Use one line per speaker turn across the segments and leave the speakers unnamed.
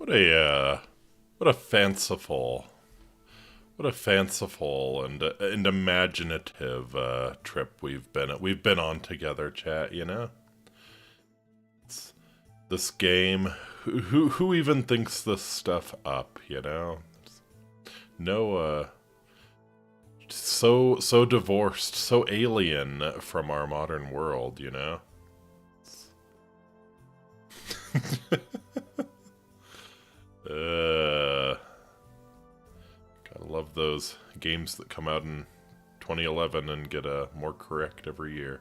What a what a fanciful and imaginative trip we've been on together, chat. You know, it's, this game. Who even thinks this stuff up? You know, no so divorced, so alien from our modern world. You know. Gotta love those games that come out in 2011 and get more correct every year.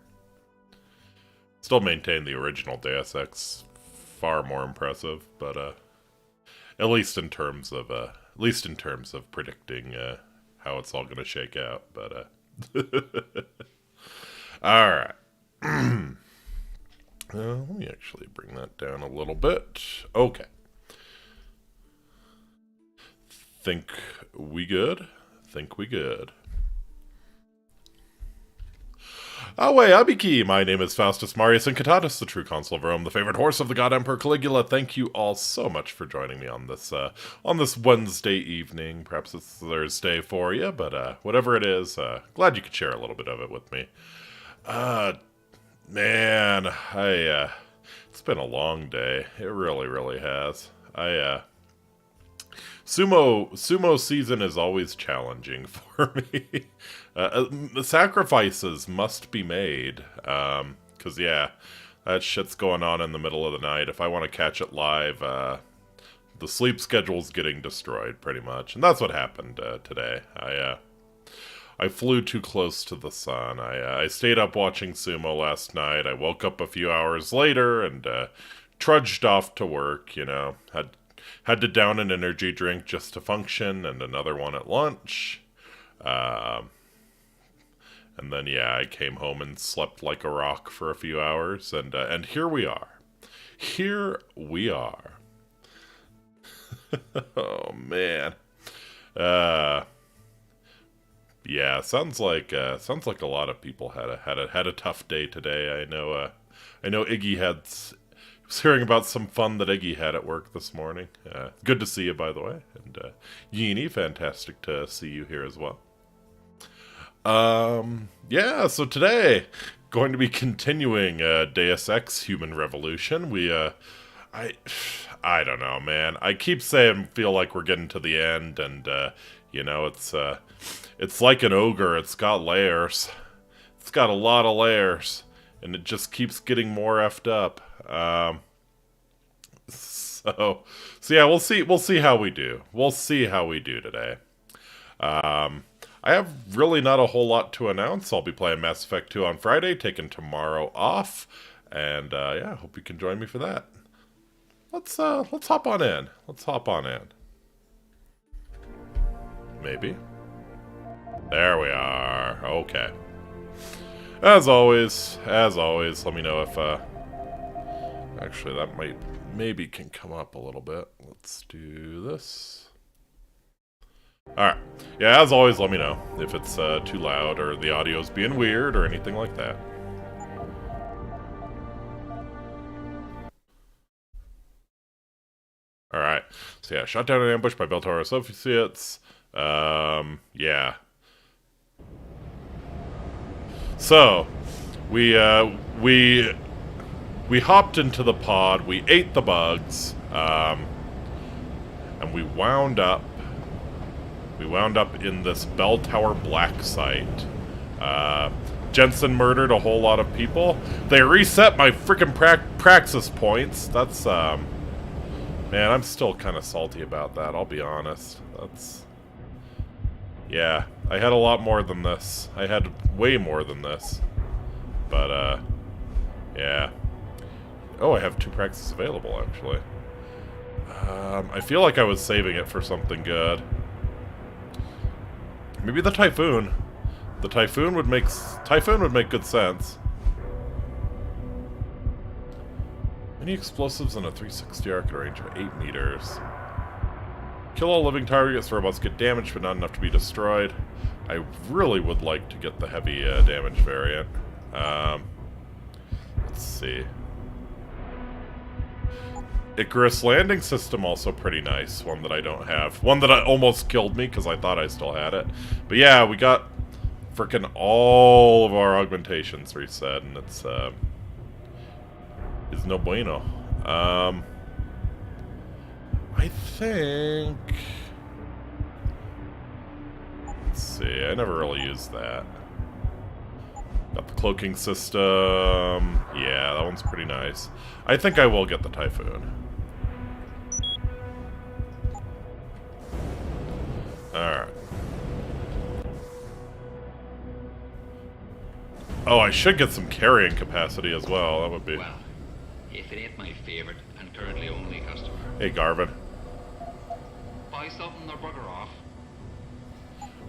Still maintain the original Deus Ex, far more impressive, but at least in terms of predicting how it's all gonna shake out. But all right. Let me actually bring that down a little bit. Okay. Think we good? Think we good. Away, Abiki! My name is Faustus Marius Incitatus, the true consul of Rome, the favorite horse of the god Emperor Caligula. Thank you all so much for joining me on this Wednesday evening. Perhaps it's Thursday for you, but whatever it is, glad you could share a little bit of it with me. Man, it's been a long day. It really, really has. Sumo season is always challenging for me. Sacrifices must be made. 'Cause yeah, that shit's going on in the middle of the night. If I want to catch it live, the sleep schedule's getting destroyed pretty much. And that's what happened today. I flew too close to the sun. I stayed up watching sumo last night. I woke up a few hours later and trudged off to work, you know. Had to down an energy drink just to function, and another one at lunch. And then, yeah, I came home and slept like a rock for a few hours, and here we are. Here we are. Oh, man. Yeah, sounds like a lot of people had a tough day today. I know Iggy was hearing about some fun that Iggy had at work this morning. Good to see you, by the way. And Yeenie, fantastic to see you here as well. Yeah, so today, going to be continuing Deus Ex Human Revolution. I don't know, man. I keep saying feel like we're getting to the end, and, you know, it's like an ogre. It's got layers. It's got a lot of layers, and it just keeps getting more effed up. So yeah, we'll see how we do. We'll see how we do today. I have really not a whole lot to announce. I'll be playing Mass Effect 2 on Friday, taking tomorrow off, and yeah, I hope you can join me for that. Let's hop on in. Maybe. There we are. Okay. As always, let me know if actually that maybe can come up a little bit. Let's do this. Alright. Yeah, as always, let me know if it's too loud or the audio's being weird or anything like that. Alright. So yeah, shot down an ambush by Beltoro Associates. Yeah. So, we hopped into the pod, we ate the bugs, and we wound up in this bell tower black site. Jensen murdered a whole lot of people. They reset my freaking praxis points. That's, man, I'm still kind of salty about that, I'll be honest. Yeah, I had a lot more than this. I had way more than this. But, yeah. Oh, I have 2 praxis available, actually. I feel like I was saving it for something good. Maybe the Typhoon. The Typhoon would make good sense. Any explosives in a 360 arc at a range of 8 meters. Kill all living targets. Robots get damaged, but not enough to be destroyed. I really would like to get the heavy damage variant. Let's see. Icarus landing system also pretty nice. One that I don't have. One that almost killed me because I thought I still had it. But yeah, we got frickin' all of our augmentations reset, and it's no bueno. I think... Let's see, I never really used that. Got the cloaking system. Yeah, that one's pretty nice. I think I will get the Typhoon. Alright. Oh, I should get some carrying capacity as well. That would be...
Well, if it ain't my favorite and currently only customer.
Hey, Garvin.
Buy something or bugger off.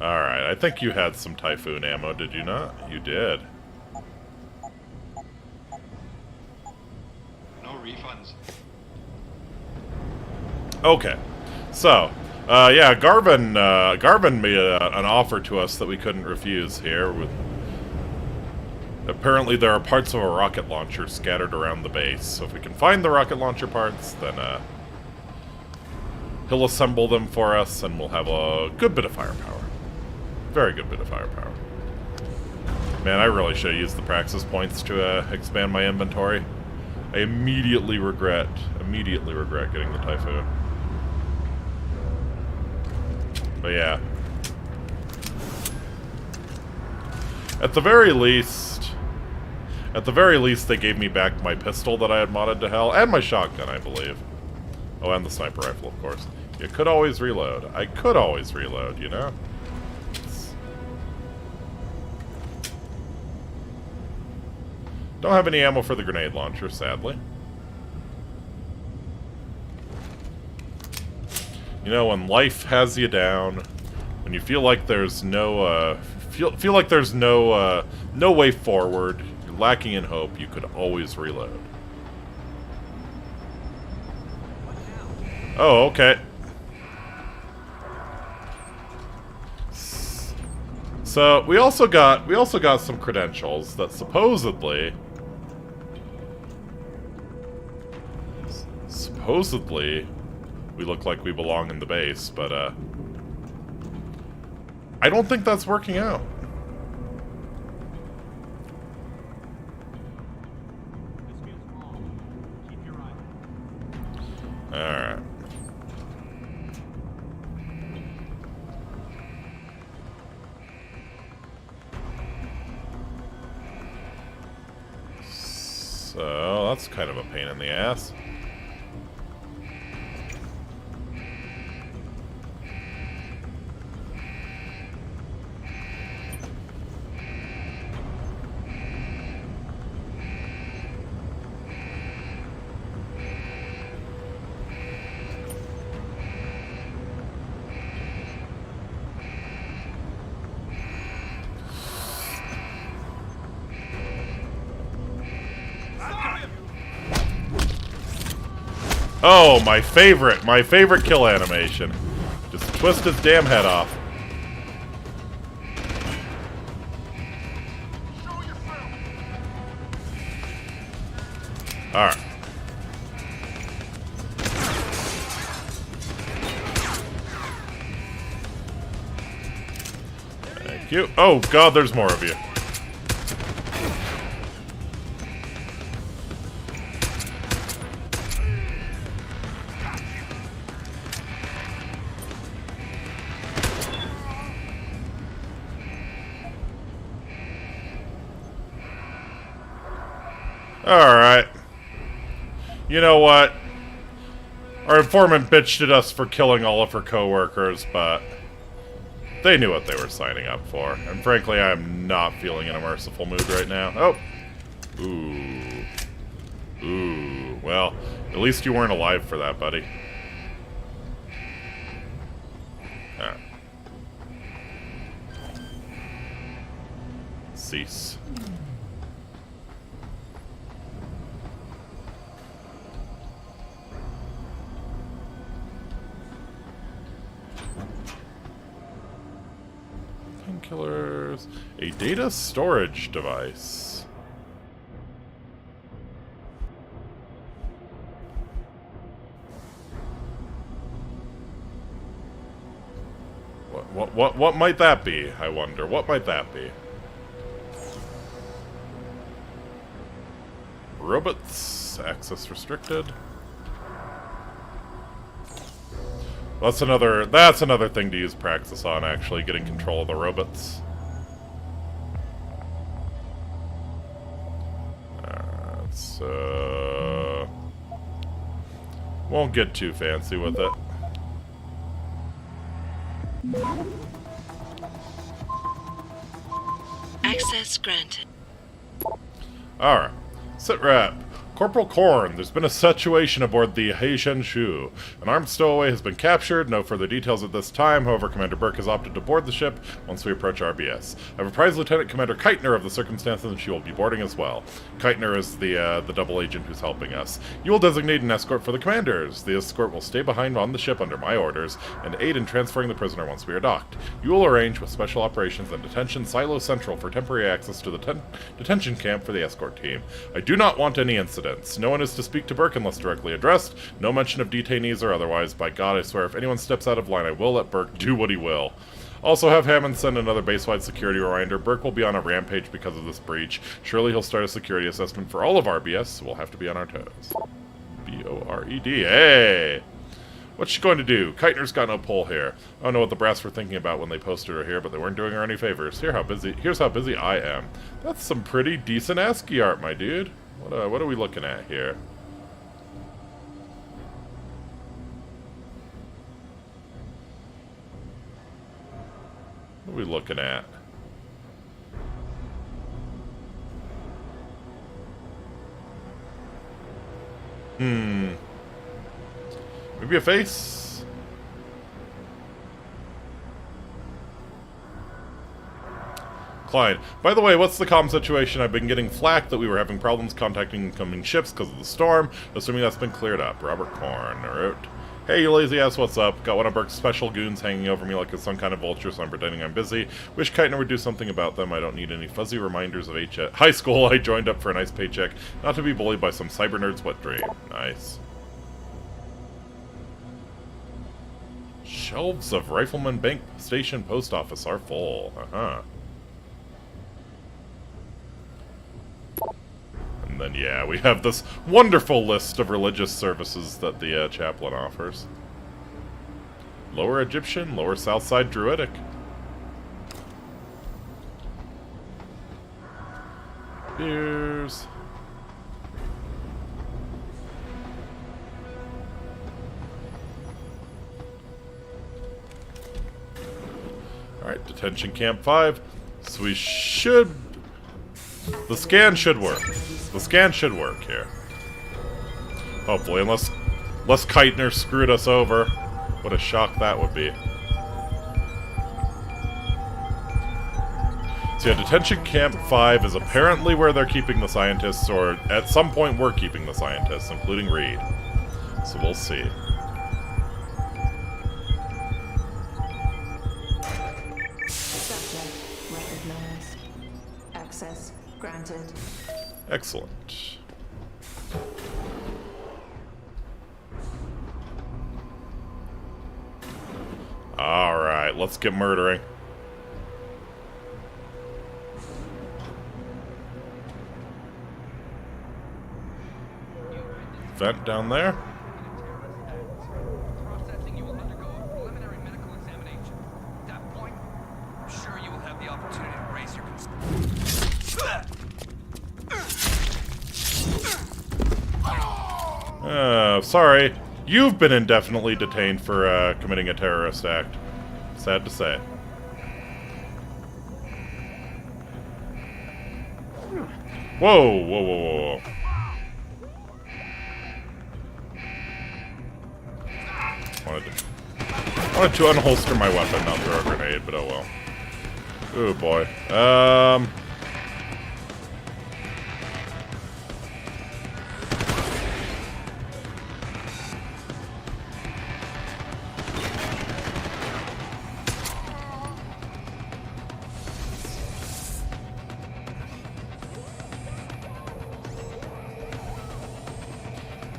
Alright, I think you had some Typhoon ammo, did you not? You did.
No refunds.
Okay. So, yeah, Garvin made an offer to us that we couldn't refuse here. Apparently there are parts of a rocket launcher scattered around the base, so if we can find the rocket launcher parts, then he'll assemble them for us, and we'll have a good bit of firepower. Very good bit of firepower. Man, I really should have used the Praxis points to expand my inventory. I immediately regret getting the Typhoon. But yeah. At the very least, they gave me back my pistol that I had modded to hell, and my shotgun, I believe. Oh, and the sniper rifle, of course. You could always reload. I could always reload, you know? Don't have any ammo for the grenade launcher, sadly. You know, when life has you down, when you feel like there's no, feel like there's no way forward, you're lacking in hope, you could always reload. Oh, okay. So we also got some credentials that supposedly we look like we belong in the base, but I don't think that's working out. Alright. So, that's kind of a pain in the ass. Oh, my favorite kill animation. Just twist his damn head off. Alright. Thank you. Oh god, there's more of you. Alright. You know what? Our informant bitched at us for killing all of her co-workers, but they knew what they were signing up for. And frankly, I am not feeling in a merciful mood right now. Oh. Ooh. Ooh. Well, at least you weren't alive for that, buddy. Alright. Cease. Killers. A data storage device. What might that be? I wonder. What might that be? Robots. Access restricted. That's another thing to use Praxis on, actually, getting control of the robots. So won't get too fancy with it.
Access granted.
Alright. Sit rep. Corporal Korn, there's been a situation aboard the Heishen Shu. An armed stowaway has been captured. No further details at this time. However, Commander Burke has opted to board the ship once we approach RBS. I've apprised Lieutenant Commander Keitner of the circumstances, and she will be boarding as well. Keitner is the double agent who's helping us. You will designate an escort for the commanders. The escort will stay behind on the ship under my orders and aid in transferring the prisoner once we are docked. You will arrange with Special Operations and Detention Silo Central for temporary access to the detention camp for the escort team. I do not want any incidents. No one is to speak to Burke unless directly addressed. No mention of detainees or otherwise. By God, I swear, if anyone steps out of line, I will let Burke do what he will. Also, have Hammond send another base-wide security reminder. Burke will be on a rampage because of this breach. Surely he'll start a security assessment for all of RBS, so we'll have to be on our toes. B-O-R-E-D. Hey! What's she going to do? Keitner's got no pull here. I don't know what the brass were thinking about when they posted her here, but they weren't doing her any favors. Here's how busy I am. That's some pretty decent ASCII art, my dude. What are we looking at here? What are we looking at? Maybe a face? Klein. By the way, what's the comm situation? I've been getting flack that we were having problems contacting incoming ships because of the storm. Assuming that's been cleared up. Robert Korn wrote, hey, you lazy ass, what's up? Got one of Burke's special goons hanging over me like it's some kind of vulture, so I'm pretending I'm busy. Wish Keitner would do something about them. I don't need any fuzzy reminders of high school. I joined up for a nice paycheck, not to be bullied by some cyber nerd's wet dream. Nice. Shelves of Rifleman Bank Station Post Office are full. And then, yeah, we have this wonderful list of religious services that the chaplain offers. Lower Egyptian, Lower Southside Druidic. Beers. Alright, Detention Camp 5. So we should... The scan should work. The scan should work here. Hopefully, unless Keitner screwed us over. What a shock that would be. So yeah, Detention Camp 5 is apparently where they're keeping the scientists, or at some point we're keeping the scientists, including Reed. So we'll see.
Subject recognized. Access granted.
Excellent. Alright, let's get murdering. Vent down there.
Processing, you will undergo a preliminary medical examination. At that point, I'm sure you will have the opportunity to raise your
Sorry. You've been indefinitely detained for committing a terrorist act. Sad to say. Whoa, whoa, whoa, whoa. Wanted to unholster my weapon, not throw a grenade, but oh well. Oh boy.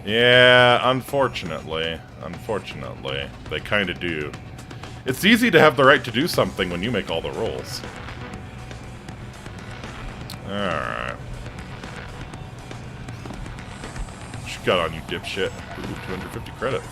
Yeah, unfortunately, they kind of do. It's easy to have the right to do something when you make all the rules. Alright. What you got on you, dipshit? Ooh, 250 credits.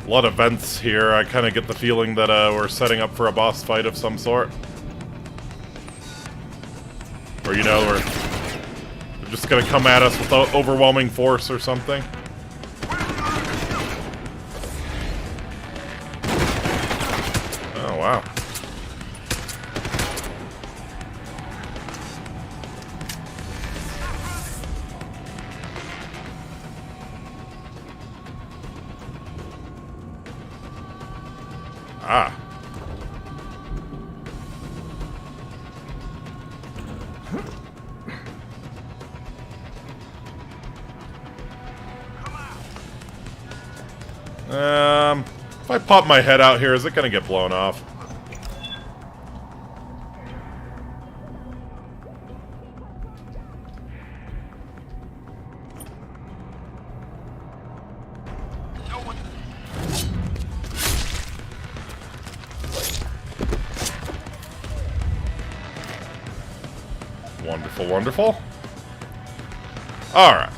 A lot of vents here. I kind of get the feeling that we're setting up for a boss fight of some sort. Or, you know, they're just gonna come at us with overwhelming force or something. Oh, wow. Ah. If I pop my head out here, is it gonna get blown off? Wonderful, wonderful. Alright.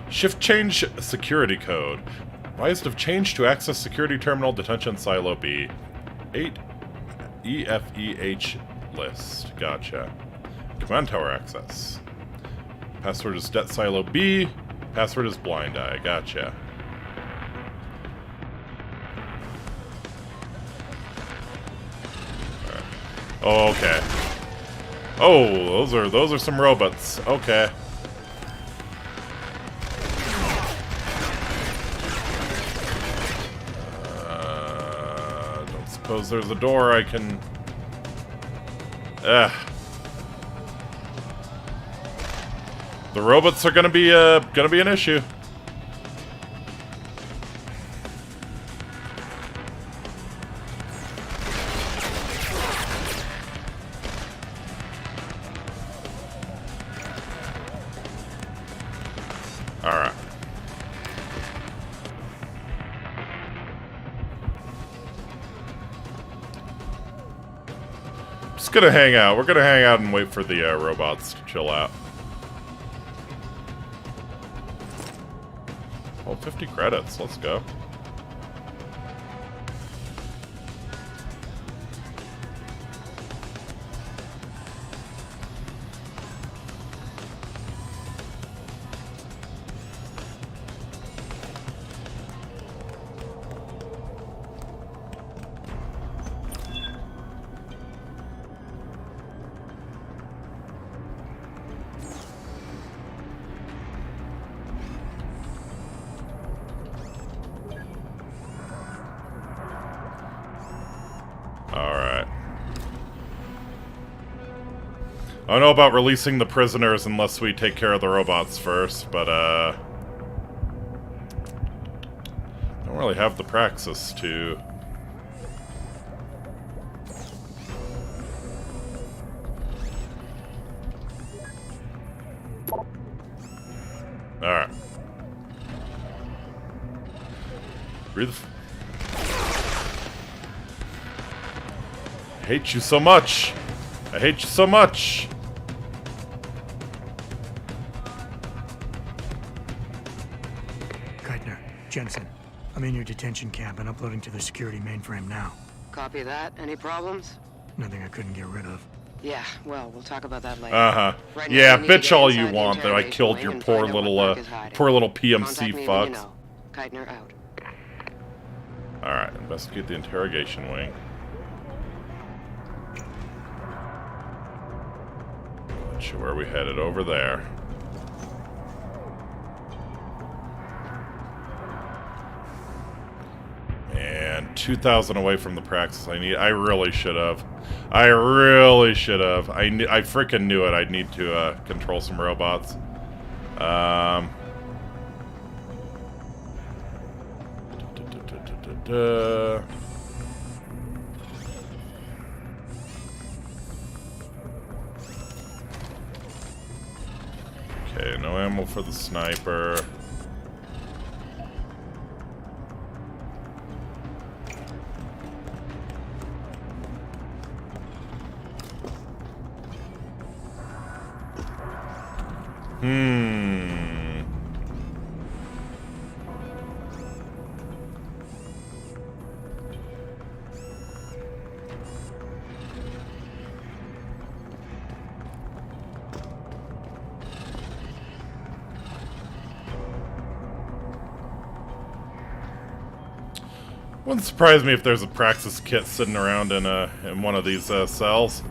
Shift change security code. Advised of change to access security terminal detention silo B. 8 EFEH list. Gotcha. Command tower access. Password is det silo B. Password is blind eye. Gotcha. Alright. Oh, okay. Oh, those are some robots. Okay. Don't suppose there's a door I can. The robots are gonna be an issue. Alright. Just gonna hang out. We're gonna hang out and wait for the robots to chill out. Oh, 50 credits. Let's go. Alright. I don't know about releasing the prisoners unless we take care of the robots first, but, don't really have the praxis to... Alright. Breathe. I hate you so much. I hate you so much.
Keitner, Jensen, I'm in your detention camp and uploading to the security mainframe now.
Copy that. Any problems?
Nothing I couldn't get rid of.
Yeah, well, we'll talk about that later.
Uh-huh.
Right now,
Yeah,
we need to
bitch
get
all you
inside the
want that I
interrogation
killed
wing
your
and
poor
find out
little,
what Mark is hiding.
poor little PMC
Contact me when you
fucks.
know. Keitner out.
Alright, investigate the interrogation wing. Not sure where we headed. Over there. And 2,000 away from the praxis I really should have. I really should have. I freaking knew it. I'd need to control some robots. Okay, no ammo for the sniper. Wouldn't surprise me if there's a Praxis kit sitting around in one of these cells.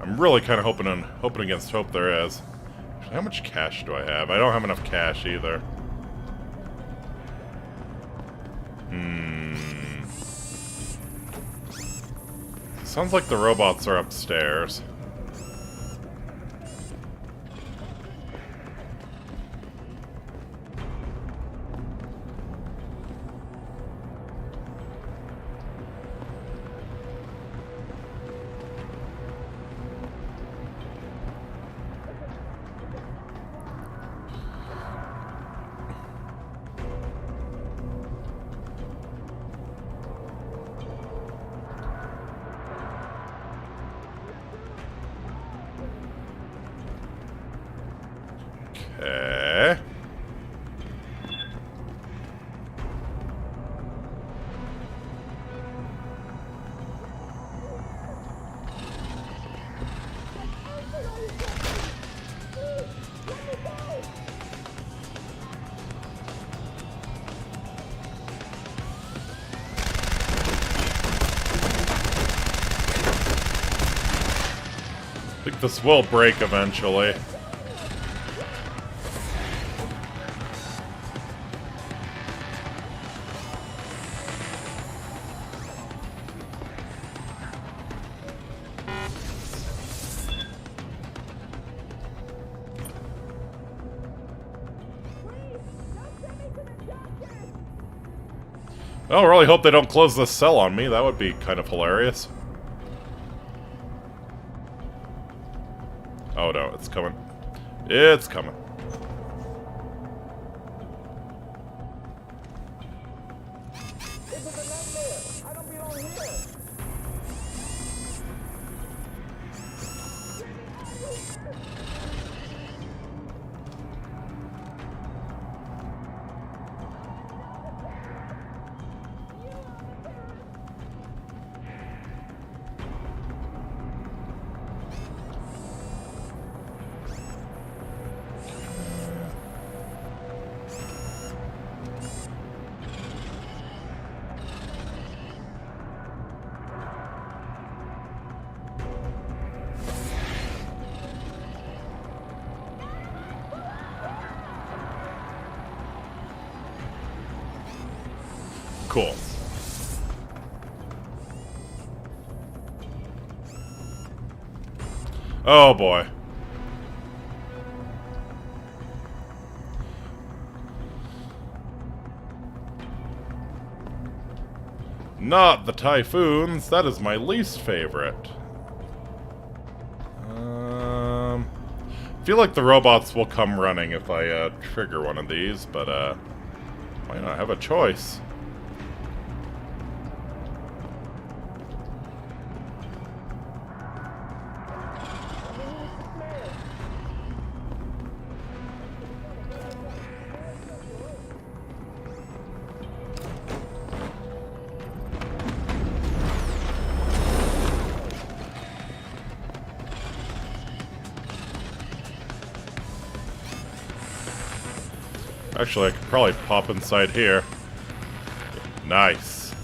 I'm really kind of hoping against hope there is. How much cash do I have? I don't have enough cash either. Sounds like the robots are upstairs. Okay. I think this will break eventually. I really hope they don't close this cell on me. That would be kind of hilarious. Oh no, it's coming. It's coming. Cool. Oh boy. Not the typhoons. That is my least favorite. I feel like the robots will come running if I trigger one of these, but might not have a choice. Actually, I could probably pop inside here. Nice.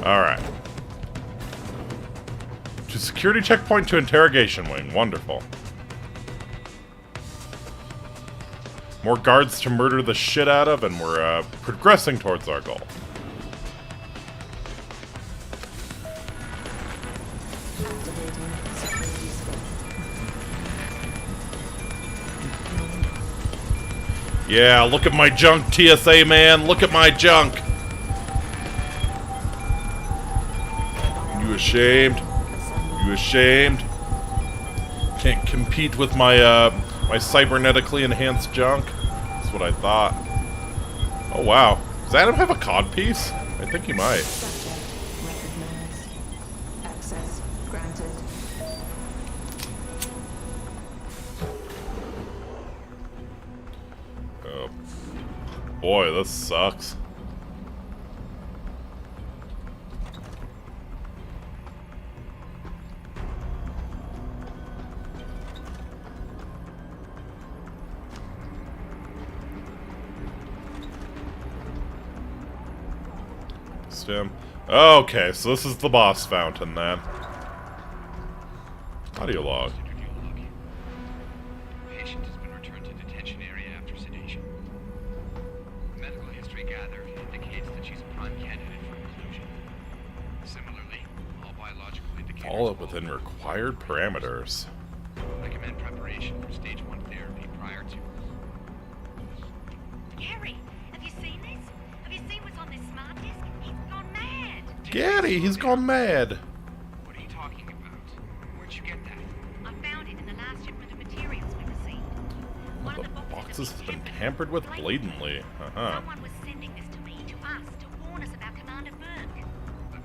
Alright. To security checkpoint to interrogation wing. Wonderful. More guards to murder the shit out of, and we're progressing towards our goal. Yeah, look at my junk, TSA man. Look at my junk. You ashamed? You ashamed? Can't compete with my my cybernetically enhanced junk. That's what I thought. Oh wow, does Adam have a codpiece? I think he might.
Subject recognized. Access granted.
Oh boy, this sucks. Him. Okay, so this is the boss fountain then. Audio log.
Patient has been returned to detention area after sedation. Medical history gathered indicates that she's a prime candidate for inclusion. Similarly, all biological indicators
All up within required parameters.
recommend preparation for stage 1 therapy prior to.
Gary, have you seen this? Have you seen what's on this smart disk? He's gone mad.
Gaddy, he's gone mad.
What are you talking about? Where'd you get that?
I found it in the last shipment of materials we received. One of
The
the
boxes have been tampered with blatantly.
Someone was sending this to me, to us, to warn us about Commander Burke.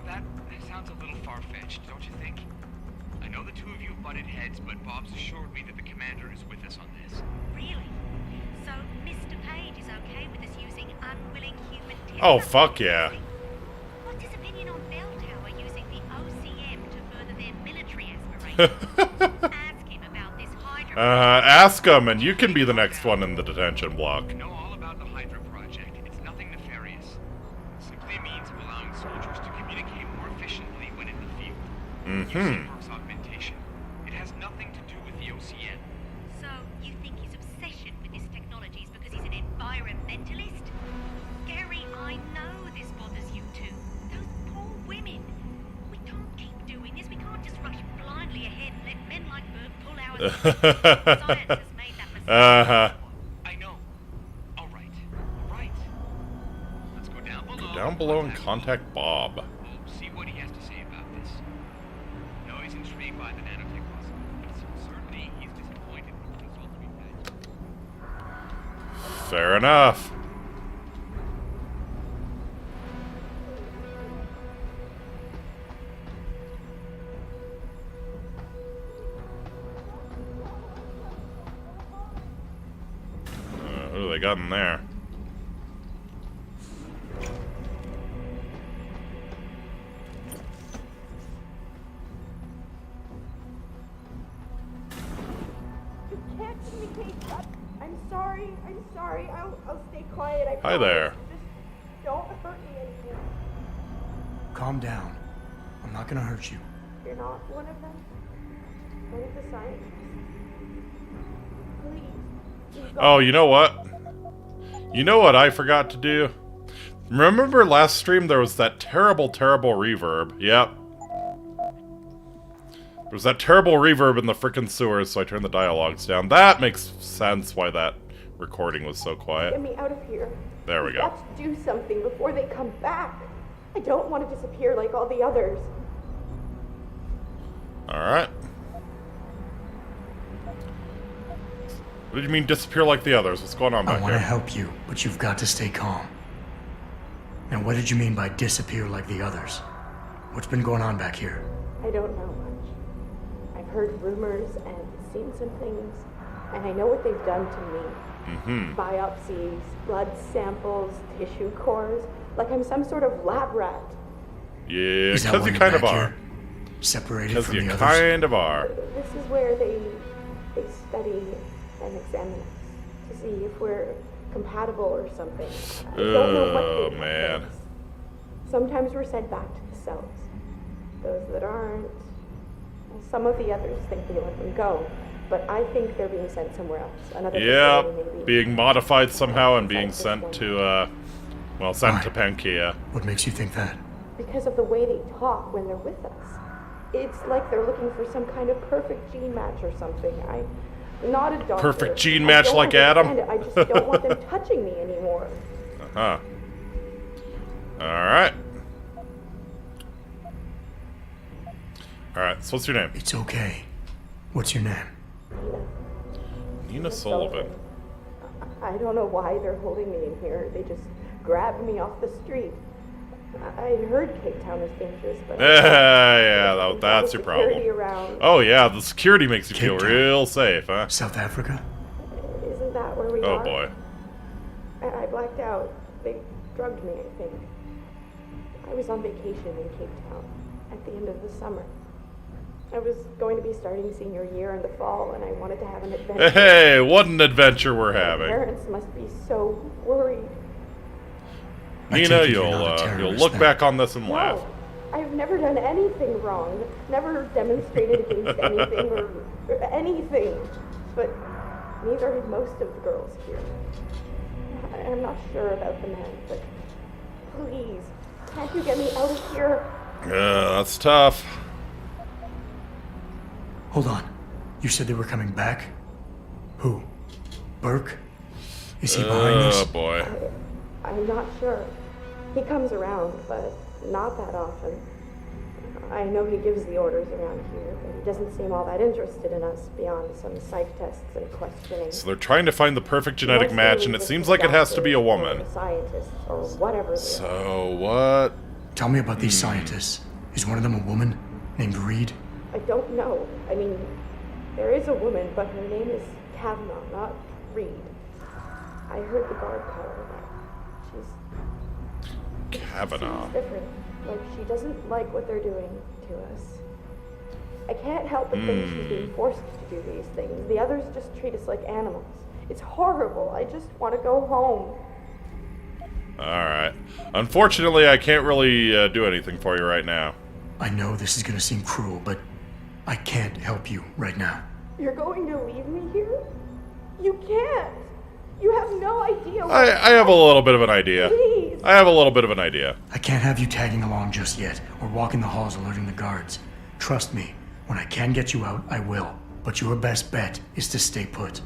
That sounds a little far-fetched, don't you think? I know the two of you butted heads, but Bob's assured me that the commander is with us on this.
Really? So, Mr. Page is okay with us using unwilling human
Oh, fuck yeah.
What's his opinion on Bell Tower using the OCM to further their military aspirations? Ask him about this Hydra.
Ask him, and you can be the next one in the detention block.
I know all about the Hydra project. It's nothing nefarious. It simply means of allowing soldiers to communicate more efficiently when in the field. Using Burke's augmentation. It has nothing to do with the OCN.
So, you think his obsession with this technology is because he's an environmentalist? Gary, I know this bothers you too. Those poor women. We can't keep doing this. We can't just rush blindly ahead and let men like Burke pull our Science has made that mistake.
I know. All right. Let's go down below.
Down below and contact Bob.
We'll see what he has to say about this. I know he's intrigued by the nanotech possibility, but certainly he's disappointed with the results we've had.
Fair enough. Who do they got in there?
You can't communicate. I'm sorry. I'll stay quiet. I
Hi
promise.
there.
Just don't hurt me anymore.
Calm down. I'm not gonna hurt you.
You're not one of them? One of the scientists? Please. You
Oh, you know what? You know what I forgot to do? Remember last stream there was that terrible reverb? Yep. There was that terrible reverb in the frickin' sewers, so I turned the dialogues down. That makes sense why that recording was so quiet.
Get me out of here.
There we
We've
go.
got to do something before they come back. I don't want to disappear like all the others.
Alright. What did you mean disappear like the others? What's going on
I
back
want to
here?
help you, but you've got to stay calm. And what did you mean by disappear like the others? What's been going on back here?
I don't know much. I've heard rumors and seen some things, and I know what they've done to me. Biopsies, blood samples, tissue cores, like I'm some sort of lab rat.
Yeah,
Is that
because
why
you
you're
kind of
back
are.
here? Separated
Because
from
you
the others?
kind of are.
This is where they study and examine us to see if we're compatible or something. I don't know what
Oh,
they
man.
think. Sometimes we're sent back to the cells. Those that aren't, some of the others think they let them go, but I think they're being sent somewhere else. Another
Yep,
facility maybe.
being modified somehow and being sent
One.
to, well, sent to Pangaea.
What makes you think that?
Because of the way they talk when they're with us. It's like they're looking for some kind of perfect gene match or something. not a doctor.
Perfect gene
I
match
don't
like Adam.
understand it. I just don't want them touching me anymore.
Uh-huh. Alright. Alright, so what's your name?
It's okay. What's your name?
Nina Sullivan.
I don't know why they're holding me in here. They just grabbed me off the street. I heard Cape Town is dangerous, but
Yeah, that's your
security
problem.
around.
Oh yeah, the security makes you feel
Cape Town.
real safe, huh?
South Africa?
Isn't that where we
Oh
are?
boy.
I blacked out. They drugged me, I think. I was on vacation in Cape Town at the end of the summer. I was going to be starting senior year in the fall, and I wanted to have an adventure.
Hey, what an adventure we're
My
having.
parents must be so worried.
I
Nina,
take it you're not a
you'll
terrorist,
look
then.
back on this and laugh.
No, I've never done anything wrong. Never demonstrated against anything or anything. But neither have most of the girls here. I'm not sure about the men, but please, can't you get me out of here?
Yeah, that's tough.
Hold on. You said they were coming back? Who? Burke? Is he behind
Oh
this?
boy.
I'm not sure. He comes around, but not that often. I know he gives the orders around here, but he doesn't seem all that interested in us beyond some psych tests and questioning.
So they're trying to find the perfect genetic
Mostly
match, and it
just
seems like it has to be a
doctors
woman.
or scientists or whatever they are.
So what?
Tell me about these scientists. Is one of them a woman named Reed?
I don't know. I mean, there is a woman, but her name is Kavanaugh, not Reed. I heard the guard call her that.
Kavanaugh.
She's different. Like, she doesn't like what they're doing to us. I can't help but think she's being forced to do these things. The others just treat us like animals. It's horrible. I just want to go home.
Alright. Unfortunately, I can't really do anything for you right now.
I know this is gonna seem cruel, but I can't help you right now.
You're going to leave me here? You can't. You have no idea.
I have a little bit of an idea.
Please.
I have a little bit of an idea.
I can't have you tagging along just yet, or walking the halls alerting the guards. Trust me, when I can get you out, I will. But your best bet is to stay put.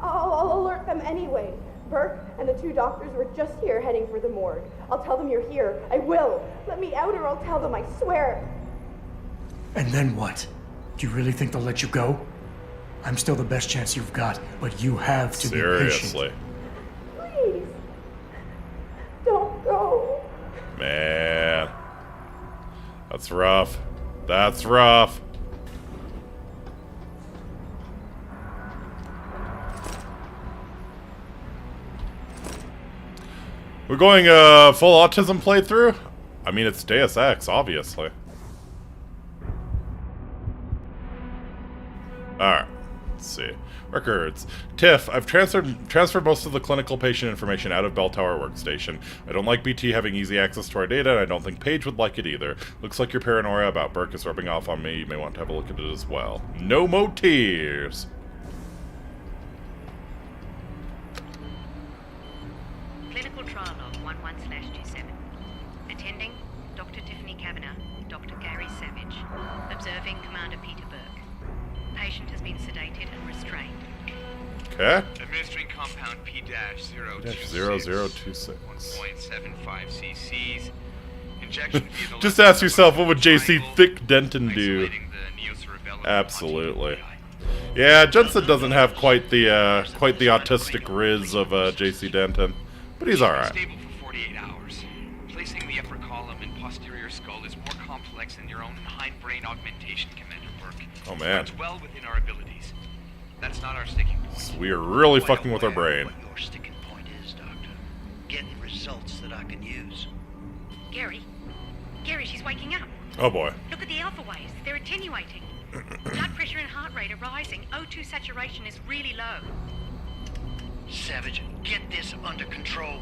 I'll alert them anyway. Burke and the two doctors were just here heading for the morgue. I'll tell them you're here. I will. Let me out or I'll tell them, I swear.
And then what? Do you really think they'll let you go? I'm still the best chance you've got, but you have to be
Seriously.
patient.
Please. Don't go.
Man. That's rough. That's rough. We're going full autism playthrough? I mean, it's Deus Ex, obviously. Alright. Let's see. Records. Tiff, I've transferred most of the clinical patient information out of Bell Tower Workstation. I don't like BT having easy access to our data, and I don't think Paige would like it either. Looks like your paranoia about Burke is rubbing off on me. You may want to have a look at it as well. No more tears.
Clinical trial log 11/27. Attending Dr. Tiffany Kavanagh, Dr. Gary Savage. Observing Commander Peter Burke. Patient has been sedated and restrained.
Okay.
Administering compound P-026.
0026.
1.75 cc's. Injection via the
Just
left
ask yourself, what would JC
triangle,
Thick Denton do?
isolating the neocerebellum
Absolutely.
pontificuli.
Yeah, Jensen doesn't have quite the autistic riz of JC Denton, but he's alright.
Stable for 48 hours. Placing the upper column and posterior skull is more complex than your own hindbrain augmentation, Commander Burke.
Oh man,
It's well within our abilities. That's not our sticking point.
we are really fucking with our brain.
What your sticking point is, Doctor. Getting results that I can use.
Gary? Gary, she's waking up.
Oh boy.
Look at the alpha waves. They're attenuating. Blood pressure and heart rate are rising. O2 saturation is really low.
Savage, get this under control.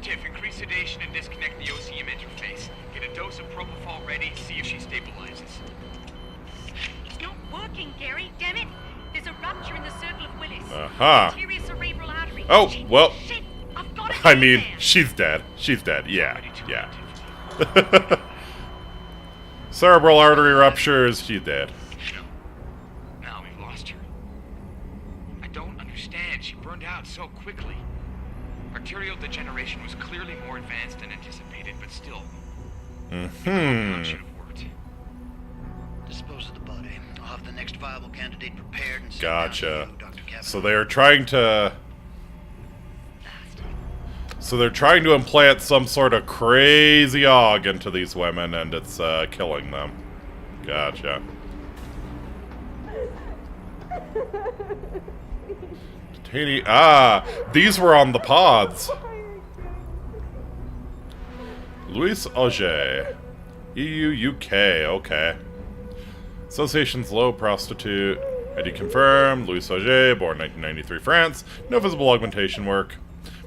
Tiff, increase sedation and disconnect the OCM interface. Get a dose of propofol ready, see if she stabilizes.
It's not working, Gary. Damn it. There's a rupture in the circle of Willis.
Aha.
Anterior cerebral artery.
Oh,
Shit,
well.
Shit. I've got it.
I mean, she's dead. She's dead. Yeah, yeah. Cerebral artery ruptures. She's dead.
No. Now we've lost her. quickly. Arterial degeneration was clearly more advanced than anticipated, but still. It should have worked.
Dispose of the body. I'll have the next viable candidate prepared and sent
Gotcha.
down to you, Dr. Kavanaugh.
So they're trying to... So they're trying to implant some sort of crazy aug into these women, and it's killing them. Gotcha. These were on the pods. Louis Auger. EU, UK, okay. Association's low prostitute. ID confirmed. Louis Auger, born 1993, France. No visible augmentation work.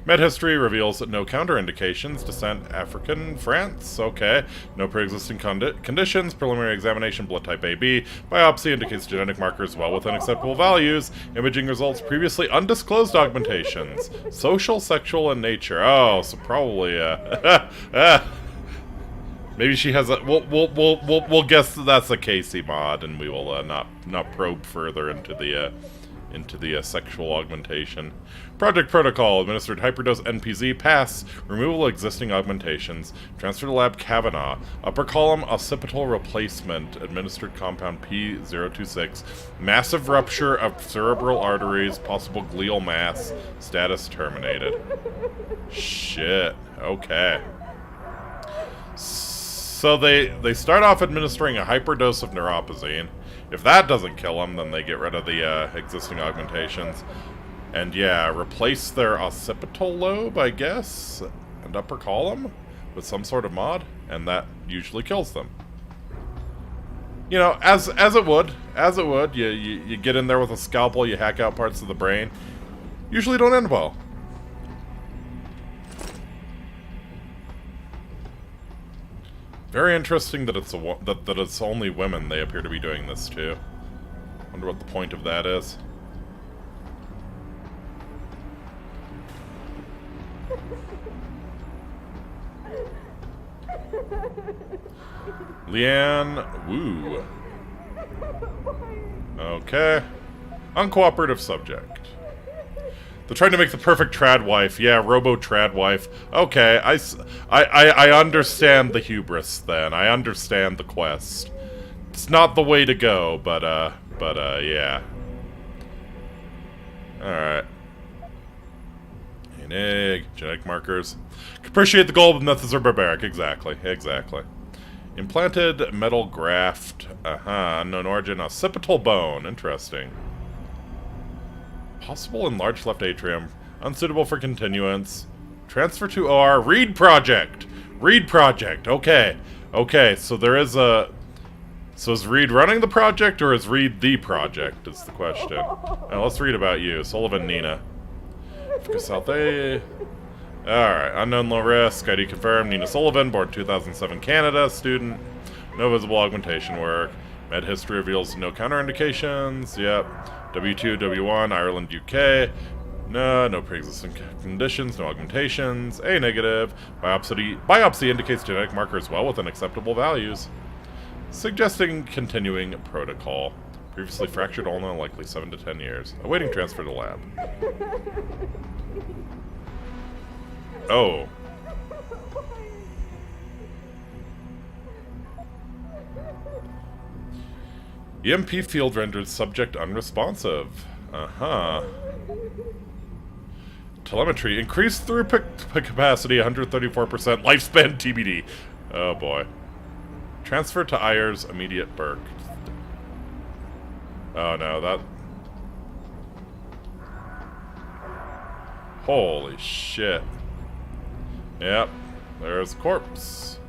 Med history reveals no counterindications. Descent African, France. Okay. No pre-existing conditions. Preliminary examination, blood type AB. Biopsy indicates genetic markers well within acceptable values. Imaging results previously undisclosed augmentations. Social, sexual, and nature. Oh, so probably maybe she has a. We'll guess that that's a Casey mod, and we will not probe further into the sexual augmentation. Project Protocol, administered hyperdose NPZ, pass, removal of existing augmentations, transfer to lab Kavanaugh, upper column occipital replacement, administered compound P026, massive rupture of cerebral arteries, possible glial mass, status terminated. Shit, okay. So they start off administering a hyperdose of neuropozyne. If that doesn't kill them, then they get rid of the existing augmentations. And yeah, replace their occipital lobe, I guess, and upper column with some sort of mod, and that usually kills them. You know, as it would. You get in there with a scalpel, you hack out parts of the brain. Usually don't end well. Very interesting that that it's only women they appear to be doing this to. Wonder what the point of that is. Leanne Wu. Okay. Uncooperative subject. They're trying to make the perfect trad wife. Yeah, robo trad wife. Okay, I understand the hubris then. I understand the quest. It's not the way to go, but yeah. Alright. An egg, genetic markers. Appreciate the goal, but methods are barbaric. Exactly. Implanted metal graft. Unknown origin. Occipital bone. Interesting. Possible enlarged left atrium. Unsuitable for continuance. Transfer to OR. Read project. Okay. So there is a... So is Reed running the project, or is Reed the project, is the question. Now let's read about you. Sullivan Nina. Alright, unknown low risk, ID confirmed, Nina Sullivan, born 2007, Canada, student, no visible augmentation work, med history reveals no counterindications, yep, W2, W1, Ireland, UK, no pre-existing conditions, no augmentations, A negative, biopsy indicates genetic markers well within acceptable values, suggesting continuing protocol. Previously fractured ulna, likely 7 to 10 years. Awaiting transfer to lab. Oh. EMP field rendered subject unresponsive. Telemetry. Increased throughput capacity 134%. Lifespan TBD. Oh boy. Transfer to Ayers immediate birth. Oh no, that... Holy shit. Yep, there's a corpse.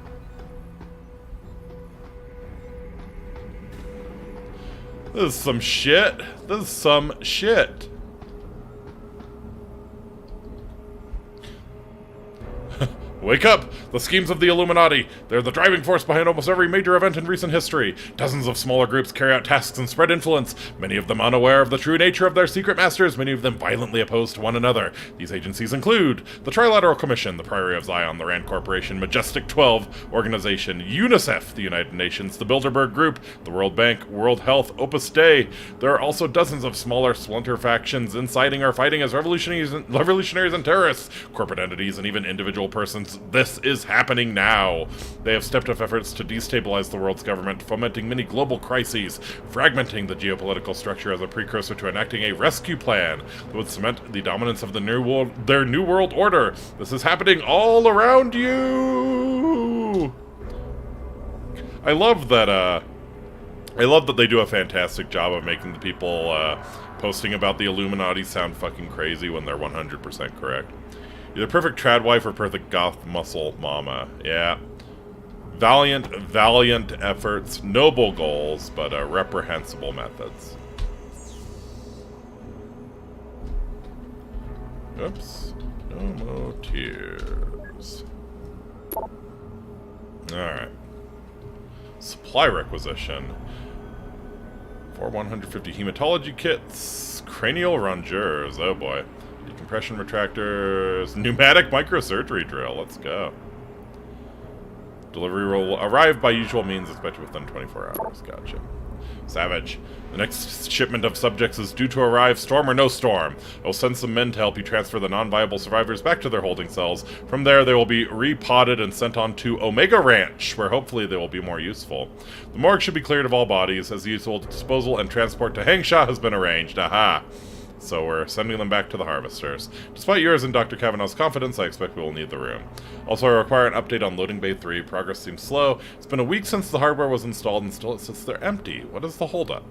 This is some shit. Wake up! The schemes of the Illuminati! They're the driving force behind almost every major event in recent history. Dozens of smaller groups carry out tasks and spread influence, many of them unaware of the true nature of their secret masters, many of them violently opposed to one another. These agencies include the Trilateral Commission, the Priory of Zion, the Rand Corporation, Majestic 12 Organization, UNICEF, the United Nations, the Bilderberg Group, the World Bank, World Health, Opus Dei. There are also dozens of smaller splinter factions inciting or fighting as revolutionaries and terrorists, corporate entities, and even individual persons. This is happening now. They have stepped up efforts to destabilize the world's government, fomenting many global crises, fragmenting the geopolitical structure as a precursor to enacting a rescue plan that would cement the dominance of their new world order. This is happening all around you. I love that they do a fantastic job of making the people posting about the Illuminati sound fucking crazy when they're 100% correct. Either perfect trad wife or perfect goth muscle mama. Yeah. Valiant efforts, noble goals, but reprehensible methods. Oops. No more tears. Alright. Supply requisition. For 150 hematology kits, cranial rongeurs, oh boy. Decompression retractors, pneumatic microsurgery drill, let's go. Delivery will arrive by usual means, expected within 24 hours, gotcha. Savage. The next shipment of subjects is due to arrive, storm or no storm. I will send some men to help you transfer the non-viable survivors back to their holding cells. From there, they will be repotted and sent on to Omega Ranch, where hopefully they will be more useful. The morgue should be cleared of all bodies, as the usual disposal and transport to Hangshaw has been arranged. Aha! So we're sending them back to the Harvesters. Despite yours and Dr. Kavanaugh's confidence, I expect we will need the room. Also, I require an update on Loading Bay 3. Progress seems slow. It's been a week since the hardware was installed and still it sits there empty. What is the holdup?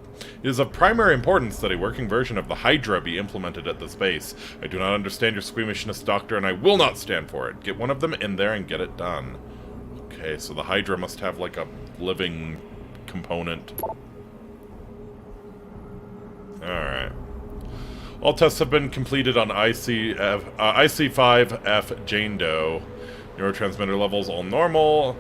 It is of primary importance that a working version of the Hydra be implemented at this base. I do not understand your squeamishness, Doctor, and I will not stand for it. Get one of them in there and get it done. Okay, so the Hydra must have like a living component. Alright. All tests have been completed on IC5F Jane Doe. Neurotransmitter levels all normal.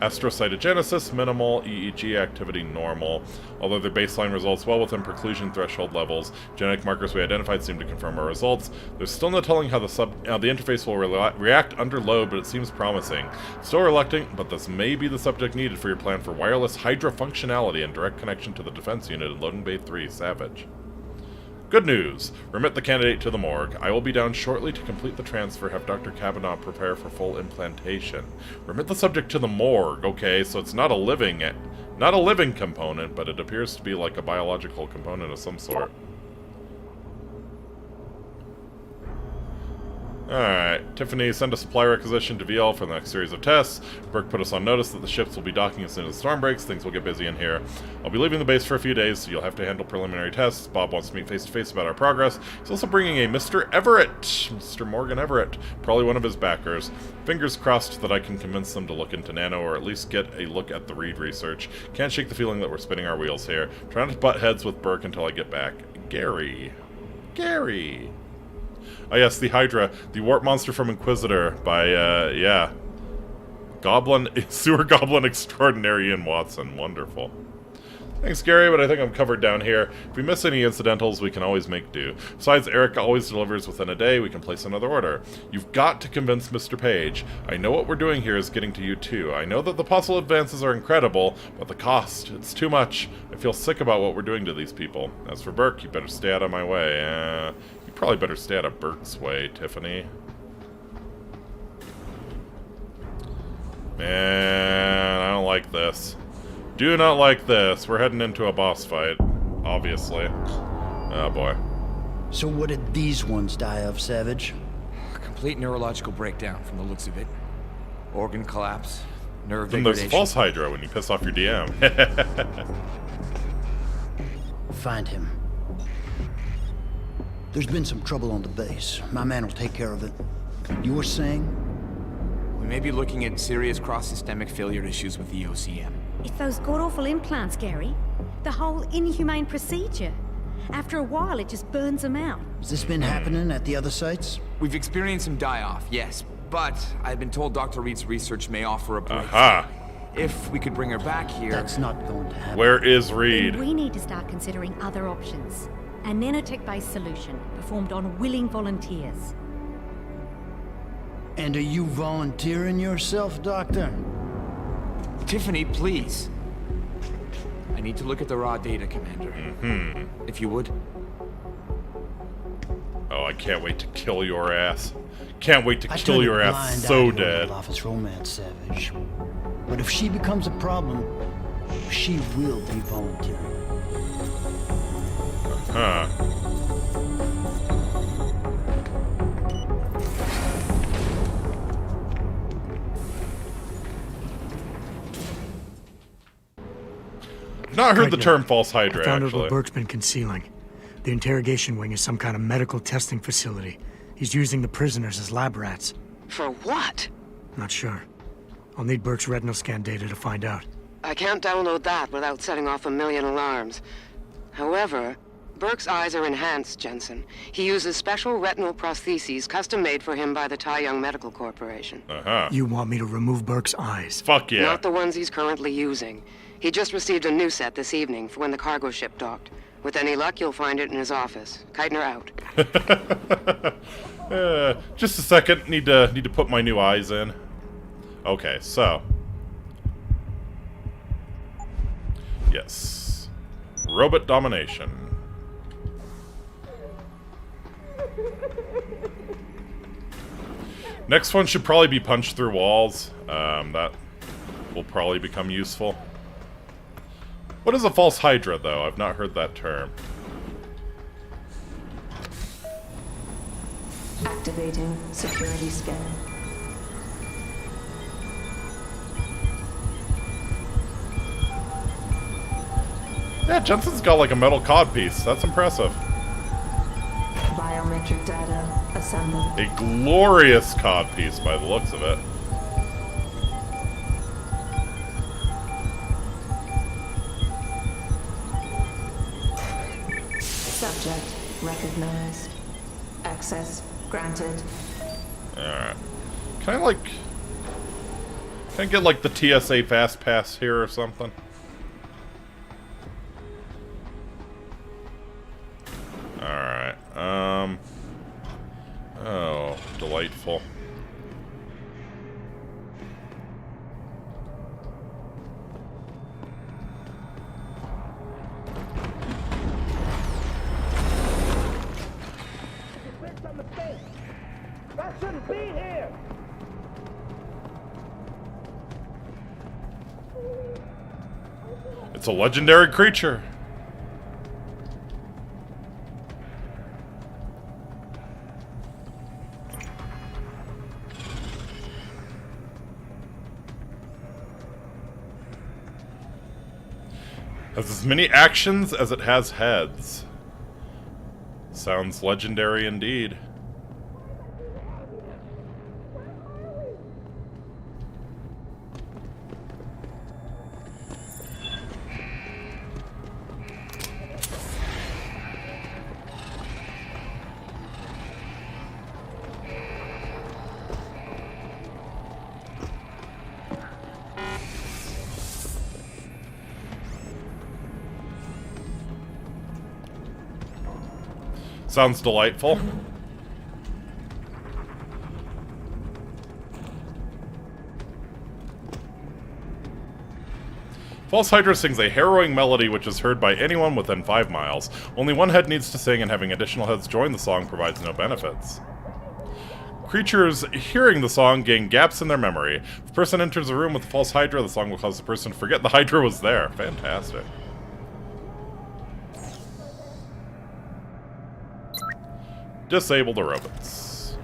Astrocytogenesis minimal. EEG activity normal. Although their baseline results well within preclusion threshold levels, genetic markers we identified seem to confirm our results. There's still no telling how the interface will react under load, but it seems promising. Still reluctant, but this may be the subject needed for your plan for wireless Hydra functionality and direct connection to the defense unit in Loading Bay 3. Savage. Good news! Remit the candidate to the morgue. I will be down shortly to complete the transfer, have Dr. Kavanaugh prepare for full implantation. Remit the subject to the morgue. Okay, so it's not a living component, but it appears to be like a biological component of some sort. Alright, Tiffany, send a supply requisition to VL for the next series of tests. Burke put us on notice that the ships will be docking as soon as the storm breaks. Things will get busy in here. I'll be leaving the base for a few days, so you'll have to handle preliminary tests. Bob wants to meet face-to-face about our progress. He's also bringing a Mr. Everett. Mr. Morgan Everett. Probably one of his backers. Fingers crossed that I can convince them to look into Nano, or at least get a look at the Reed research. Can't shake the feeling that we're spinning our wheels here. Trying to butt heads with Burke until I get back. Gary. Oh yes, the Hydra, the warp monster from Inquisitor by, yeah. Sewer Goblin Extraordinary Ian Watson. Wonderful. Thanks, Gary, but I think I'm covered down here. If we miss any incidentals, we can always make do. Besides, Eric always delivers within a day. We can place another order. You've got to convince Mr. Page. I know what we're doing here is getting to you, too. I know that the possible advances are incredible, but the cost, it's too much. I feel sick about what we're doing to these people. As for Burke, you better stay out of my way. You probably better stay out of Burke's way, Tiffany. Man, I don't like this. Do not like this. We're heading into a boss fight, obviously. Oh boy.
So what did these ones die of, Savage?
A complete neurological breakdown from the looks of it. Organ collapse, nerve
then
degradation.
There's false Hydra when you piss off your DM.
Find him. There's been some trouble on the base. My man will take care of it. You were saying?
We may be looking at serious cross-systemic failure issues with the OCM.
It's those god-awful implants, Gary. The whole inhumane procedure. After a while, it just burns them out.
Has this been happening at the other sites?
We've experienced some die-off, yes, But I've been told Dr. Reed's research may offer a breakthrough.
Aha!
If we could bring her back here...
That's not going to happen.
Where is Reed?
Then we need to start considering other options. A nanotech-based solution performed on willing volunteers.
And are you volunteering yourself, Doctor?
Tiffany, please. I need to look at the raw data, Commander. If you would.
Oh, I can't wait to kill your ass. Can't wait to kill your ass so dead.
Office romance savage. But if she becomes a problem, she will be volunteering.
Huh. I've not heard the term false Hydra,
I found out
actually.
what Burke's been concealing. The interrogation wing is some kind of medical testing facility. He's using the prisoners as lab rats.
For what?
Not sure. I'll need Burke's retinal scan data to find out.
I can't download that without setting off a million alarms. However, Burke's eyes are enhanced, Jensen. He uses special retinal prostheses custom-made for him by the Tai Young Medical Corporation.
You want me to remove Burke's eyes?
Fuck yeah.
Not the ones he's currently using. He just received a new set this evening for when the cargo ship docked. With any luck, you'll find it in his office. Keitner out.
Just a second. Need to put my new eyes in. Okay, so. Yes. Robot domination. Next one should probably be punched through walls. That will probably become useful. What is a false Hydra, though? I've not heard that term.
Activating security scan.
Yeah, Jensen's got like a metal codpiece. That's impressive.
Biometric data assembled.
A glorious codpiece by the looks of it.
Subject recognized. Access granted.
Alright. Can I get like the TSA fast pass here or something? Alright. Oh, delightful.
That shouldn't be here!
It's a legendary creature. Has as many actions as it has heads. Sounds legendary indeed. Sounds delightful. False Hydra sings a harrowing melody which is heard by anyone within 5 miles. Only one head needs to sing, and having additional heads join the song provides no benefits. Creatures hearing the song gain gaps in their memory. If a person enters a room with a false Hydra, the song will cause the person to forget the Hydra was there. Fantastic. Disable the robots.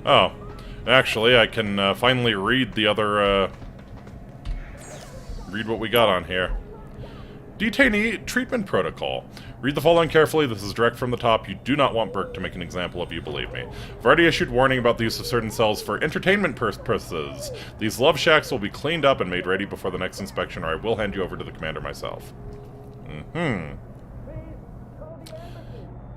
Oh, actually, I can finally read the other, read what we got on here. Detainee treatment protocol. Read the following carefully. This is direct from the top. You do not want Burke to make an example of you, believe me. I've already issued warning about the use of certain cells for entertainment purposes. These love shacks will be cleaned up and made ready before the next inspection, or I will hand you over to the commander myself.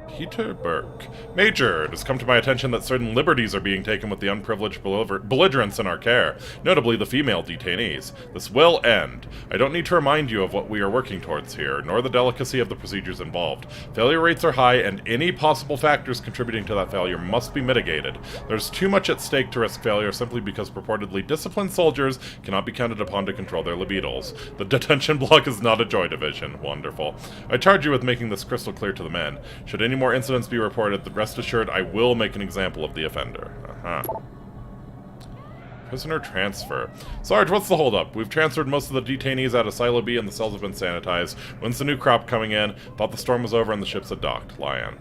Peter Burke. Major, it has come to my attention that certain liberties are being taken with the unprivileged belligerents in our care, notably the female detainees. This will end. I don't need to remind you of what we are working towards here, nor the delicacy of the procedures involved. Failure rates are high, and any possible factors contributing to that failure must be mitigated. There's too much at stake to risk failure simply because purportedly disciplined soldiers cannot be counted upon to control their libidos. The detention block is not a joy division. Wonderful. I charge you with making this crystal clear to the men. Should any more incidents be reported, rest assured I will make an example of the offender. Prisoner transfer. Sarge, what's the holdup? We've transferred most of the detainees out of Silo B and the cells have been sanitized. When's the new crop coming in? Thought the storm was over and the ships had docked. Lion.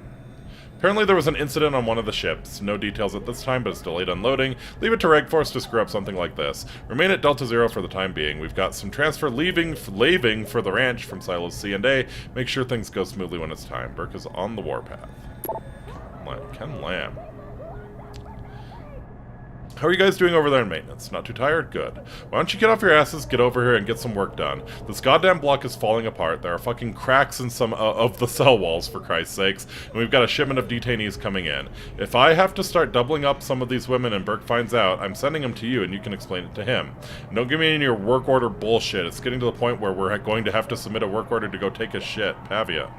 Apparently there was an incident on one of the ships. No details at this time, but it's delayed unloading. Leave it to Reg Force to screw up something like this. Remain at Delta Zero for the time being. We've got some transfer leaving for the ranch from Silos C and A. Make sure things go smoothly when it's time. Burke is on the warpath. Ken Lamb. How are you guys doing over there in maintenance? Not too tired? Good. Why don't you get off your asses, get over here, and get some work done. This goddamn block is falling apart. There are fucking cracks in some of the cell walls, for Christ's sakes, and we've got a shipment of detainees coming in. If I have to start doubling up some of these women and Burke finds out, I'm sending them to you and you can explain it to him. And don't give me any of your work order bullshit. It's getting to the point where we're going to have to submit a work order to go take a shit. Pavia.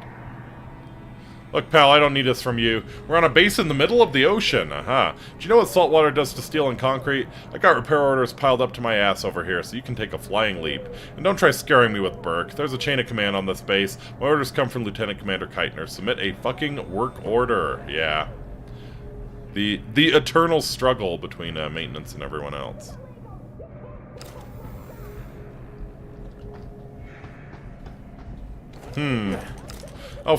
Look, pal, I don't need this from you. We're on a base in the middle of the ocean. Do you know what salt water does to steel and concrete? I got repair orders piled up to my ass over here, so you can take a flying leap. And don't try scaring me with Burke. There's a chain of command on this base. My orders come from Lieutenant Commander Keitner. Submit a fucking work order. Yeah. The eternal struggle between maintenance and everyone else. Oh,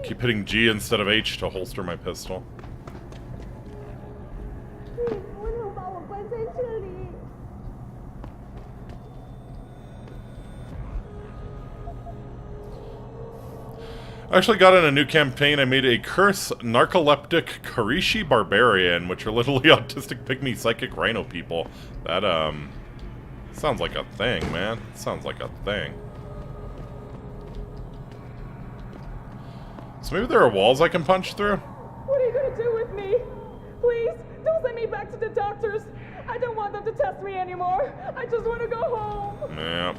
keep hitting G instead of H to holster my pistol. I actually got in a new campaign. I made a curse narcoleptic Karishi barbarian, which are literally autistic pygmy psychic rhino people. That sounds like a thing, man. Sounds like a thing. So maybe there are walls I can punch through?
What are you gonna do with me? Please, don't send me back to the doctors. I don't want them to test me anymore. I just want to go home.
Yeah.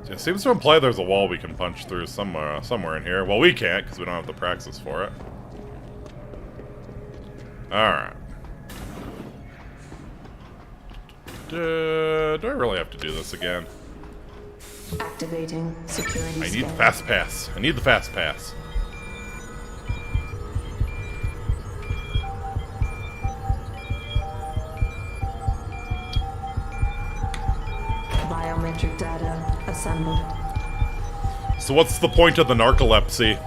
So it seems to imply there's a wall we can punch through somewhere in here. Well, we can't because we don't have the praxis for it. Alright. Do I really have to do this again?
Activating security
I need the fast pass. I need the fast pass.
Biometric data assembled.
So what's the point of the narcolepsy?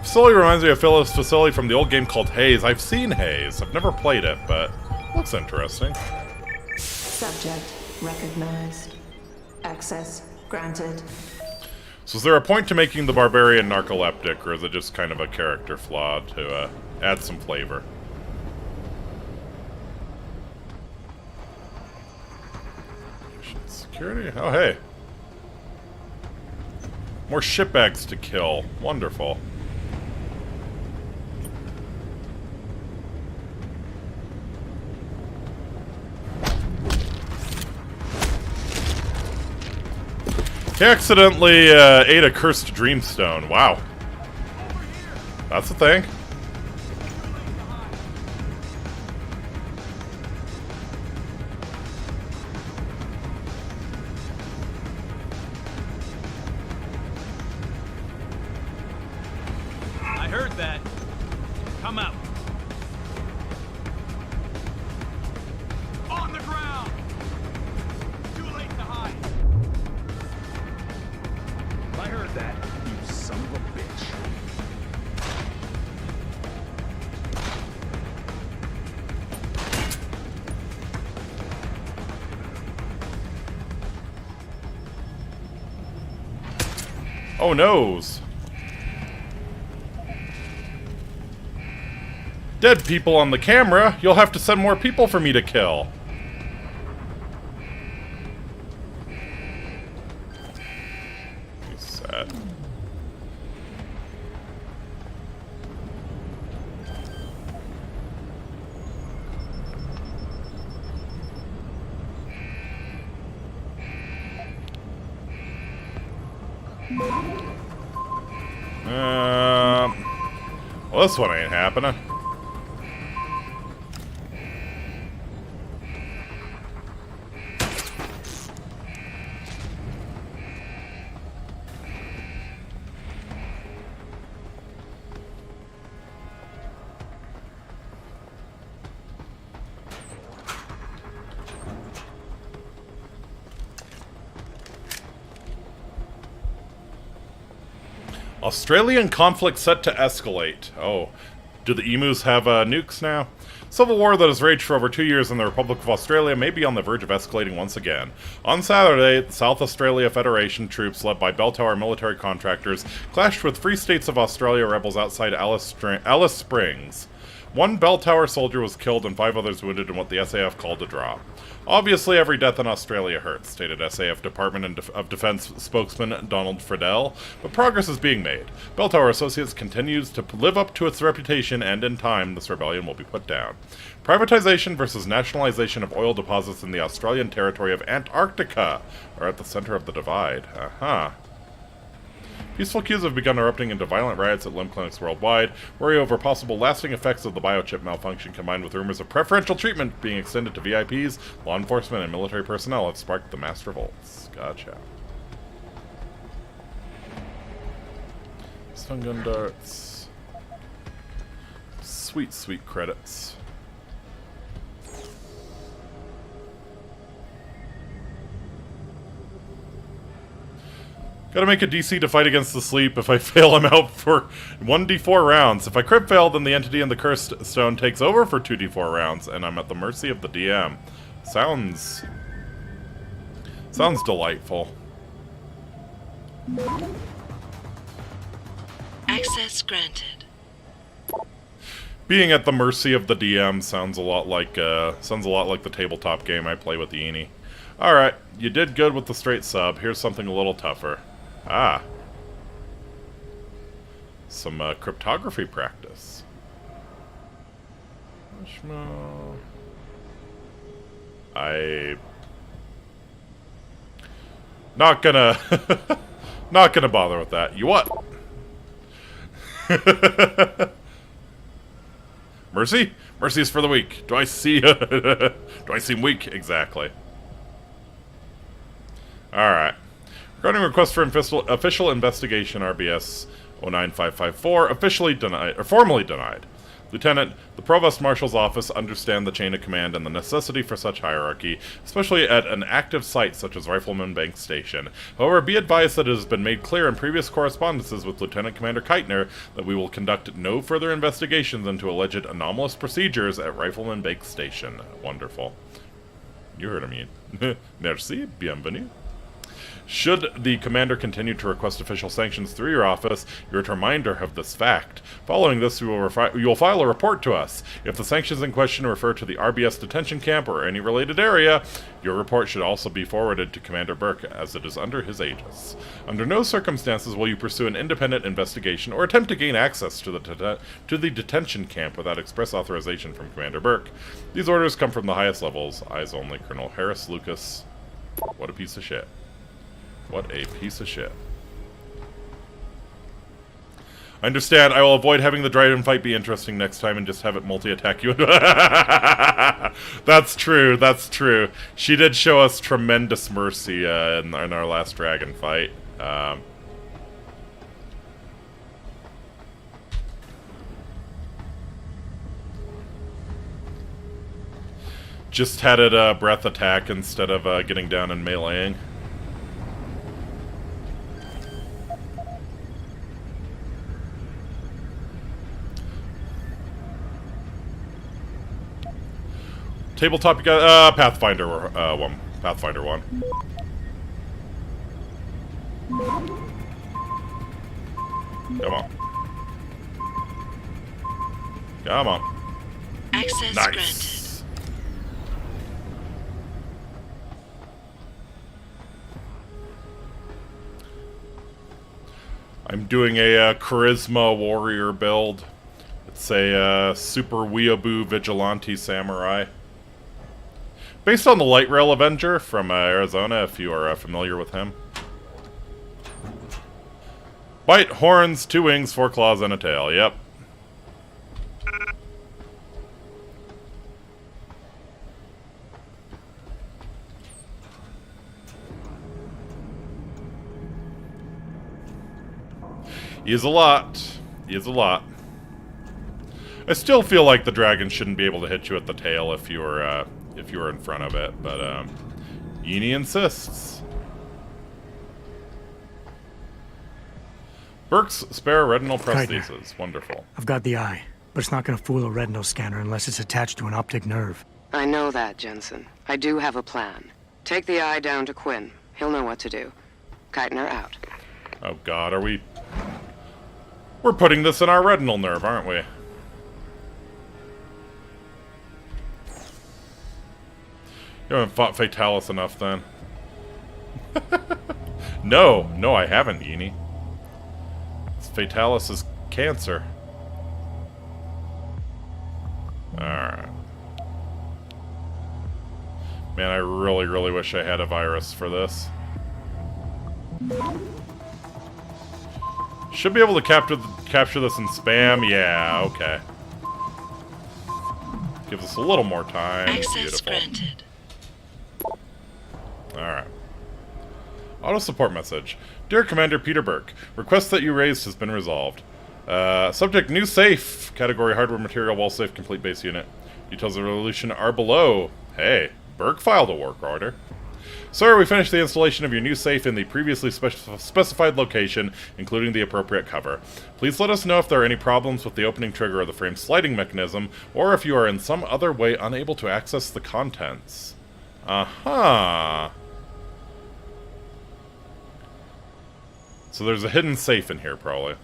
Facility reminds me of Phyllis' facility from the old game called Haze. I've seen Haze. I've never played it, but looks interesting.
Subject recognized. Access granted.
So is there a point to making the barbarian narcoleptic, or is it just kind of a character flaw to add some flavor? Security? Oh, hey. More shitbags to kill. Wonderful. He accidentally ate a cursed dreamstone. Wow. That's the thing.
I heard that. Come out. On the ground. Too late to hide. I heard that, you son of a bitch.
Oh, noes. dead people on the camera, you'll have to send more people for me to kill. Reset. Well, this one ain't happening. Australian conflict set to escalate. Oh, do the emus have nukes now? Civil war that has raged for over 2 years in the Republic of Australia may be on the verge of escalating once again. On Saturday, the South Australia Federation troops led by bell tower military contractors clashed with Free States of Australia rebels outside Alice Springs. One bell tower soldier was killed and 5 others wounded in what the SAF called a draw. Obviously, every death in Australia hurts, stated SAF Department of Defense spokesman Donald Friedel, but progress is being made. Bell Tower Associates continues to live up to its reputation, and in time, this rebellion will be put down. Privatization versus nationalization of oil deposits in the Australian territory of Antarctica are at the center of the divide. Peaceful queues have begun erupting into violent riots at limb clinics worldwide. Worry over possible lasting effects of the biochip malfunction combined with rumors of preferential treatment being extended to VIPs, law enforcement, and military personnel have sparked the mass revolts. Gotcha. Stun gun darts. Sweet, sweet credits. Gotta make a DC to fight against the sleep. If I fail, I'm out for 1d4 rounds. If I crit fail, then the entity in the cursed stone takes over for 2d4 rounds, and I'm at the mercy of the DM. Sounds delightful.
Access granted.
Being at the mercy of the DM sounds a lot like the tabletop game I play with the Eni. Alright, you did good with the straight sub. Here's something a little tougher. Some cryptography practice. Not gonna bother with that. You what? Mercy? Mercy is for the weak. Do I seem weak? Exactly. Alright. Regarding request for official investigation, RBS 09554, formally denied. Lieutenant, the Provost Marshal's office understand the chain of command and the necessity for such hierarchy, especially at an active site such as Rifleman Bank Station. However, be advised that it has been made clear in previous correspondences with Lieutenant Commander Keitner that we will conduct no further investigations into alleged anomalous procedures at Rifleman Bank Station. Wonderful. You heard him. Merci, bienvenue. Should the commander continue to request official sanctions through your office, you're a reminder of this fact. Following this, you will file a report to us. If the sanctions in question refer to the RBS detention camp or any related area, your report should also be forwarded to Commander Burke, as it is under his aegis. Under no circumstances will you pursue an independent investigation or attempt to gain access to the detention camp without express authorization from Commander Burke. These orders come from the highest levels. Eyes only, Colonel Harris Lucas. What a piece of shit. What a piece of shit. I understand. I will avoid having the Dryden fight be interesting next time and just have it multi-attack you. That's true. That's true. She did show us tremendous mercy in our last dragon fight. Just had it breath attack instead of getting down and meleeing. Tabletop, you got Pathfinder 1. Pathfinder 1. Come on. Come on.
Access
Nice.
granted.
I'm doing a charisma warrior build. It's a super weeaboo vigilante samurai. Based on the Light Rail Avenger from Arizona, if you are familiar with him. Bite, horns, 2 wings, 4 claws, and a tail. Yep. He is a lot. He is a lot. I still feel like the dragon shouldn't be able to hit you at the tail if you're in front of it, but Yini insists. Burke's spare retinal prosthesis. Wonderful.
I've got the eye, but it's not going to fool a retinal scanner unless it's attached to an optic nerve.
I know that, Jensen. I do have a plan. Take the eye down to Quinn. He'll know what to do. Keitner out.
Oh god, we're putting this in our retinal nerve, aren't we? You haven't fought Fatalis enough, then. No, I haven't, Yini. Fatalis is cancer. Alright. Man, I really, really wish I had a virus for this. Should be able to capture this in spam. Yeah, okay. Gives us a little more time.
Access
Beautiful.
granted.
Alright. Auto support message. Dear Commander Peter Burke, request that you raised has been resolved. Subject new safe. Category hardware material wall safe complete base unit. Details of resolution are below. Hey, Burke filed a work order. Sir, we finished the installation of your new safe in the previously specified location, including the appropriate cover. Please let us know if there are any problems with the opening trigger or the frame sliding mechanism, or if you are in some other way unable to access the contents. Aha. So there's a hidden safe in here, probably.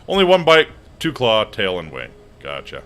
Only 1 bite, 2 claw, tail, and wing. Gotcha.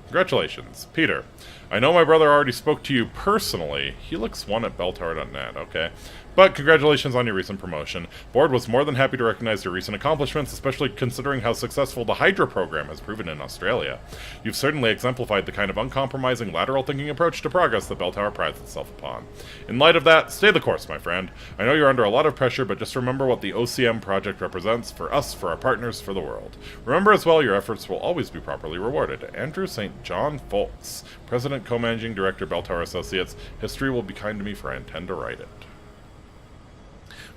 Congratulations. Peter, I know my brother already spoke to you personally. Helix1 at belltower.net, okay. But congratulations on your recent promotion. Board was more than happy to recognize your recent accomplishments, especially considering how successful the Hydra program has proven in Australia. You've certainly exemplified the kind of uncompromising lateral thinking approach to progress that Bell Tower prides itself upon. In light of that, stay the course, my friend. I know you're under a lot of pressure, but just remember what the OCM project represents for us, for our partners, for the world. Remember as well, your efforts will always be properly rewarded. Andrew St. John Foltz, President, Co-Managing Director, Bell Tower Associates. History will be kind to me, for I intend to write it.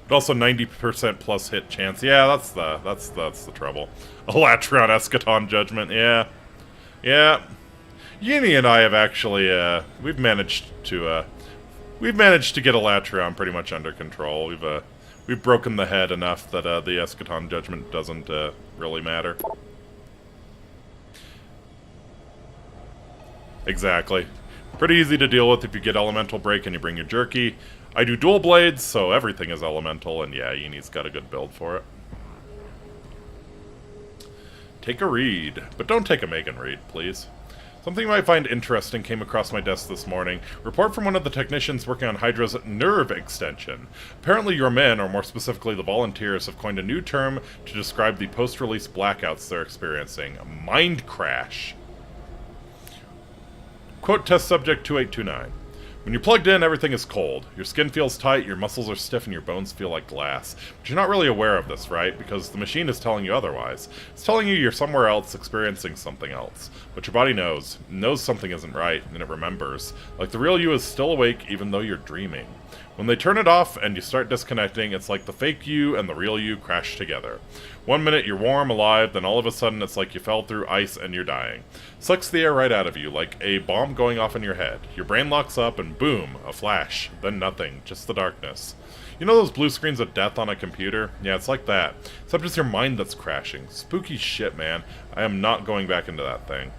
But also 90% plus hit chance. Yeah, that's the trouble. Elatron Eschaton Judgment. Yeah. Yini and I have actually we've managed to get Elatron pretty much under control. We've broken the head enough that the Eschaton Judgment doesn't really matter. Exactly. Pretty easy to deal with if you get Elemental Break and you bring your Jerky. I do dual blades, so everything is elemental, and yeah, Yini's got a good build for it. Take a read, but don't take a Megan read, please. Something you might find interesting came across my desk this morning. Report from one of the technicians working on Hydra's nerve extension. Apparently your men, or more specifically the volunteers, have coined a new term to describe the post-release blackouts they're experiencing. Mind crash. Quote test subject 2829. When you're plugged in, everything is cold. Your skin feels tight, your muscles are stiff, and your bones feel like glass. But you're not really aware of this, right? Because the machine is telling you otherwise. It's telling you you're somewhere else, experiencing something else. But your body knows something isn't right, and it remembers. Like the real you is still awake, even though you're dreaming. When they turn it off and you start disconnecting, it's like the fake you and the real you crash together. 1 minute you're warm, alive, then all of a sudden it's like you fell through ice and you're dying. Sucks the air right out of you, like a bomb going off in your head. Your brain locks up and boom, a flash. Then nothing, just the darkness. You know those blue screens of death on a computer? Yeah, it's like that. Except it's your mind that's crashing. Spooky shit, man. I am not going back into that thing.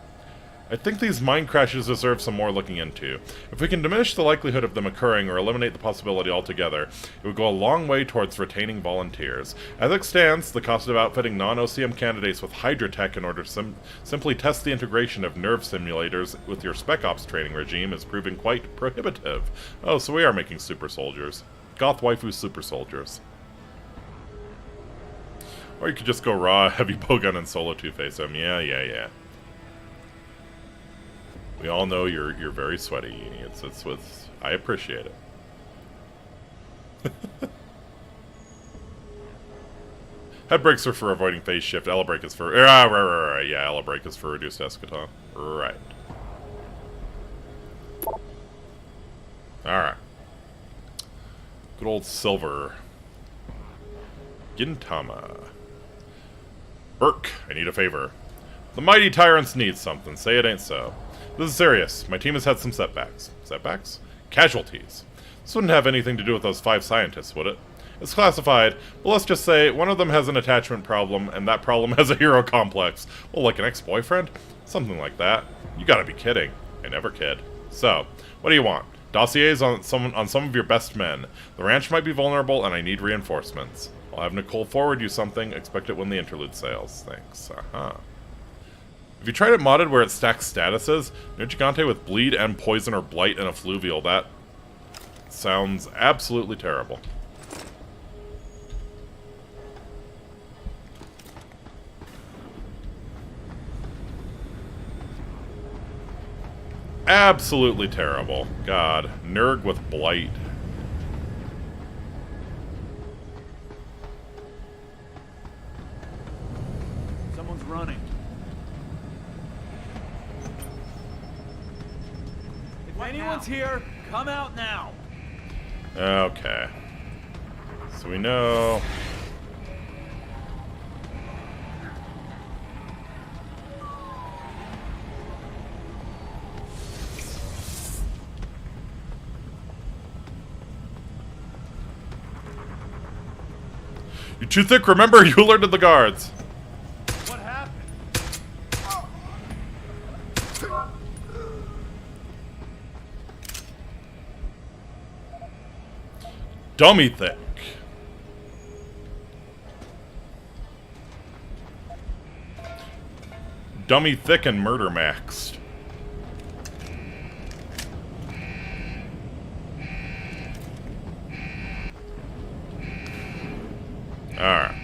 I think these mine crashes deserve some more looking into. If we can diminish the likelihood of them occurring or eliminate the possibility altogether, it would go a long way towards retaining volunteers. As it stands, the cost of outfitting non-OCM candidates with Hydratech in order to simply test the integration of nerve simulators with your Spec Ops training regime is proving quite prohibitive. Oh, so we are making super soldiers. Goth waifu super soldiers. Or you could just go raw, heavy bowgun, and solo two-face them. Yeah. We all know you're very sweaty. It's with I appreciate it. Head brakes are for avoiding phase shift. Ele brake is for right. Yeah, ele brake is for reduced eschaton. Right. All right. Good old Silver. Gintama. Burke, I need a favor. The mighty tyrants need something. Say it ain't so. This is serious. My team has had some setbacks. Setbacks? Casualties. This wouldn't have anything to do with those 5 scientists, would it? It's classified, but let's just say one of them has an attachment problem, and that problem has a hero complex. Well, like an ex-boyfriend? Something like that. You gotta be kidding. I never kid. So, what do you want? Dossiers on some of your best men. The ranch might be vulnerable, and I need reinforcements. I'll have Nicole forward you something. Expect it when the interlude sails. Thanks. If you tried it modded where it stacks statuses, no Gigante with bleed and poison or blight and effluvial, that sounds absolutely terrible. Absolutely terrible. God. Nerg with blight.
Someone's running. If anyone's here, come out now.
Okay. So we know... You're too thick, remember? You alerted the guards.
What happened?
Dummy thick. Dummy thick and murder maxed. Alright.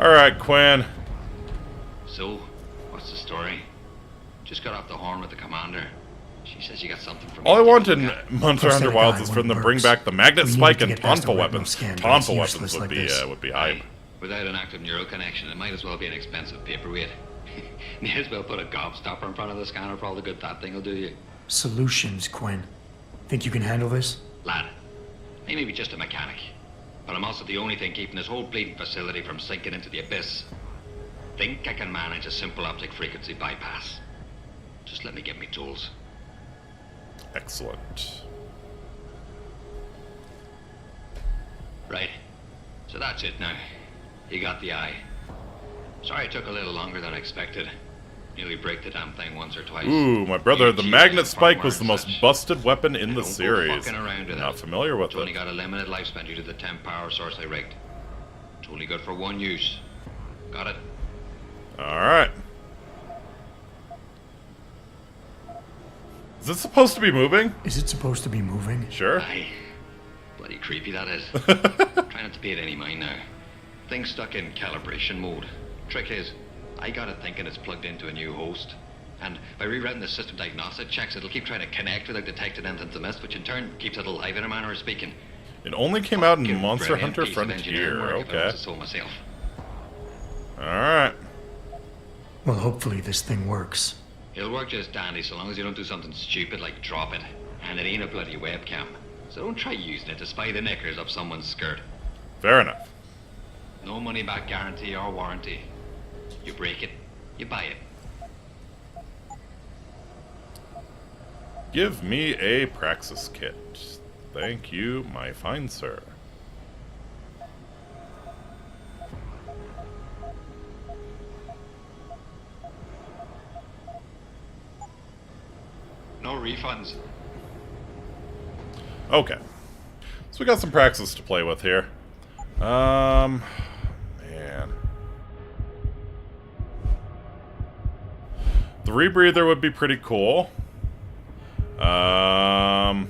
Alright, Quinn.
So, what's the story? Just got off the horn with the commander. She says you got something for me.
All I want in Monster Hunter Wilds is for them to bring back the magnet spike and tonfa weapons. Tonfa weapons would be hype.
Without an active neural connection, it might as well be an expensive paperweight. May as well put a gobstopper in front of the scanner for all the good that thing will do you.
Solutions, Quinn. Think you can handle this?
Lad, I may be just a mechanic, but I'm also the only thing keeping this whole bleeding facility from sinking into the abyss. Think I can manage a simple optic frequency bypass. Just let me get me tools.
Excellent.
Right. So that's it now. You got the eye. Sorry it took a little longer than I expected. Nearly break the damn thing once or twice.
Ooh, my brother, the magnet spike was the most busted weapon in the series. Not familiar with it.
It's only got a limited lifespan due to the temp power source I rigged. It's only good for one use. Got it?
Alright. Is it supposed to be moving?
Is it supposed to be moving?
Sure.
Aye. Bloody creepy that is. Try not to pay it any mind now. Thing's stuck in calibration mode. Trick is, I got it thinking it's plugged into a new host. And by rerouting the system diagnostic checks, it'll keep trying to connect without detecting anything to miss, which in turn keeps it alive in a manner of speaking.
It only came out in Monster Hunter Frontier. Okay. Alright.
Well, hopefully this thing works.
It'll work just dandy so long as you don't do something stupid like drop it. And it ain't a bloody webcam. So don't try using it to spy the knickers up someone's skirt.
Fair enough.
No money back guarantee or warranty. You break it, You buy it.
Give me a Praxis kit. Thank you, my fine sir.
No refunds.
Okay. So we got some Praxis to play with here. Man. The rebreather would be pretty cool. And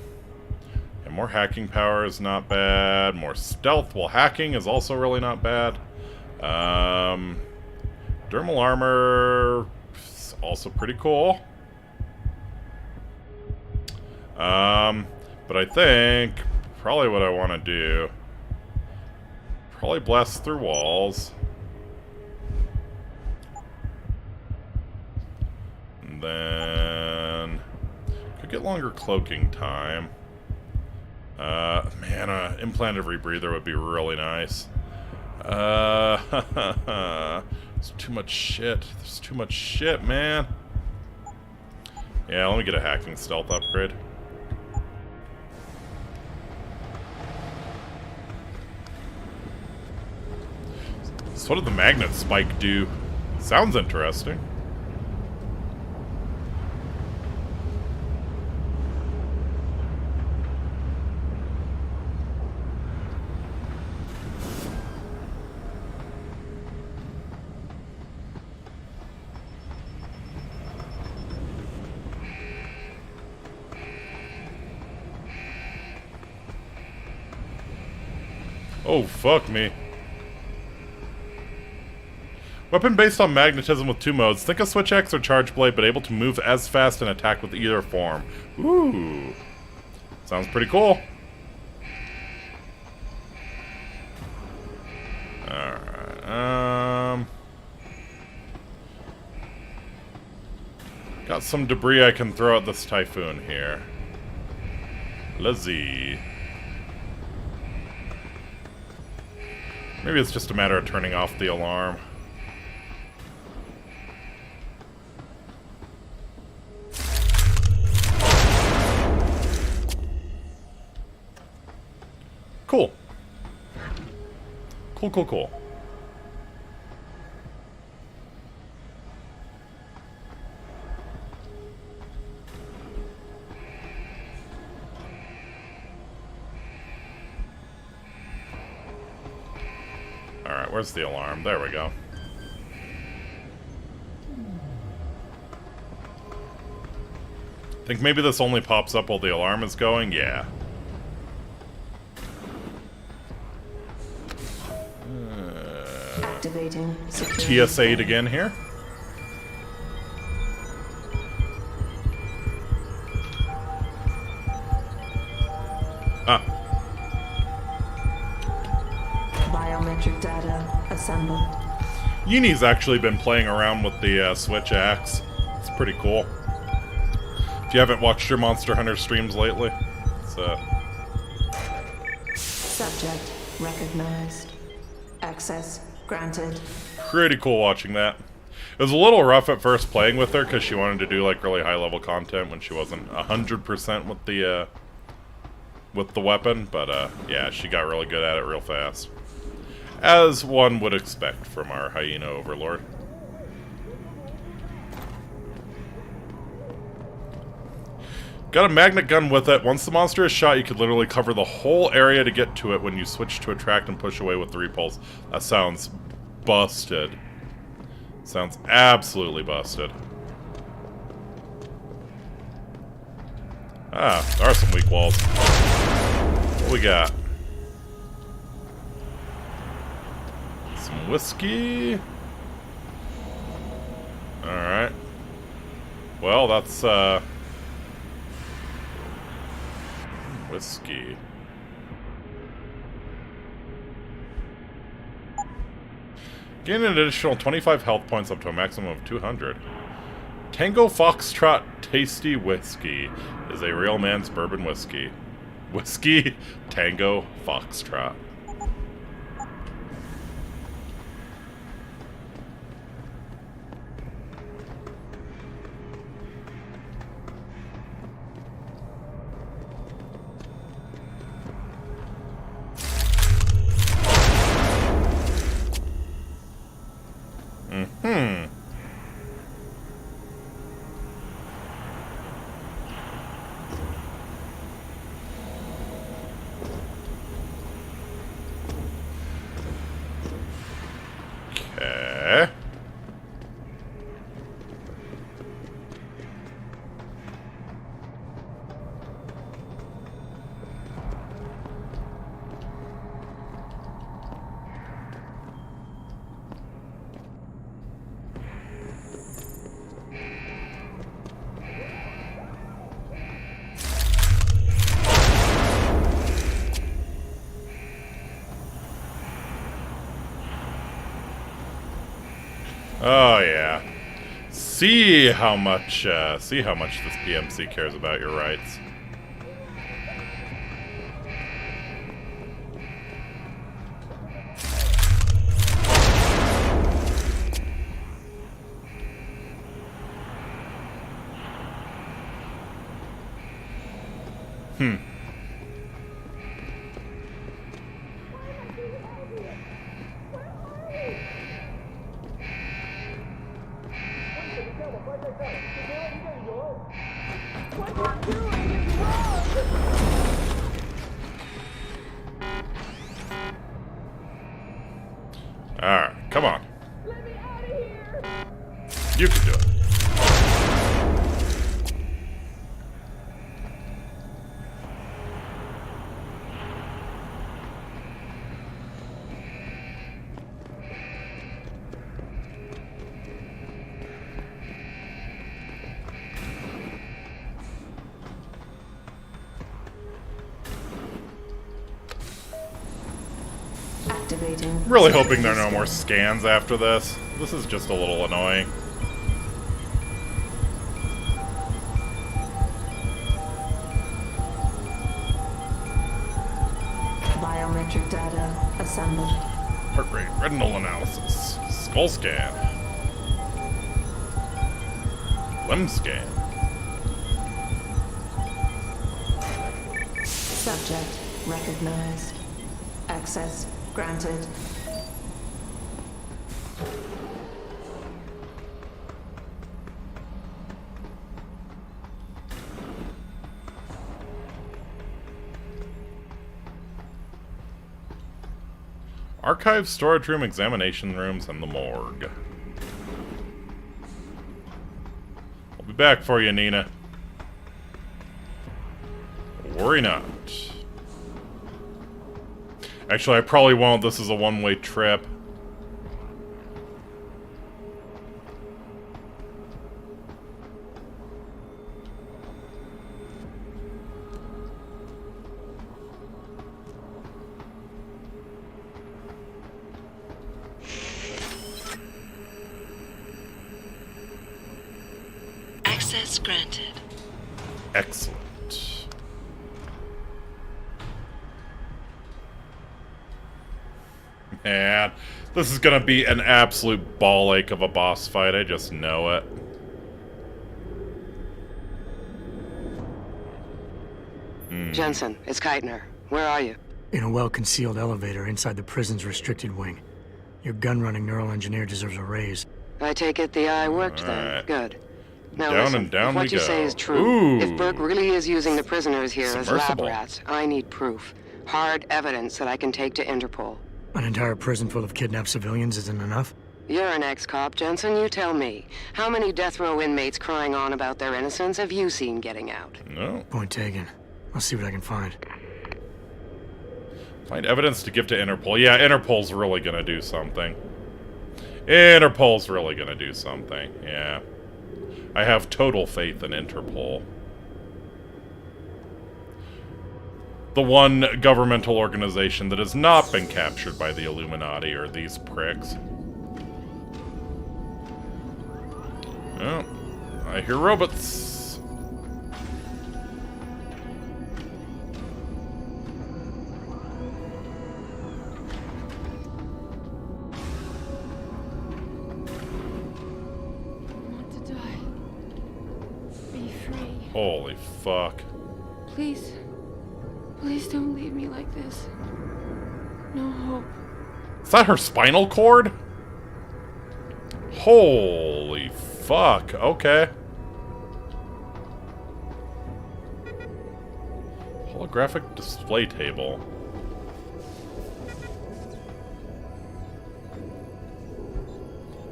more hacking power is not bad. More stealth while hacking is also really not bad. Dermal armor is also pretty cool. But I think probably what I want to do, probably blast through walls. And then could get longer cloaking time. Man, implanted rebreather would be really nice. There's too much shit. There's too much shit, man. Yeah, let me get a hacking stealth upgrade. So what did the magnet spike do? Sounds interesting. Oh, fuck me. Weapon based on magnetism with 2 modes. Think of Switch X or Charge Blade, but able to move as fast and attack with either form. Ooh. Sounds pretty cool. Alright, got some debris I can throw at this Typhoon here. Lazy. Maybe it's just a matter of turning off the alarm. Cool. Cool, cool, cool. Alright, where's the alarm? There we go. Think maybe this only pops up while the alarm is going? Yeah.
Activating security.
TSA'd again here. Ah.
Biometric data assembled.
Uni's actually been playing around with the Switch Axe. It's pretty cool. If you haven't watched your Monster Hunter streams lately, it's
Subject recognized. Access granted.
pretty cool watching that. It was a little rough at first playing with her because she wanted to do like really high level content when she wasn't 100% with the weapon, but yeah, she got really good at it real fast. As one would expect from our hyena overlord. Got a magnet gun with it. Once the monster is shot, you could literally cover the whole area to get to it when you switch to attract and push away with the repulse. That sounds busted. Sounds absolutely busted. Ah, there are some weak walls. What we got? Some whiskey. Alright. Well, that's, whiskey. Gain an additional 25 health points up to a maximum of 200. Tango Foxtrot Tasty Whiskey is a real man's bourbon whiskey. Whiskey Tango Foxtrot. Oh yeah. See how much this PMC cares about your rights. Alright, come on. You can do it.
Activating.
Really hoping there are no more scans after this. This is just a little annoying.
Biometric data assembled.
Heart rate, retinal analysis, skull scan, limb scan.
Subject recognized. Access granted.
Archive, storage room, examination rooms, and the morgue. I'll be back for you, Nina. Worry not. Actually, I probably won't. This is a one-way trip.
Access granted.
Excellent. Man, this is gonna be an absolute ball ache of a boss fight. I just know it.
Jensen, it's Keitner. Where are you?
In a well-concealed elevator inside the prison's restricted wing. Your gun-running neural engineer deserves a raise.
I take it the eye worked then.
Alright.
Good. Now
Down
listen,
and down
if what
we
you say
go.
is true,
Ooh.
if Burke really is using the prisoners here as lab
Submersible.
rats, I need proof. Hard evidence that I can take to Interpol.
An entire prison full of kidnapped civilians isn't enough?
You're an ex-cop, Jensen. You tell me. How many death row inmates crying on about their innocence have you seen getting out?
No.
Point taken. I'll see what I can find.
Find evidence to give to Interpol. Yeah, Interpol's really gonna do something. Interpol's really gonna do something, yeah. I have total faith in Interpol. The one governmental organization that has not been captured by the Illuminati or these pricks. Oh, I hear robots.
To die. Be free.
Holy fuck.
Please. Please don't leave me like this. No hope.
Is that her spinal cord? Holy fuck. Okay. Holographic display table.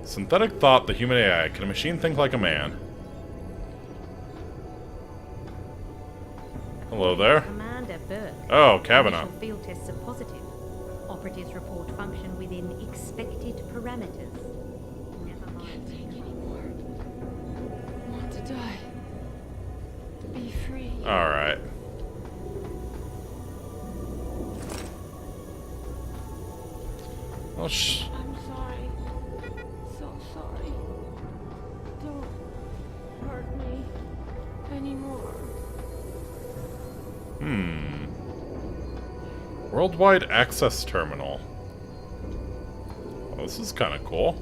Synthetic thought, the human AI. Can a machine think like a man? Hello there.
Commander Burke.
Oh, Kavanaugh.
Initial field tests are positive. Operatives report function within expected parameters. Never mind.
Can't take anymore. Want to die. Be free.
Alright. Oh,
I'm sorry. So sorry.
Worldwide access terminal. Well, this is kind of cool.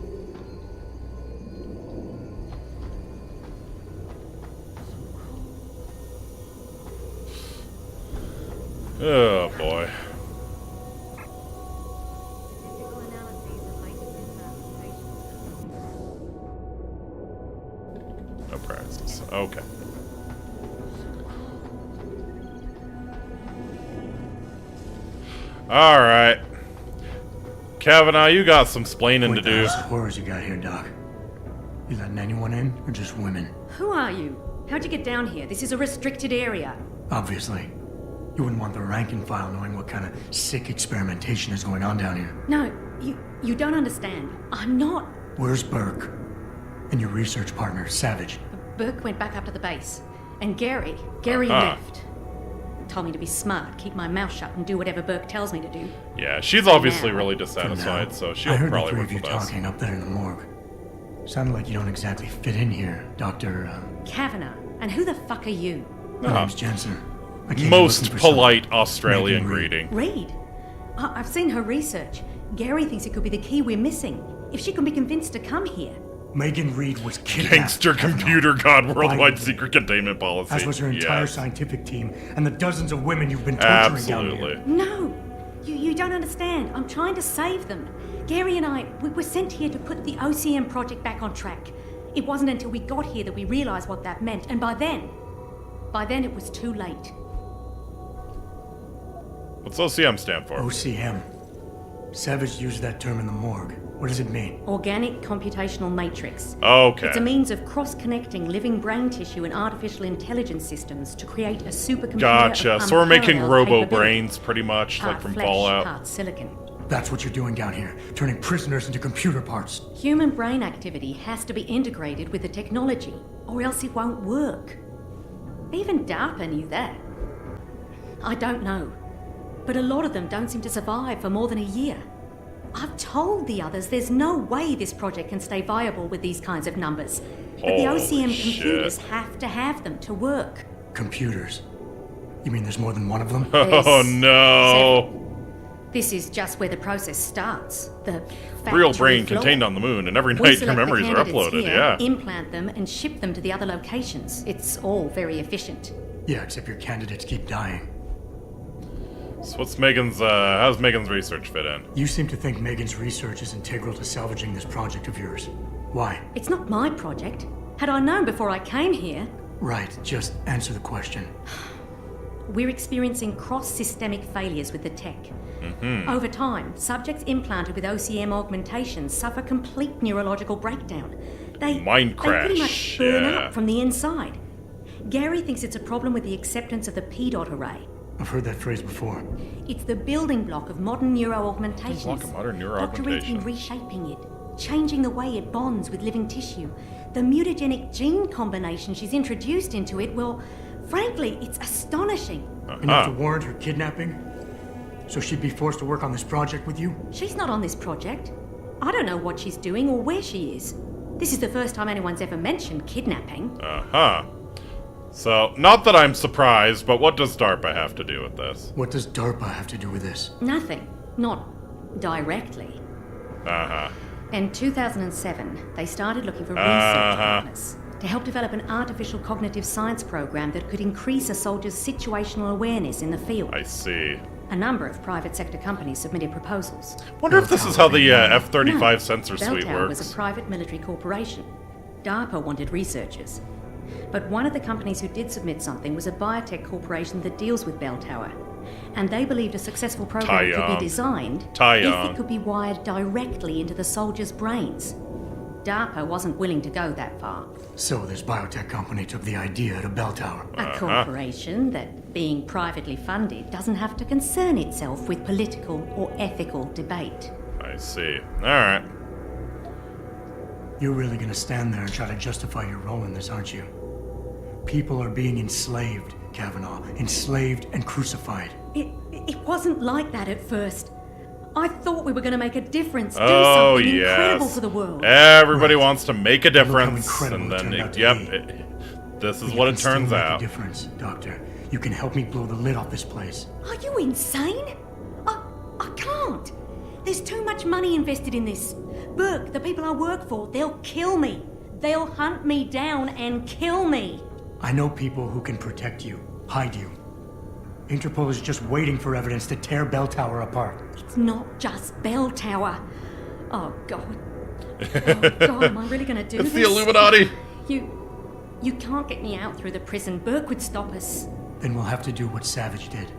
Oh boy. No praxis. Okay. Alright. Kavanaugh, you got some splaining to do.
What horrors you got here, Doc? You letting anyone in, or just women?
Who are you? How'd you get down here? This is a restricted area.
Obviously. You wouldn't want the rank and file knowing what kind of sick experimentation is going on down here.
No, you don't understand. I'm not.
Where's Burke? And your research partner, Savage?
Burke went back up to the base. And Gary left. Told me to be smart, keep my mouth shut, and do whatever Burke tells me to do.
Yeah, she's obviously really dissatisfied, so she'll
I heard
probably
the three
work
of you
with us.
talking up there in the morgue. Sounded like you don't exactly fit in here, Dr.
Kavanagh. And who the fuck are you?
My name's Jensen. I came
Most
looking for
polite
someone.
Australian
Megan Reed.
greeting.
Reed? I've seen her research. Gary thinks it could be the key we're missing. If she can be convinced to come here.
Megan Reed was kidnapped.
Gangster computer god worldwide secret containment policy.
As was her entire scientific team and the dozens of women you've been torturing down here.
No! You don't understand. I'm trying to save them. Gary and I, we were sent here to put the OCM project back on track. It wasn't until we got here that we realized what that meant, and by then it was too late.
What's OCM stand for?
OCM. Savage used that term in the morgue. What does it mean?
Organic computational matrix.
Okay.
It's a means of cross-connecting living brain tissue and artificial intelligence systems to create a supercomputer.
Gotcha.
Of
So we're making
unparalleled
robo-brains, pretty much,
capability.
like from
Part
Fallout.
flesh, part silicon.
That's what you're doing down here, turning prisoners into computer parts.
Human brain activity has to be integrated with the technology, or else it won't work. Even DARPA knew that. I don't know, but a lot of them don't seem to survive for more than a year. I've told the others there's no way this project can stay viable with these kinds of numbers. But the
Holy
OCM
shit.
computers have to have them to work.
Computers? You mean there's more than one of them?
Oh no!
This is just where the process starts. The
Real
factory
brain
floor.
contained on the moon, and every
We
night your
select the
memories are
candidates
uploaded,
here,
yeah.
implant them, and ship them to the other locations. It's all very efficient.
Yeah, except your candidates keep dying.
So what's Megan's, how's Megan's research fit in?
You seem to think Megan's research is integral to salvaging this project of yours. Why?
It's not my project. Had I known before I came here...
Right, just answer the question.
We're experiencing cross-systemic failures with the tech. Over time, subjects implanted with OCM augmentations suffer complete neurological breakdown.
Mind
They pretty much
crash,
burn
yeah.
up from the inside. Gary thinks it's a problem with the acceptance of the P-dot array.
I've heard that phrase before.
It's the building block of modern neuroaugmentations.
Block of modern
Dr. Reed's been
neuroaugmentation.
reshaping it, changing the way it bonds with living tissue. The mutagenic gene combination she's introduced into it, well, frankly, it's astonishing.
Enough to warrant her kidnapping? So she'd be forced to work on this project with you?
She's not on this project. I don't know what she's doing or where she is. This is the first time anyone's ever mentioned kidnapping.
So, not that I'm surprised, but what does DARPA have to do with this?
What does DARPA have to do with this?
Nothing. Not directly. In 2007, they started looking for research partners to help develop an artificial cognitive science program that could increase a soldier's situational awareness in the field.
I see.
A number of private sector companies submitted proposals.
Wonder if this is how the F-35
No,
sensor suite
Bell Tower
works.
was a private military corporation. DARPA wanted researchers. But one of the companies who did submit something was a biotech corporation that deals with Bell Tower. And they believed a successful program could be designed if it could be wired directly into the soldiers' brains. DARPA wasn't willing to go that far.
So this biotech company took the idea to Bell Tower.
A corporation that, being privately funded, doesn't have to concern itself with political or ethical debate.
I see. Alright.
You're really gonna stand there and try to justify your role in this, aren't you? People are being enslaved, Kavanaugh. Enslaved and crucified.
It wasn't like that at first. I thought we were going to make a difference, do
Oh,
something
yes.
incredible for the world.
Everybody wants to make a difference,
incredible
and
it
then,
turned out to
yep,
be.
this is
But
what
you
it
can still
turns
make
out.
a difference, Doctor. You can help me blow the lid off this place.
Are you insane? I can't. There's too much money invested in this. Burke, the people I work for, they'll kill me. They'll hunt me down and kill me.
I know people who can protect you, hide you. Interpol is just waiting for evidence to tear Bell Tower apart.
It's not just Bell Tower. Oh, God. Oh, God, am I really going to do
it's
this?
It's the Illuminati!
You can't get me out through the prison. Burke would stop us.
Then we'll have to do what Savage did.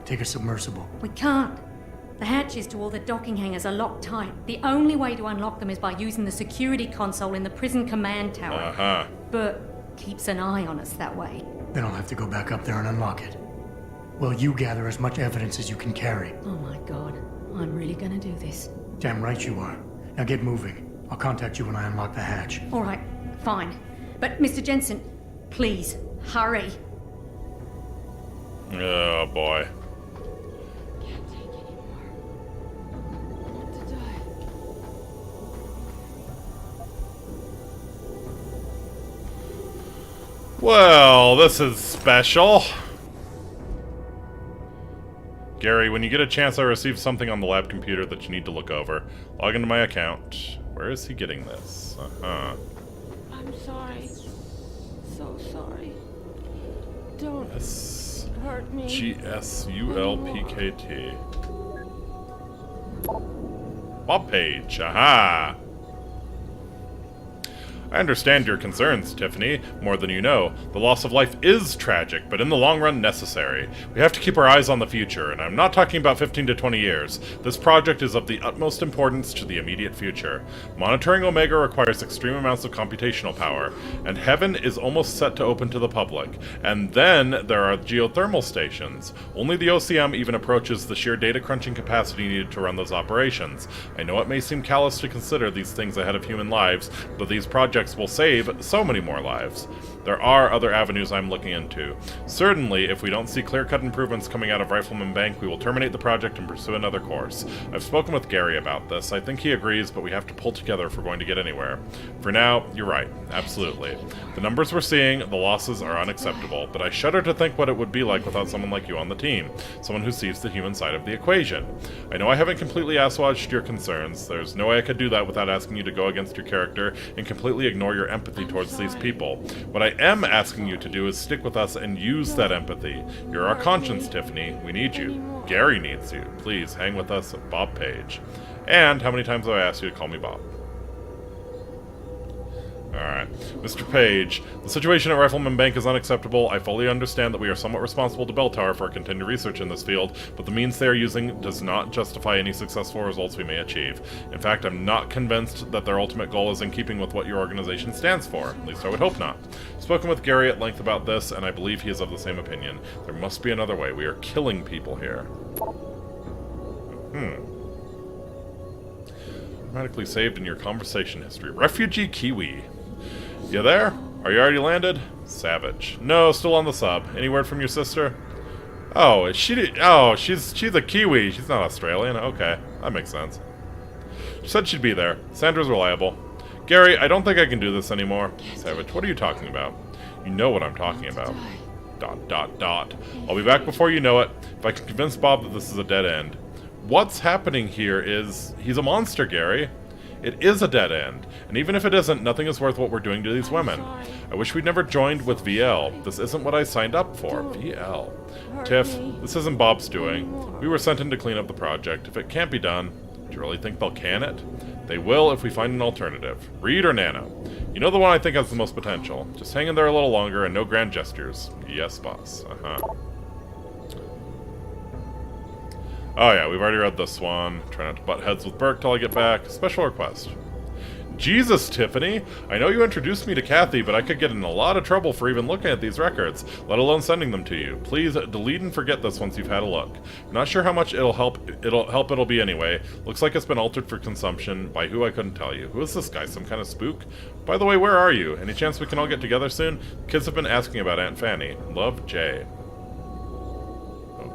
Take a submersible.
We can't. The hatches to all the docking hangars are locked tight. The only way to unlock them is by using the security console in the prison command tower.
Uh-huh.
Burke keeps an eye on us that way.
Then I'll have to go back up there and unlock it. Well, you gather as much evidence as you can carry.
Oh my God. I'm really gonna do this.
Damn right you are. Now get moving. I'll contact you when I unlock the hatch.
All right, fine. But Mr. Jensen, please, hurry.
Oh, boy.
Can't take anymore. I want to die.
Well, this is special. Gary, when you get a chance, I received something on the lab computer that you need to look over. Log into my account. Where is he getting this? Uh-huh.
I'm sorry. So sorry. Don't hurt me.
GSULPKT. Bob Page. Aha! I understand your concerns, Tiffany, more than you know. The loss of life is tragic, but in the long run necessary. We have to keep our eyes on the future, and I'm not talking about 15 to 20 years. This project is of the utmost importance to the immediate future. Monitoring Omega requires extreme amounts of computational power, and Heaven is almost set to open to the public. And then there are geothermal stations. Only the OCM even approaches the sheer data crunching capacity needed to run those operations. I know it may seem callous to consider these things ahead of human lives, but these projects will save so many more lives. There are other avenues I'm looking into. Certainly, if we don't see clear-cut improvements coming out of Rifleman Bank, we will terminate the project and pursue another course. I've spoken with Gary about this. I think he agrees, but we have to pull together if we're going to get anywhere. For now, you're right. Absolutely. The numbers we're seeing, the losses are unacceptable, but I shudder to think what it would be like without someone like you on the team. Someone who sees the human side of the equation. I know I haven't completely assuaged your concerns. There's no way I could do that without asking you to go against your character and completely ignore your empathy towards these people. What I am asking you to do is stick with us and use that empathy. You're our conscience, Tiffany. We need you. Gary needs you. Please hang with us, Bob Page. And how many times have I asked you to call me Bob? Alright. Mr. Page, the situation at Rifleman Bank is unacceptable. I fully understand that we are somewhat responsible to Bell Tower for our continued research in this field, but the means they are using does not justify any successful results we may achieve. In fact, I'm not convinced that their ultimate goal is in keeping with what your organization stands for. At least I would hope not. I've spoken with Gary at length about this, and I believe he is of the same opinion. There must be another way. We are killing people here. Automatically saved in your conversation history. Refugee Kiwi. You there? Are you already landed? Savage. No, still on the sub. Any word from your sister? Oh, is she? Oh, she's a Kiwi. She's not Australian. Okay, that makes sense. She said she'd be there. Sandra's reliable. Gary, I don't think I can do this anymore. Savage, what are you talking about? You know what I'm talking about. ... I'll be back before you know it. If I can convince Bob that this is a dead end. What's happening here is... he's a monster, Gary. It is a dead end. And even if it isn't, nothing is worth what we're doing to these women. I wish we'd never joined with VL. This isn't what I signed up for. VL. Tiff, this isn't Bob's doing. We were sent in to clean up the project. If it can't be done, do you really think they'll can it? They will if we find an alternative. Reed or Nano? You know the one I think has the most potential. Just hang in there a little longer and no grand gestures. Yes, boss. Oh yeah, we've already read this one. Try not to butt heads with Burke till I get back. Special request. Jesus, Tiffany! I know you introduced me to Kathy, but I could get in a lot of trouble for even looking at these records, let alone sending them to you. Please delete and forget this once you've had a look. I'm not sure how much it'll be anyway. Looks like it's been altered for consumption. By who, I couldn't tell you. Who is this guy? Some kind of spook? By the way, where are you? Any chance we can all get together soon? Kids have been asking about Aunt Fanny. Love, Jay.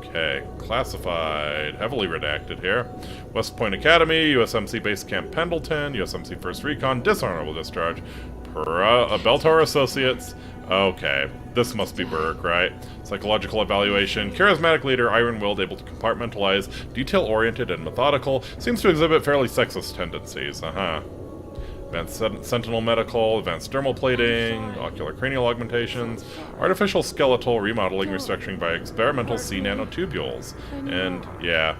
Okay, classified, heavily redacted here. West Point Academy, USMC Base Camp Pendleton, USMC First Recon, dishonorable discharge. Beltor Associates. Okay, this must be Burke, right? Psychological evaluation. Charismatic leader, iron-willed, able to compartmentalize, detail-oriented and methodical. Seems to exhibit fairly sexist tendencies. Advanced sentinel medical, advanced dermal plating, ocular cranial augmentations, artificial skeletal remodeling, restructuring by experimental C nanotubules. And, yeah.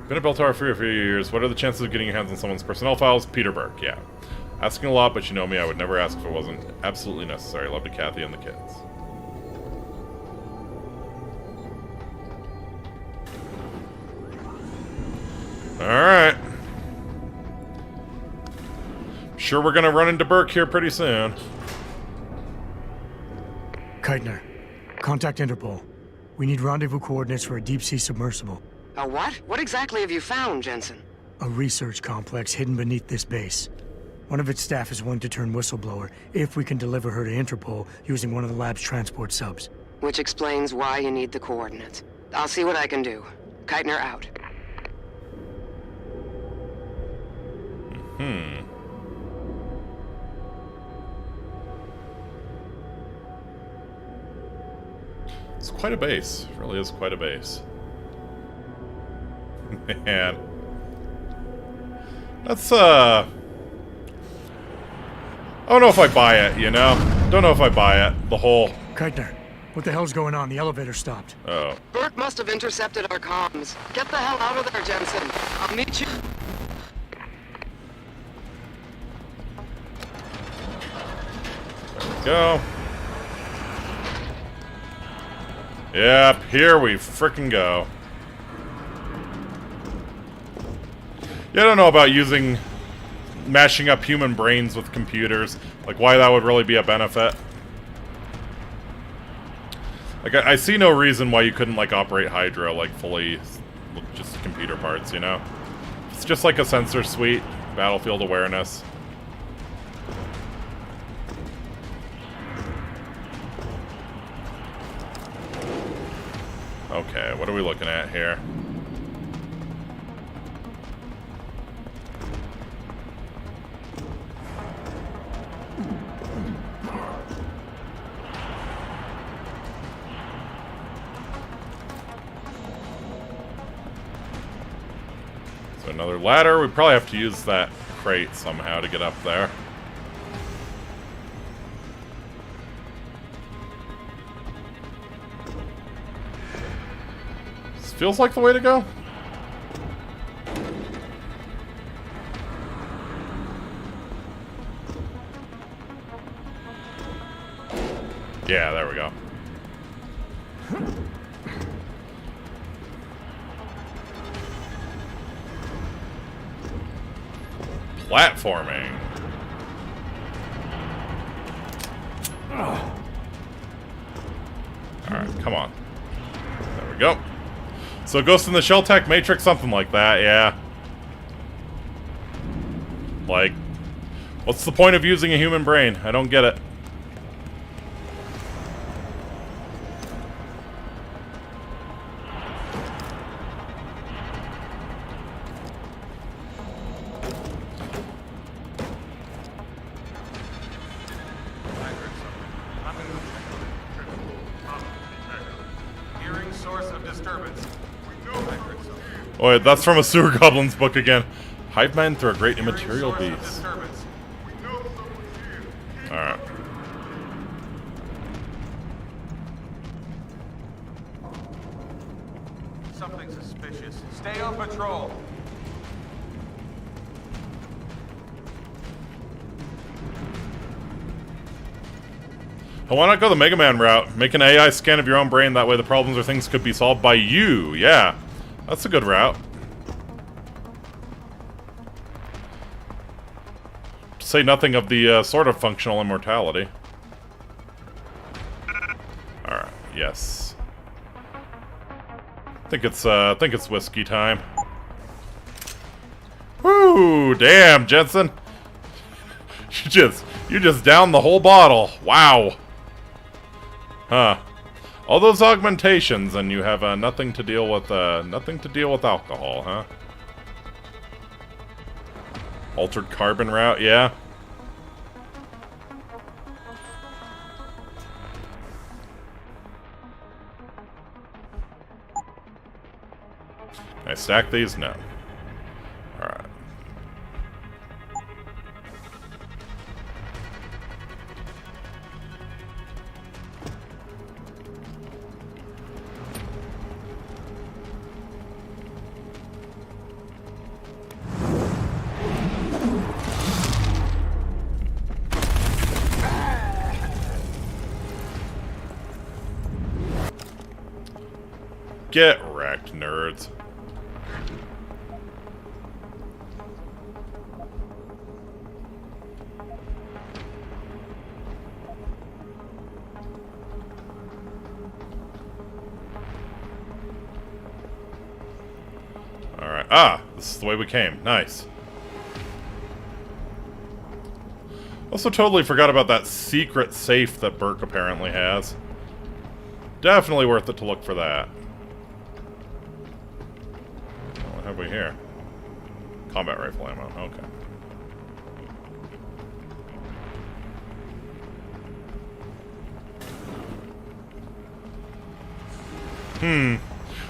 Been a Beltar for a few years. What are the chances of getting your hands on someone's personnel files? Peter Burke, yeah. Asking a lot, but you know me, I would never ask if it wasn't absolutely necessary. Love to Kathy and the kids. Alright. Sure we're gonna run into Burke here pretty soon.
Keitner, contact Interpol. We need rendezvous coordinates for a deep-sea submersible.
A what? What exactly have you found, Jensen?
A research complex hidden beneath this base. One of its staff is willing to turn whistleblower if we can deliver her to Interpol using one of the lab's transport subs.
Which explains why you need the coordinates. I'll see what I can do. Keitner out.
It's quite a base. It really is quite a base. Man. That's, I don't know if I buy it, you know? Don't know if I buy it. The whole...
Keitner, what the hell's going on? The elevator stopped.
Oh.
Burke must have intercepted our comms. Get the hell out of there, Jensen. I'll meet you.
There we go. Yep, here we frickin' go. Yeah, I don't know about mashing up human brains with computers. Like, why that would really be a benefit. Like, I see no reason why you couldn't, like, operate Hydra, like, fully with just computer parts, you know? It's just like a sensor suite, battlefield awareness. Okay, what are we looking at here? So another ladder. We probably have to use that crate somehow to get up there. Feels like the way to go. Yeah, there we go. Platforming. Alright, come on. There we go. So Ghost in the Shell Tech Matrix, something like that, yeah. Like, what's the point of using a human brain? I don't get it. Oh, wait, that's from a Sewer Goblins book again. Hive mind through a great immaterial beast. Alright.
Something suspicious. Stay on patrol.
Why not go the Mega Man route? Make an AI scan of your own brain, that way the problems or things could be solved by you. Yeah, that's a good route. To say nothing of the sort of functional immortality. Alright, yes. I think it's whiskey time. Woo, damn, Jensen. You just downed the whole bottle. Wow. Huh. All those augmentations, and you have nothing to deal with alcohol, huh? Altered carbon route, yeah. Can I stack these? No. Alright. Get wrecked, nerds. Alright. Ah! This is the way we came. Nice. Also totally forgot about that secret safe that Burke apparently has. Definitely worth it to look for that. What have we here? Combat rifle ammo. Okay.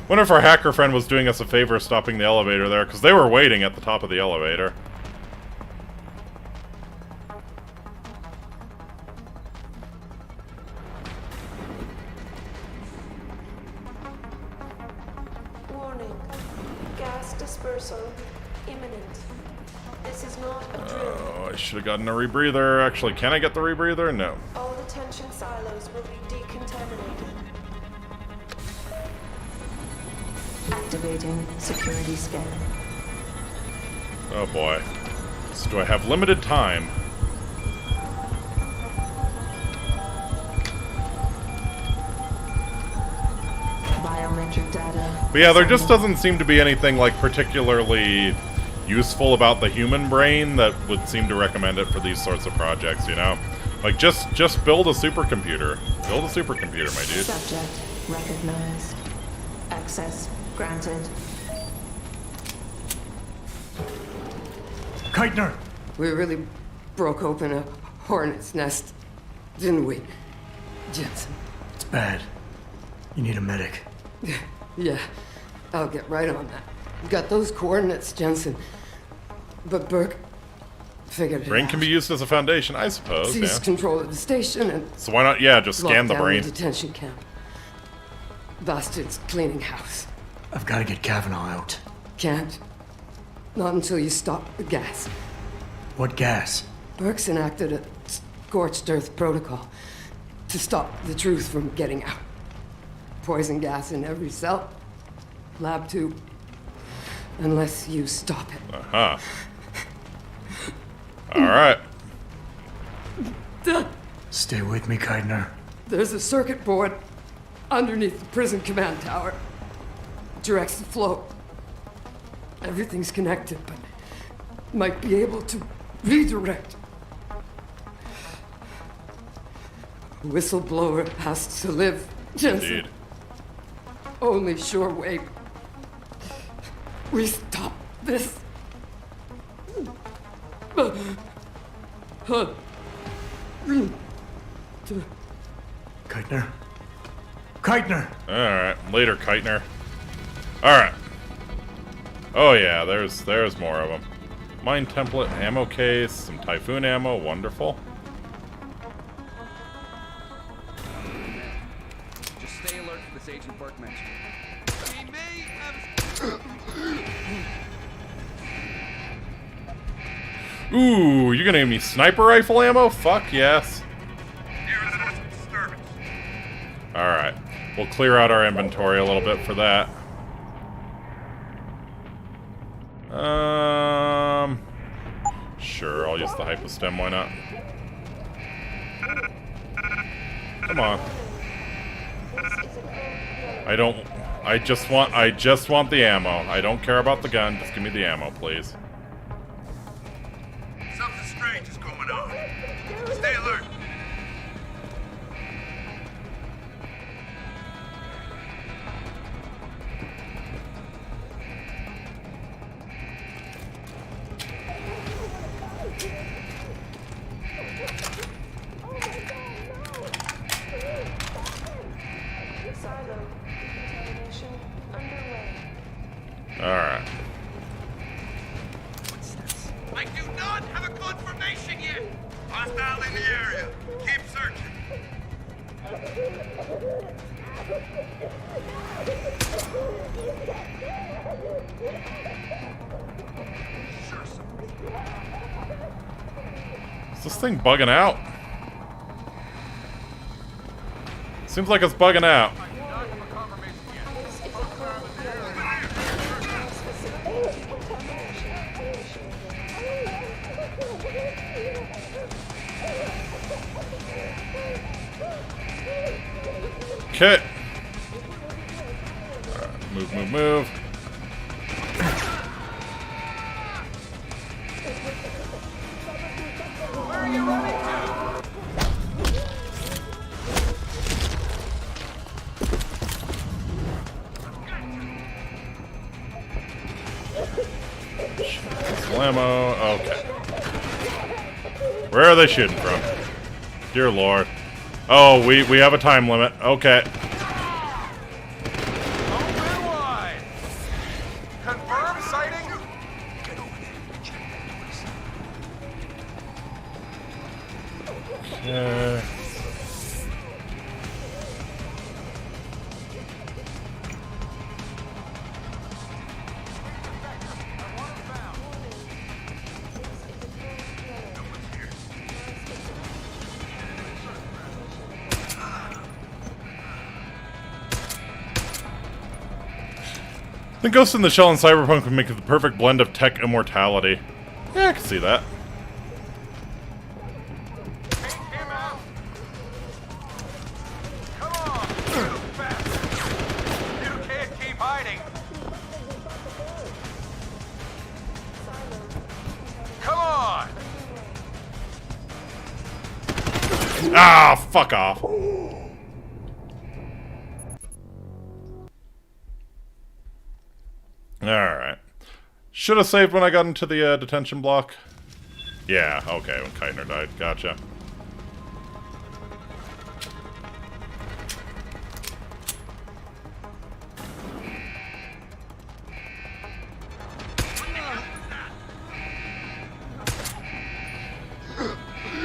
Wonder if our hacker friend was doing us a favor stopping the elevator there, because they were waiting at the top of the elevator.
Warning. Gas dispersal imminent. This is not a drill.
Oh, I should have gotten a rebreather. Actually, can I get the rebreather? No.
All detention silos will be decontaminated. Activating security scan.
Oh boy. So do I have limited time?
Biometric data.
But yeah, there just doesn't seem to be anything like particularly useful about the human brain that would seem to recommend it for these sorts of projects, you know? Like, just build a supercomputer. Build a supercomputer, my dude.
Subject recognized. Access granted.
Keitner!
We really broke open a hornet's nest, didn't we, Jensen?
It's bad. You need a medic.
Yeah, I'll get right on that. Got those coordinates, Jensen. But Burke figured it
Brain
out.
can be used as a foundation, I suppose,
Seized
yeah.
control of the station and
So why not, yeah, just scan
locked
the
down
brain.
the detention camp. Bastards cleaning house.
I've got to get Kavanaugh out.
Can't. Not until you stop the gas.
What gas?
Burke's enacted a scorched earth protocol to stop the truth from getting out. Poison gas in every cell. Lab tube. Unless you stop it.
Uh-huh. Alright.
Stay with me, Keitner.
There's a circuit board underneath the prison command tower. Directs the flow. Everything's connected, but might be able to redirect. A whistleblower has to live, Jensen.
Indeed.
Only sure way we stop this.
Keitner? Keitner!
Alright, later, Keitner. Alright. Oh yeah, there's more of them. Mine template, ammo case, some Typhoon ammo, wonderful.
Just stay alert for this Agent Burke mentioned. We may have...
Ooh, you're gonna give me sniper rifle ammo? Fuck yes. Alright. We'll clear out our inventory a little bit for that. Sure, I'll use the hypostem, why not? Come on. I just want the ammo. I don't care about the gun, just give me the ammo, please.
Something strange is going on. Stay alert.
Hostile in the area. Keep searching.
Is this thing bugging out? Seems like it's bugging out. Okay. Alright, move.
Where are you running to?
Ammo. Okay. Where are they shooting from? Dear Lord. Oh, we have a time limit. Okay.
Confirm sighting.
Yeah. The Ghost in the Shell and Cyberpunk would make the perfect blend of tech immortality. Yeah, I can see that.
Take him out. Come on, move fast. You can't keep hiding. Come on.
Ah, fuck off. Alright. Should have saved when I got into the detention block. Yeah, okay, when Keitner died. Gotcha.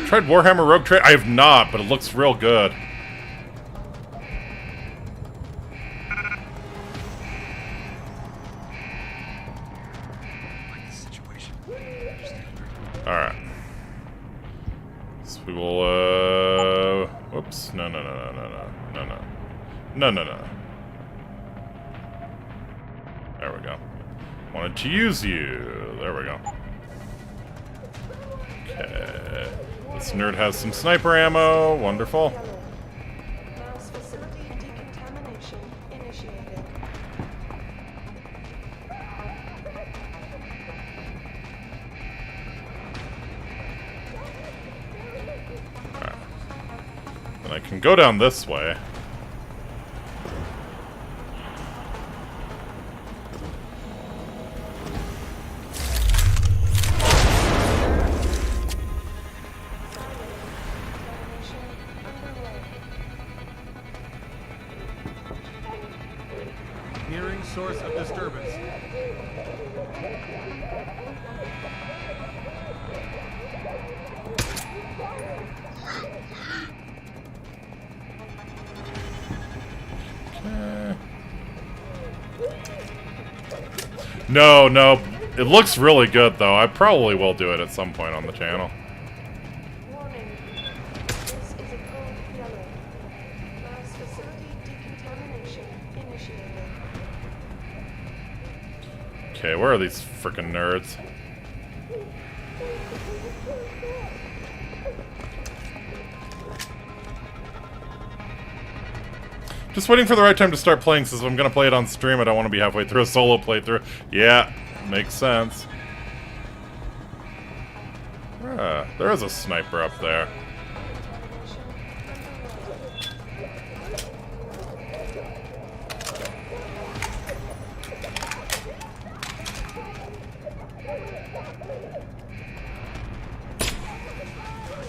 Tried Warhammer Rogue Trade? I have not, but it looks real good. Alright. So we will, whoops. No. There we go. Wanted to use you. There we go. Okay. This nerd has some sniper ammo. Wonderful.
Mouse facility decontamination initiated.
And I can go down this way.
Hearing source of disturbance.
No. It looks really good, though. I probably will do it at some point on the channel.
Warning. This is a code yellow. Mouse facility decontamination initiated.
Okay, where are these frickin' nerds? Just waiting for the right time to start playing, since if I'm gonna play it on stream, I don't want to be halfway through a solo playthrough. Yeah, makes sense. Ah, there is a sniper up there.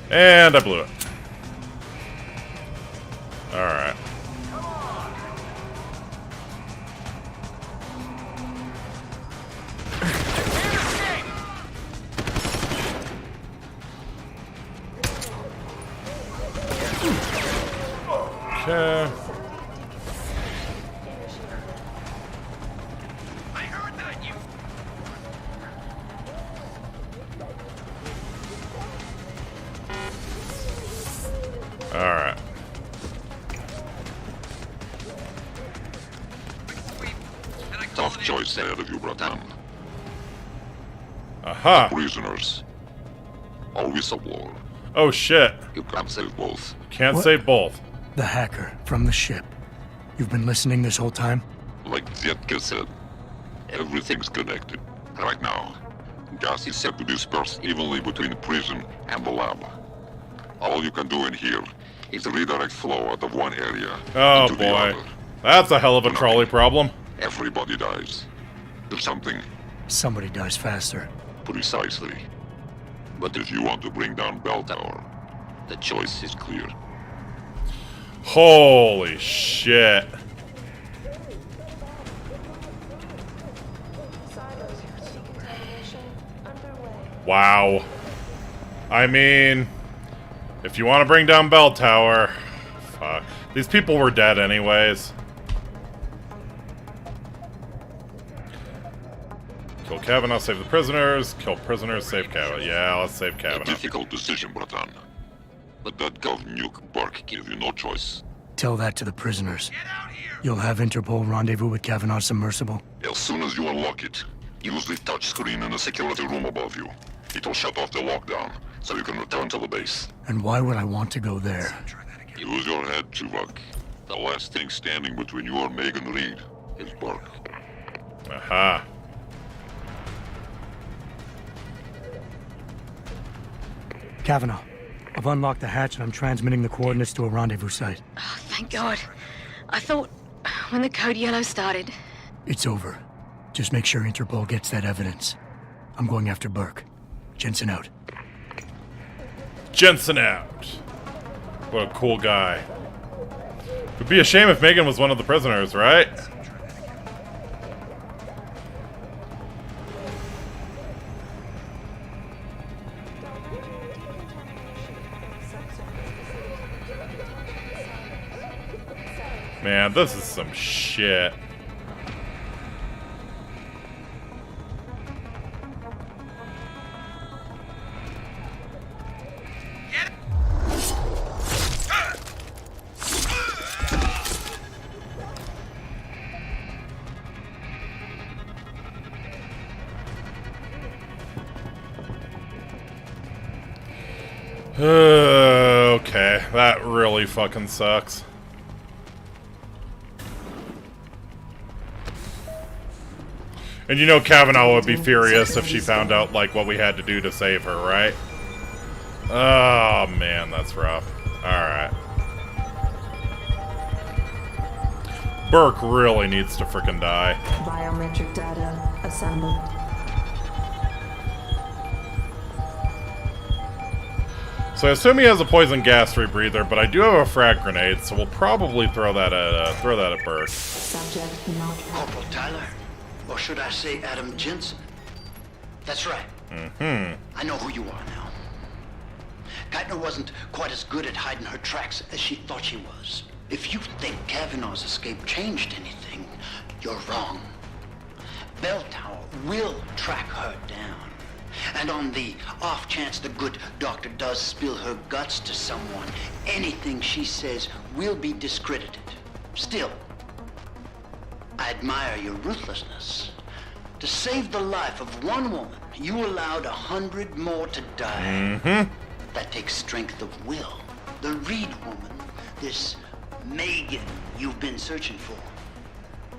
And I blew it. Alright. Okay.
I heard that, you...
Alright.
Tough choice ahead of you, Bratan.
Aha!
Prisoners. Or whistleblower.
Oh shit.
You can't save both.
Can't
What?
save both.
The hacker from the ship. You've been listening this whole time?
Like Zetka said, everything's connected. Right now, gas is set to disperse evenly between the prison and the lab. All you can do in here is redirect flow out of one area
Oh
into the
boy.
other.
That's a hell of a trolley problem.
Everybody dies. Do something.
Somebody dies faster.
Precisely. But if you want to bring down Bell Tower, the choice is clear.
Holy shit.
Silos decontamination underway.
Wow. I mean, if you want to bring down Bell Tower, fuck. These people were dead anyways. Kill Kavanaugh, save the prisoners. Kill prisoners, save Kavanaugh. Yeah, let's save
A
Kavanaugh.
difficult decision, Bratan. But that Gov Nuke Burke gave you no choice.
Tell that to the prisoners. You'll have Interpol rendezvous with Kavanaugh's submersible.
As soon as you unlock it, use the touchscreen in the security room above you. It'll shut off the lockdown, so you can return to the base.
And why would I want to go there?
Use your head, Tuvok. The last thing standing between you and Megan Reed is Burke.
Aha.
Kavanaugh, I've unlocked the hatch and I'm transmitting the coordinates to a rendezvous site.
Oh, thank God. I thought when the code yellow started.
It's over. Just make sure Interpol gets that evidence. I'm going after Burke. Jensen out.
Jensen out. What a cool guy. It'd be a shame if Megan was one of the prisoners, right? Man, this is some shit. Okay, that really fucking sucks. And you know Kavanaugh would be furious if she found out, like, what we had to do to save her, right? Oh, man, that's rough. Alright. Burke really needs to frickin' die.
Biometric data assembled.
So I assume he has a poison gas rebreather, but I do have a frag grenade, so we'll probably throw that at Burke.
Subject not.
Corporal Tyler, or should I say Adam Jensen? That's right. I know who you are now. Geithner wasn't quite as good at hiding her tracks as she thought she was. If you think Kavanaugh's escape changed anything, you're wrong. Bell Tower will track her down. And on the off chance the good doctor does spill her guts to someone, anything she says will be discredited. Still, I admire your ruthlessness. To save the life of one woman, you allowed 100 more to die. That takes strength of will. The Reed woman, this Megan you've been searching for,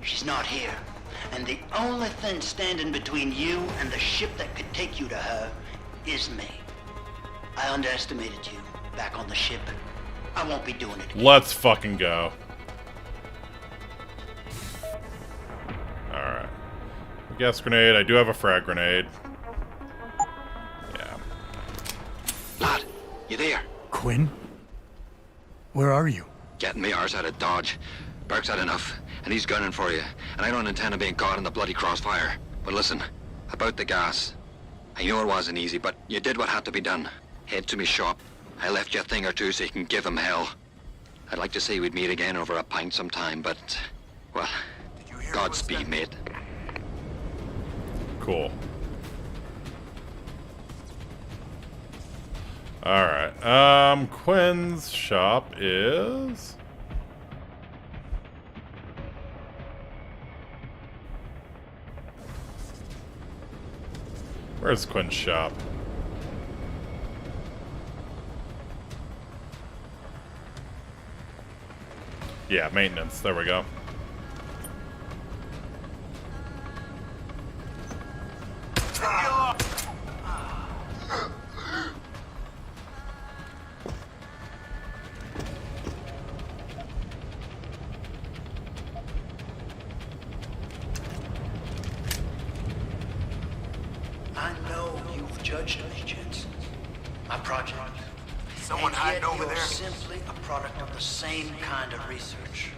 she's not here. And the only thing standing between you and the ship that could take you to her is me. I underestimated you back on the ship. I won't be doing it again.
Let's fucking go. Alright. Gas grenade. I do have a frag grenade. Yeah.
Lad, you there?
Quinn? Where are you?
Getting me ours out of Dodge. Burke's had enough, and he's gunning for you. And I don't intend on being caught in the bloody crossfire. But listen, about the gas. I know it wasn't easy, but you did what had to be done. Head to me shop. I left you a thing or two so you can give him hell. I'd like to say we'd meet again over a pint sometime, but, well, Godspeed, mate.
Cool. Alright, Quinn's shop is... Where's Quinn's shop? Yeah, maintenance. There we go.
I know you've judged me, Jensen. My project.
Someone
and
hiding
yet
over
you're
there.
simply a product of the same kind of research.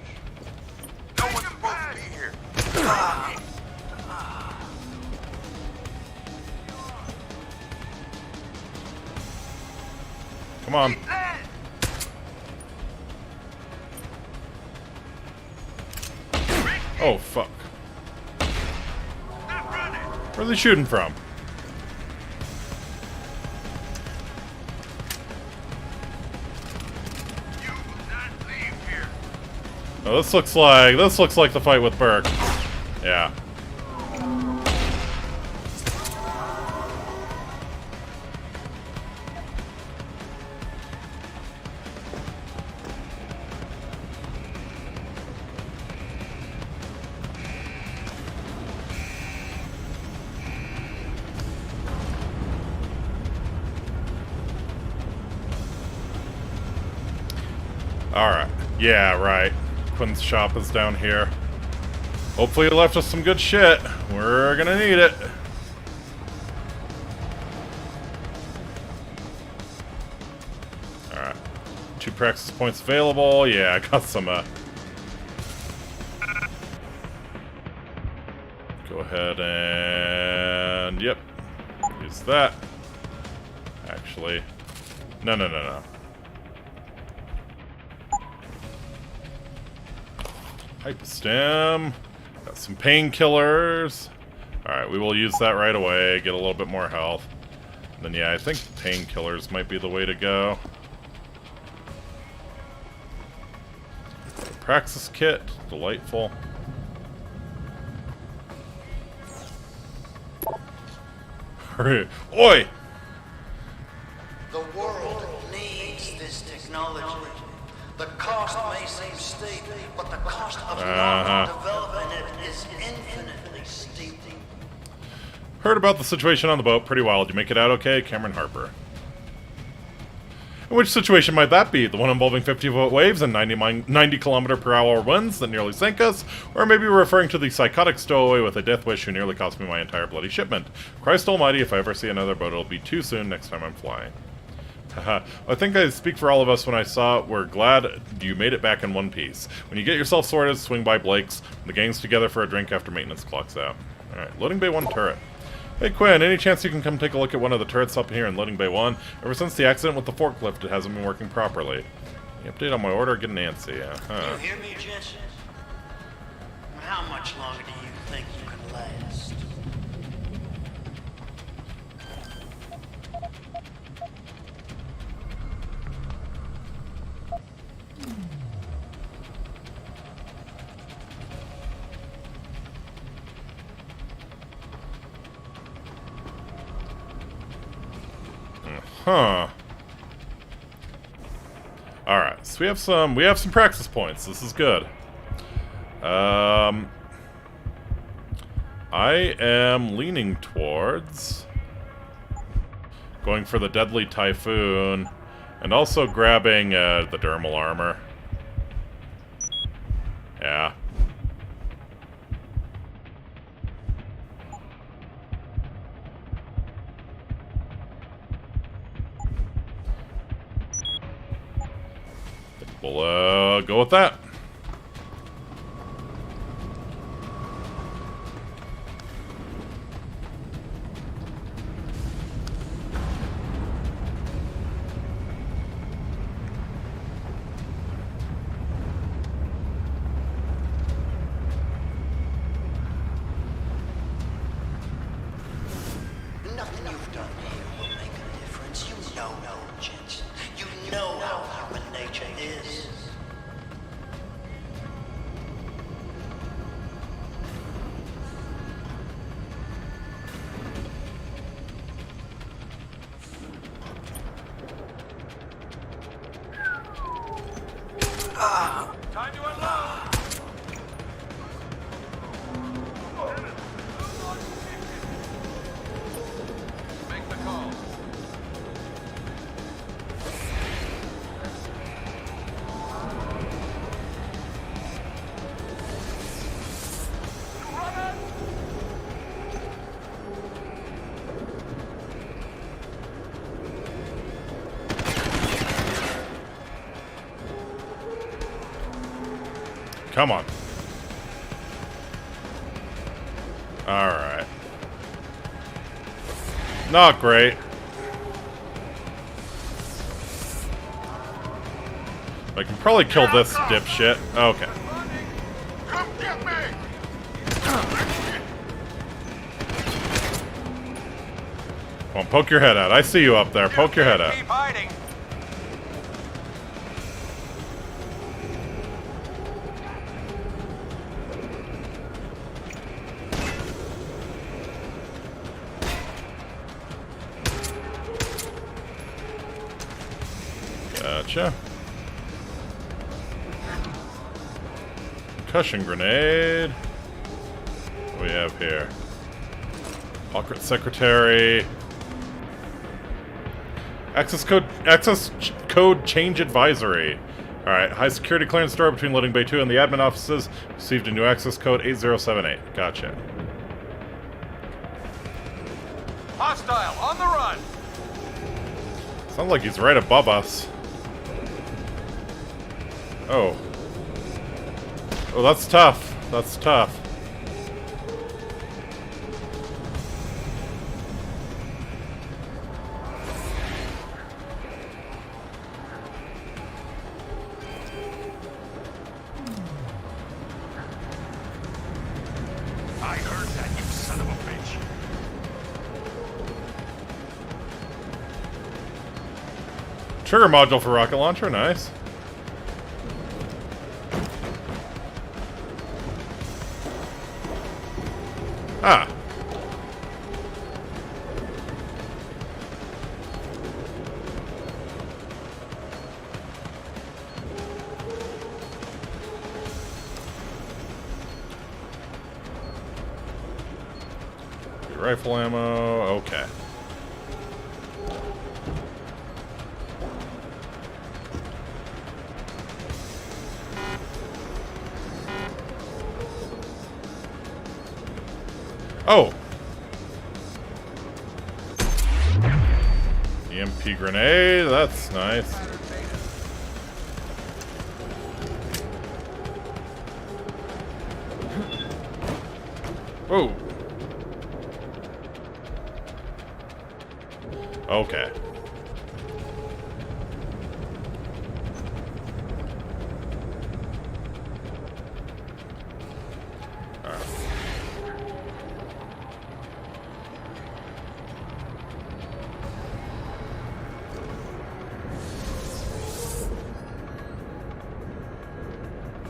No one's supposed to be here.
Come on. Oh, fuck. Where's he shooting from? Oh, this looks like the fight with Burke. Yeah. Alright. Yeah, right. Quinn's shop is down here. Hopefully it left us some good shit. We're gonna need it. Alright. 2 praxis points available. Yeah, I got some, Go ahead and... Yep. Use that. Actually... No. Hyperstem. Got some painkillers. Alright, we will use that right away. Get a little bit more health. And then, yeah, I think painkillers might be the way to go. Praxis kit. Delightful. Oi!
The world needs this technology. The cost may seem steep, but the cost of not developing it is infinitely steep.
Heard about the situation on the boat. Pretty wild. You make it out okay? Cameron Harper. And which situation might that be? The one involving 50-foot waves and 90-kilometer-per-hour winds that nearly sank us? Or maybe we're referring to the psychotic stowaway with a death wish who nearly cost me my entire bloody shipment. Christ almighty, if I ever see another boat, it'll be too soon next time I'm flying. Haha. I think I speak for all of us when I saw we're glad you made it back in one piece. When you get yourself sorted, swing by Blake's. The gang's together for a drink after maintenance clocks out. Alright, loading bay 1 turret. Hey Quinn, any chance you can come take a look at one of the turrets up here in loading bay 1? Ever since the accident with the forklift, it hasn't been working properly. The update on my order, getting antsy.
Can you hear me, Jensen? How much longer do you think you can last?
Huh. Alright, so we have some praxis points. This is good. I am leaning towards going for the Deadly Typhoon and also grabbing the dermal armor. Yeah. We'll go with that.
project is.
Time to unload! Make the call.
Come on. Alright. Not great. I can probably kill this dipshit. Okay.
Come get me!
Come on, poke your head out. I see you up there. Poke your head out.
Keep hiding!
Gotcha. Concussion grenade. What do we have here? Pocket secretary. Access code change advisory. Alright, high security clearance store between loading bay 2 and the admin offices. Received a new access code 8078. Gotcha.
Hostile, on the run!
Sounds like he's right above us. Oh. Oh, that's tough. That's tough.
I heard that, you son of a bitch!
Trigger module for rocket launcher, nice. Ah. Rifle ammo, okay. Oh! EMP grenade, that's nice. Whoa! Okay.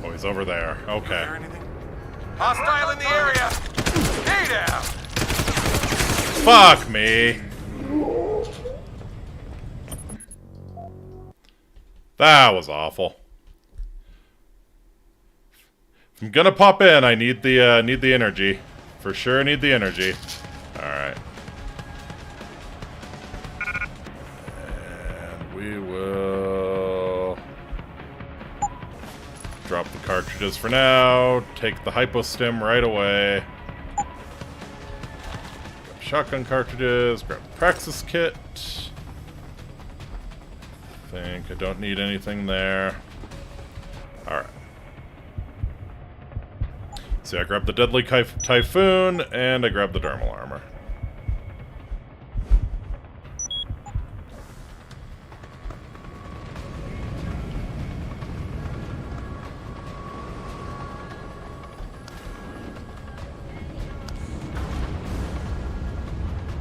Oh, he's over there. Okay.
Hostile in the area! Stay down!
Fuck me! That was awful. If I'm gonna pop in, I need the energy. For sure need the energy. Alright. And we will drop the cartridges for now. Take the hypostim right away. Grab shotgun cartridges, grab the Praxis kit. I don't need anything there. Alright. So I grabbed the Deadly Typhoon, and I grabbed the Dermal Armor.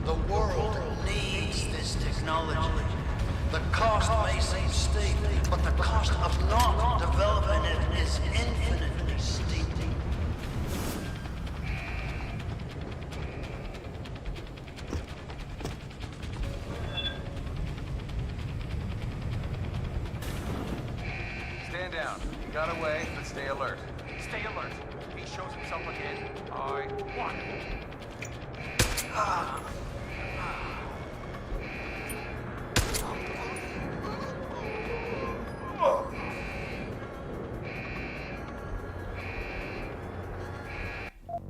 The world needs this technology. The cost may seem steep, but the cost
down. You got away, but stay alert. Stay alert. If he shows himself again, I want him.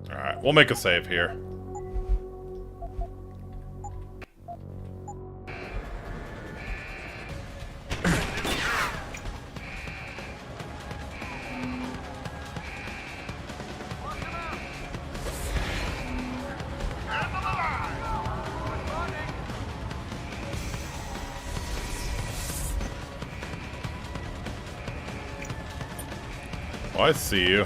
Alright, we'll make a save here. Oh, I see you.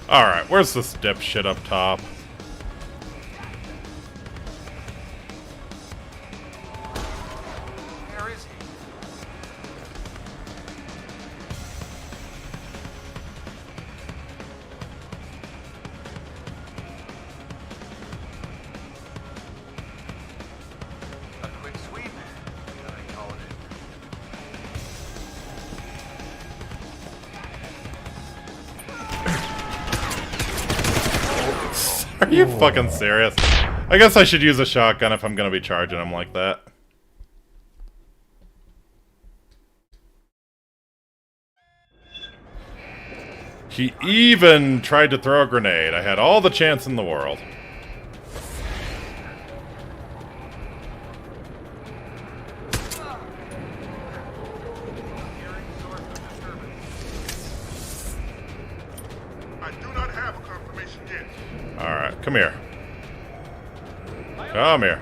Alright, where's this dipshit up top?
Where is he? A quick sweep. Then I call it
Are you fucking serious? I guess I should use a shotgun if I'm gonna be charging him like that. He even tried to throw a grenade. I had all the chance in the world.
I do not have a confirmation yet.
Alright, come here. Come here.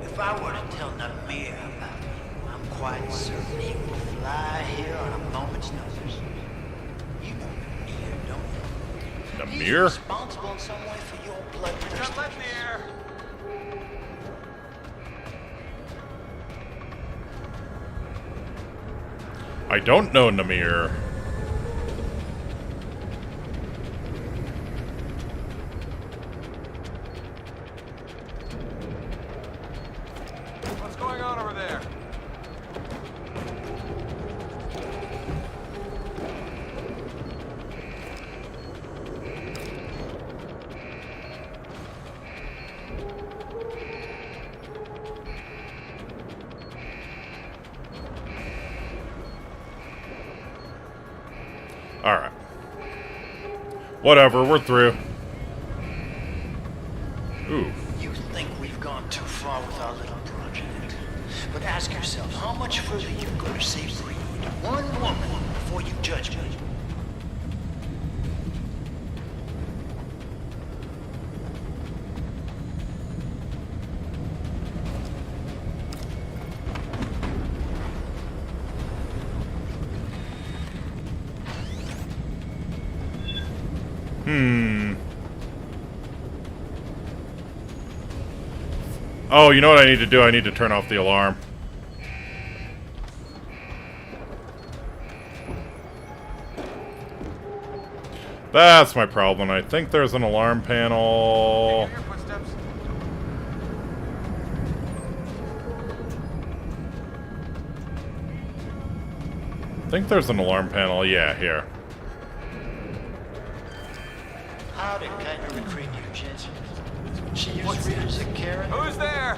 If I were to tell Namir about you, I'm quite certain he would fly here on a moment's notice. You know Namir, don't you? He's
Namir?
responsible in some way for your blood thirsty.
I don't know Namir.
What's going on over there?
Alright. Whatever, we're through. Ooh.
You think we've gone too far with our little project. But ask yourself, how much further you go to save Reed? One woman before you judge me.
Oh, you know what I need to do? I need to turn off the alarm. That's my problem. I think there's an alarm panel. I think there's an alarm panel. Yeah, here.
How did Keitner recruit you, Jensen? She used Reed as a carrot?
Who's there?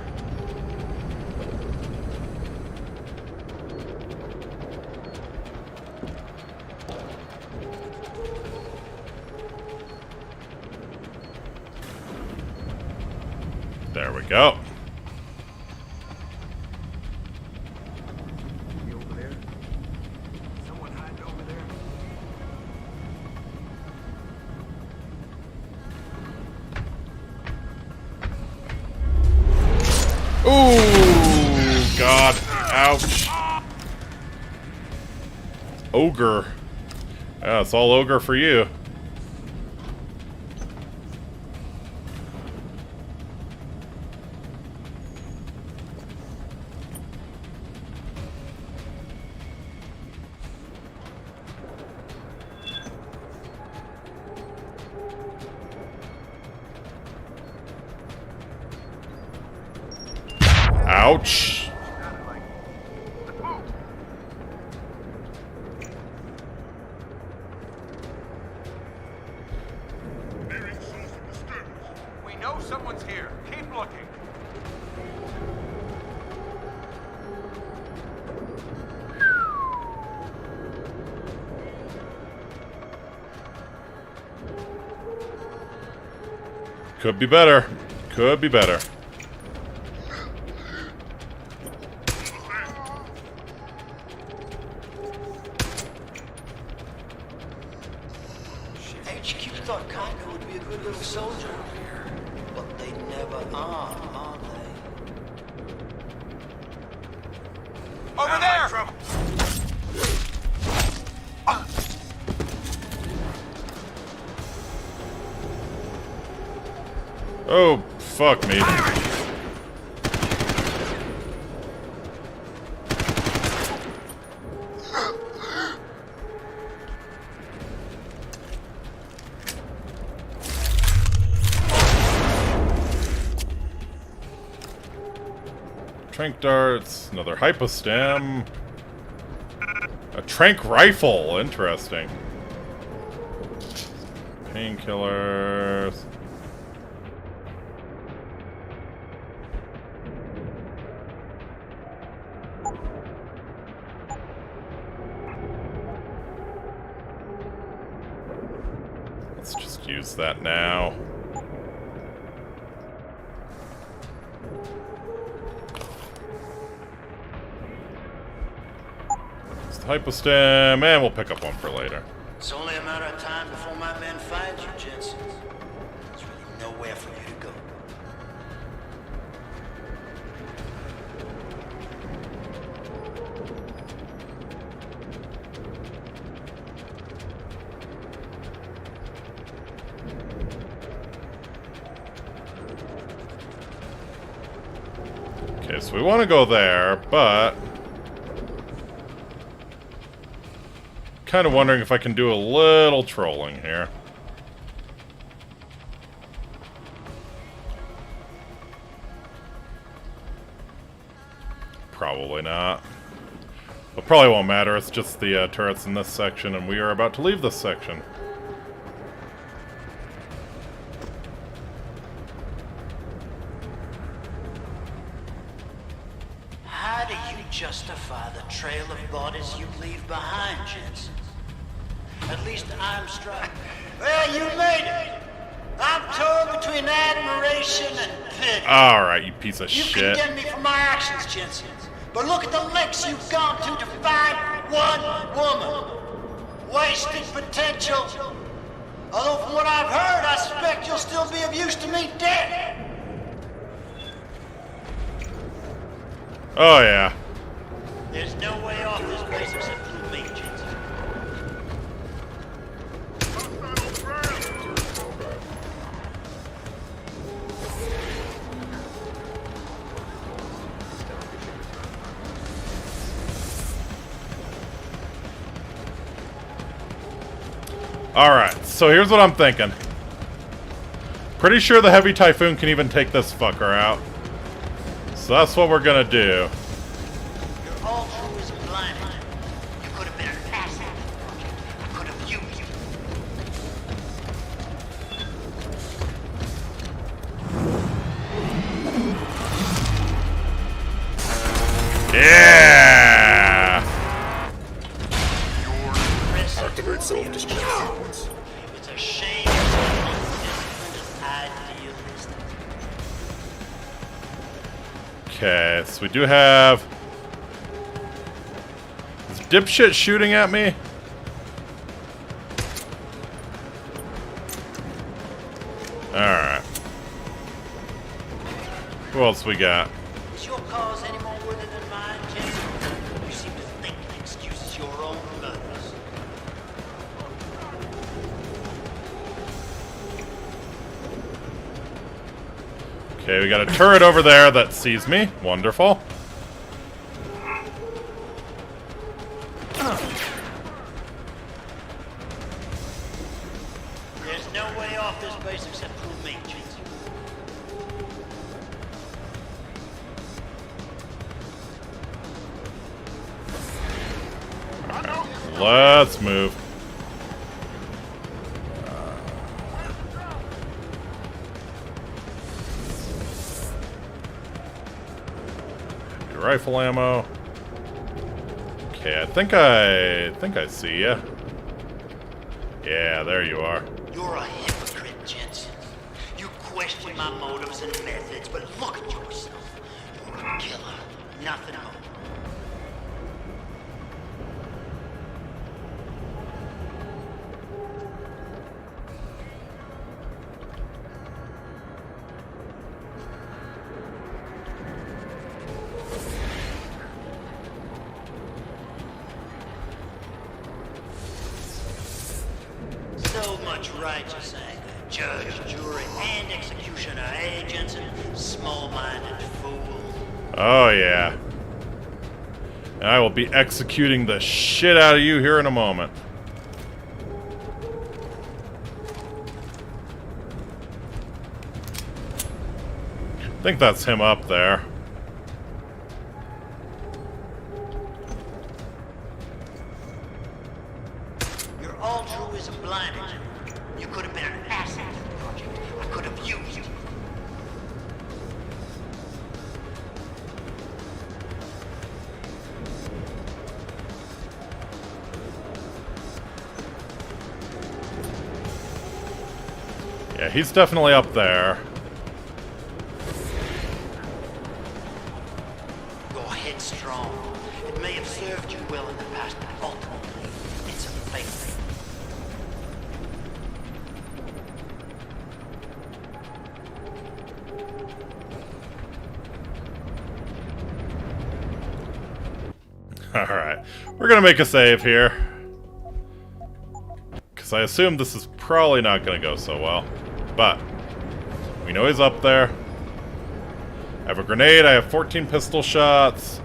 There we go.
You over there? Someone hiding over there?
Ooh, God. Ouch. Ogre. Yeah, it's all ogre for you. Ouch.
We know someone's here. Keep looking.
Could be better. Could be better.
HQ thought Kaino would be a good little soldier. But they never are they?
Over there!
Oh, fuck me. Trank darts, another hypostem. A trank rifle, interesting. Painkillers. Let's just use that now. It's the hypostem, and we'll pick up one for later.
It's only a matter of time before my men find you, Jensen. There's really nowhere for you to go.
Okay, so we want to go there, but kind of wondering if I can do a little trolling here. Probably not. But probably won't matter. It's just the turrets in this section, and we are about to leave this section.
How do you justify the trail of bodies you leave behind, Jensen? At least I'm struck. Well, you made it! I'm torn between admiration and pity.
Alright, you piece of
You
shit.
condemn me for my actions, Jensen. But look at the lengths you've gone to find one woman. Wasted potential. Although from what I've heard, I suspect you'll still be of use to me dead.
Oh, yeah.
There's no way off this place except through me, Jensen.
Alright, so here's what I'm thinking. Pretty sure the heavy typhoon can even take this fucker out. So that's what we're gonna do.
All true is blind. You could have been an asset. I could have used you.
Yeah!
Activate self-destruct sequence. It's a shame it's idealistic.
Okay, so we do have... Is dipshit shooting at me? Alright. Who else we got?
Is your cause any more worthy than mine, Jensen? You seem to think it excuses your own murders.
Okay, we got a turret over there that sees me. Wonderful.
There's no way off this base except through me, Jensen.
let's move. Your rifle ammo. Okay, I think I see ya. Yeah, there you are.
You're a hypocrite, Jensen. You question my motives and methods, but look at yourself. You're a killer. Nothing more. So much righteous anger. Judge, jury, and executioner, eh, Jensen? Small-minded fool.
Oh, yeah. And I will be executing the shit out of you here in a moment. I think that's him up there.
Your altruism blinded you. You could have been an asset to the project. I could have used you.
Yeah, he's definitely up there.
You're headstrong. It may have served you well in the past, but ultimately, it's a failure.
Alright, we're gonna make a save here. Because I assume this is probably not gonna go so well. But, we know he's up there. I have a grenade, I have 14 pistol shots.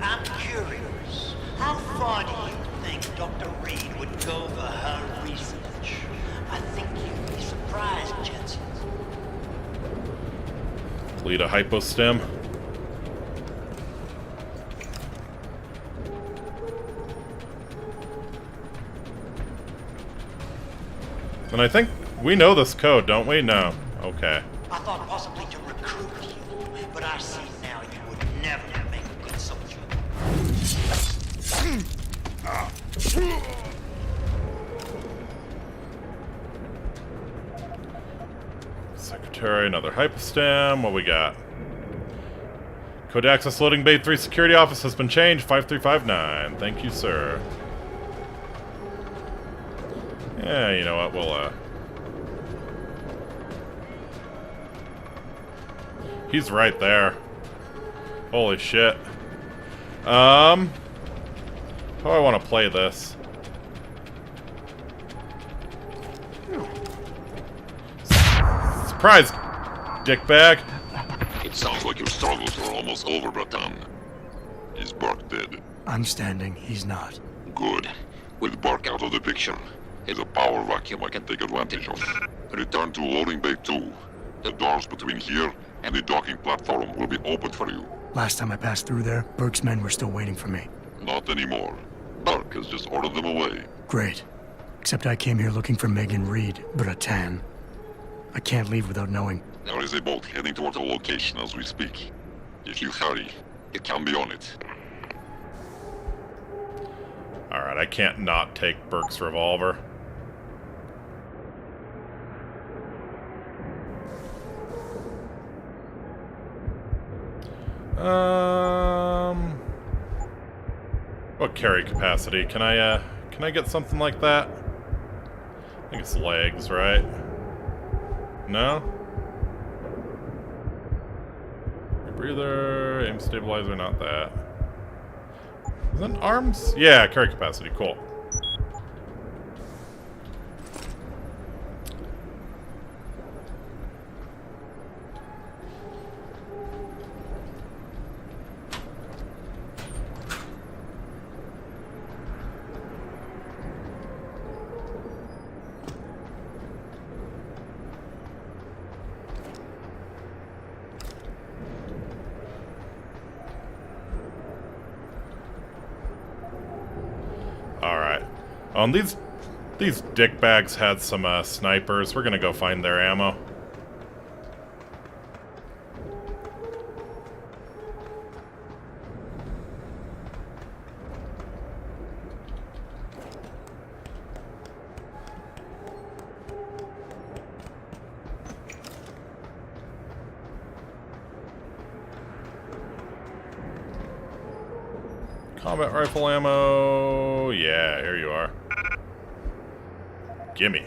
I'm curious. How far do you think Dr. Reed would go for her research? I think you'd be surprised, Jensen.
Lead a hypostem. And I think we know this code, don't we? No. Okay.
I thought possibly to recruit you, but I see now you would never make a good soldier.
Secretary, another hypostem. What we got? Code access loading bay 3 security office has been changed. 5359. Thank you, sir. Yeah, you know what? We'll, he's right there. Holy shit. How do I want to play this? Surprise, dickbag.
It sounds like your struggles are almost over, Bratan. Is Bark dead?
I'm standing, he's not.
Good. With Bark out of the picture, there's a power vacuum I can take advantage of. Return to loading bay 2. The doors between here and the docking platform will be open for you.
Last time I passed through there, Burke's men were still waiting for me.
Not anymore. Bark has just ordered them away.
Great. Except I came here looking for Megan Reed, Bratan. I can't leave without knowing.
There is a boat heading towards our location as we speak. If you hurry, you can be on it.
Alright, I can't not take Burke's revolver. What carry capacity? Can I get something like that? I think it's legs, right? No? Breather, aim stabilizer, not that. Is that arms? Yeah, carry capacity, cool. These dickbags had some snipers. We're gonna go find their ammo. Combat rifle ammo. Yeah, here you are. Gimme.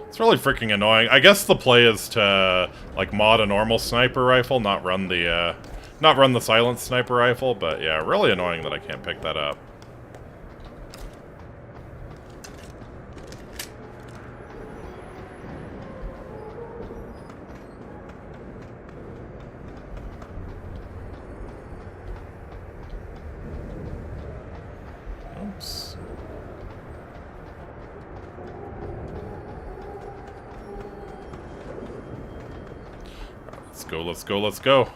It's really freaking annoying. I guess the play is to like mod a normal sniper rifle, not run the silenced sniper rifle, but yeah, really annoying that I can't pick that up. Oops. Let's go, let's go, let's go.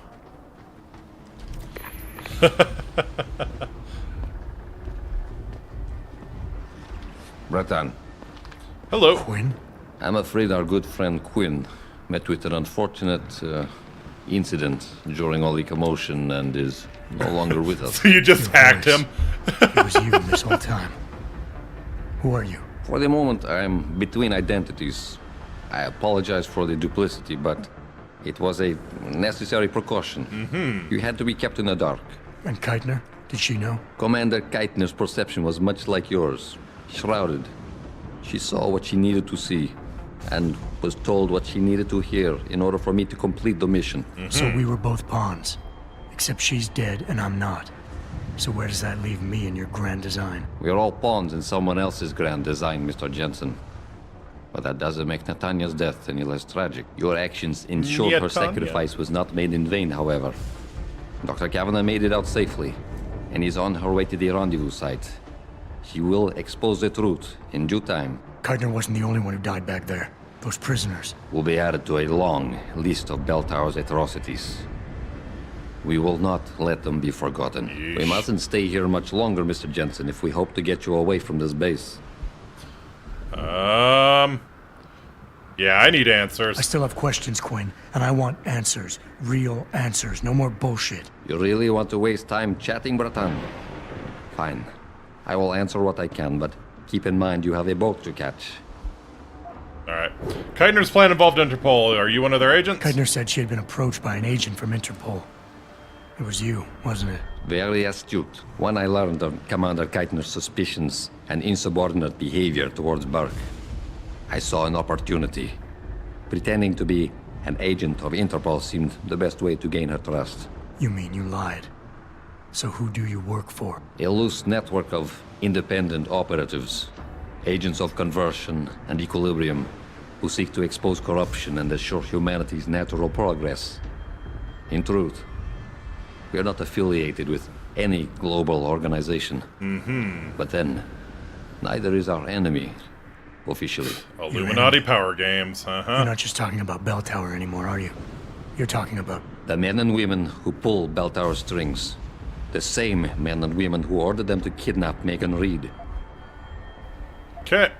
Bratan.
Hello.
Quinn?
I'm afraid our good friend Quinn met with an unfortunate incident during all the commotion and is no longer with us.
So you just hacked him?
It was you this whole time. Who are you?
For the moment, I'm between identities. I apologize for the duplicity, but it was a necessary precaution.
Mm-hmm.
You had to be kept in the dark.
And Keitner? Did she know?
Commander Keitner's perception was much like yours. Shrouded. She saw what she needed to see, and was told what she needed to hear in order for me to complete the mission.
Mm-hmm.
So we were both pawns. Except she's dead and I'm not. So where does that leave me in your grand design?
We are all pawns in someone else's grand design, Mr. Jensen. But that doesn't make Natanya's death any less tragic. Your actions ensured her sacrifice was not made in vain, however. Dr. Kavanagh made it out safely, and is on her way to the rendezvous site. She will expose the truth in due time.
Keitner wasn't the only one who died back there. Those prisoners
will be added to a long list of Bell Tower's atrocities. We will not let them be forgotten.
Yeesh.
We mustn't stay here much longer, Mr. Jensen, if we hope to get you away from this base.
Yeah, I need answers.
I still have questions, Quinn, and I want answers. Real answers. No more bullshit.
You really want to waste time chatting, Bratan? Fine. I will answer what I can, but keep in mind you have a boat to catch.
Alright. Keitner's plan involved Interpol. Are you one of their agents?
Keitner said she had been approached by an agent from Interpol. It was you, wasn't it?
Very astute. When I learned of Commander Keitner's suspicions and insubordinate behavior towards Burke, I saw an opportunity. Pretending to be an agent of Interpol seemed the best way to gain her trust.
You mean you lied? So who do you work for?
A loose network of independent operatives, agents of conversion and equilibrium, who seek to expose corruption and assure humanity's natural progress. In truth, we are not affiliated with any global organization.
Mm-hmm.
But then, neither is our enemy, officially.
Illuminati power games,
You're not just talking about Bell Tower anymore, are you? You're talking about...
the men and women who pull Bell Tower strings. The same men and women who ordered them to kidnap Megan Reed.
Okay.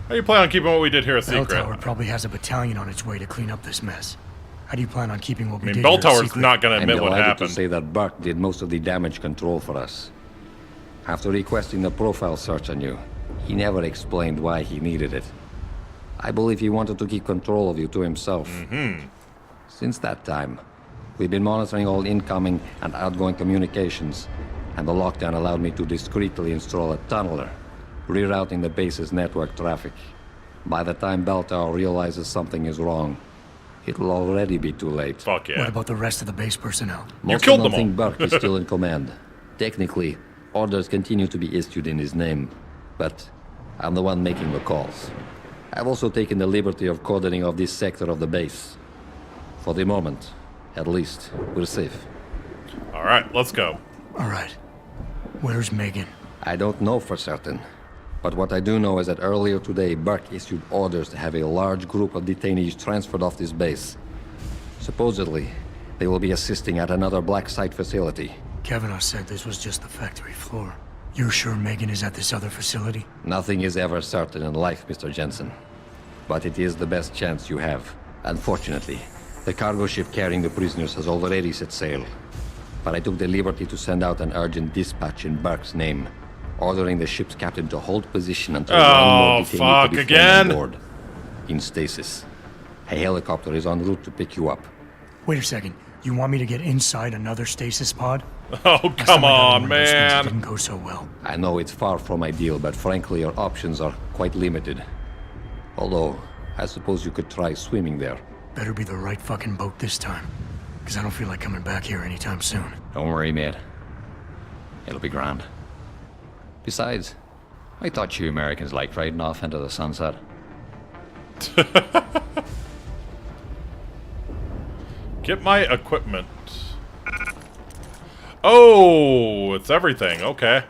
How do you plan on keeping what we did here a secret?
Bell Tower probably has a battalion on its way to clean up this mess. How do you plan on keeping what we did
Bell
here a
Tower's
secret?
not going to admit what
I'm
happened.
delighted to say that Burke did most of the damage control for us. After requesting the profile search on you, he never explained why he needed it. I believe he wanted to keep control of you to himself.
Mm-hmm.
Since that time, we've been monitoring all incoming and outgoing communications, and the lockdown allowed me to discreetly install a tunneler, rerouting the base's network traffic. By the time Bell Tower realizes something is wrong, it'll already be too late.
Fuck yeah.
What about the rest of the base personnel?
Most
killed
of
them
them think
all.
Burke is still in command. Technically, orders continue to be issued in his name, but I'm the one making the calls. I've also taken the liberty of cordoning off this sector of the base. For the moment, at least, we're safe.
Alright, let's go.
Alright. Where's Megan?
I don't know for certain. But what I do know is that earlier today, Burke issued orders to have a large group of detainees transferred off this base. Supposedly, they will be assisting at another black site facility.
Kavanaugh said this was just the factory floor. You're sure Megan is at this other facility?
Nothing is ever certain in life, Mr. Jensen. But it is the best chance you have. Unfortunately, the cargo ship carrying the prisoners has already set sail. But I took the liberty to send out an urgent dispatch in Burke's name, ordering the ship's captain to hold position until one more detainee could be flown on board. In stasis. A helicopter is en route to pick you up.
Wait a second. You want me to get inside another stasis pod?
Oh, come on, man.
It didn't go so well.
I know it's far from ideal, but frankly, your options are quite limited. Although, I suppose you could try swimming there.
Better be the right fucking boat this time. Because I don't feel like coming back here anytime soon.
Don't worry, mate. It'll be grand. Besides, I thought you Americans liked riding off into the sunset.
Get my equipment. Oh, it's everything. Okay.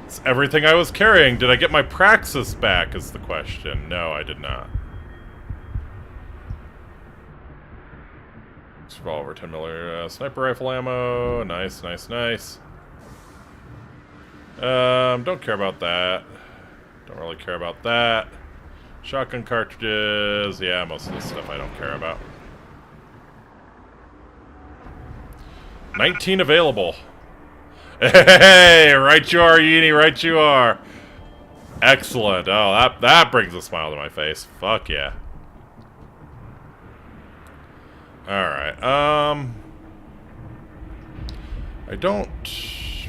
It's everything I was carrying. Did I get my Praxis back is the question. No, I did not. Revolver, 10mm sniper rifle ammo. Nice, nice, nice. Don't care about that. Don't really care about that. Shotgun cartridges. Yeah, most of this stuff I don't care about. 19 available. Hey, right you are, Yini, right you are. Excellent. Oh, that brings a smile to my face. Fuck yeah. Alright, I don't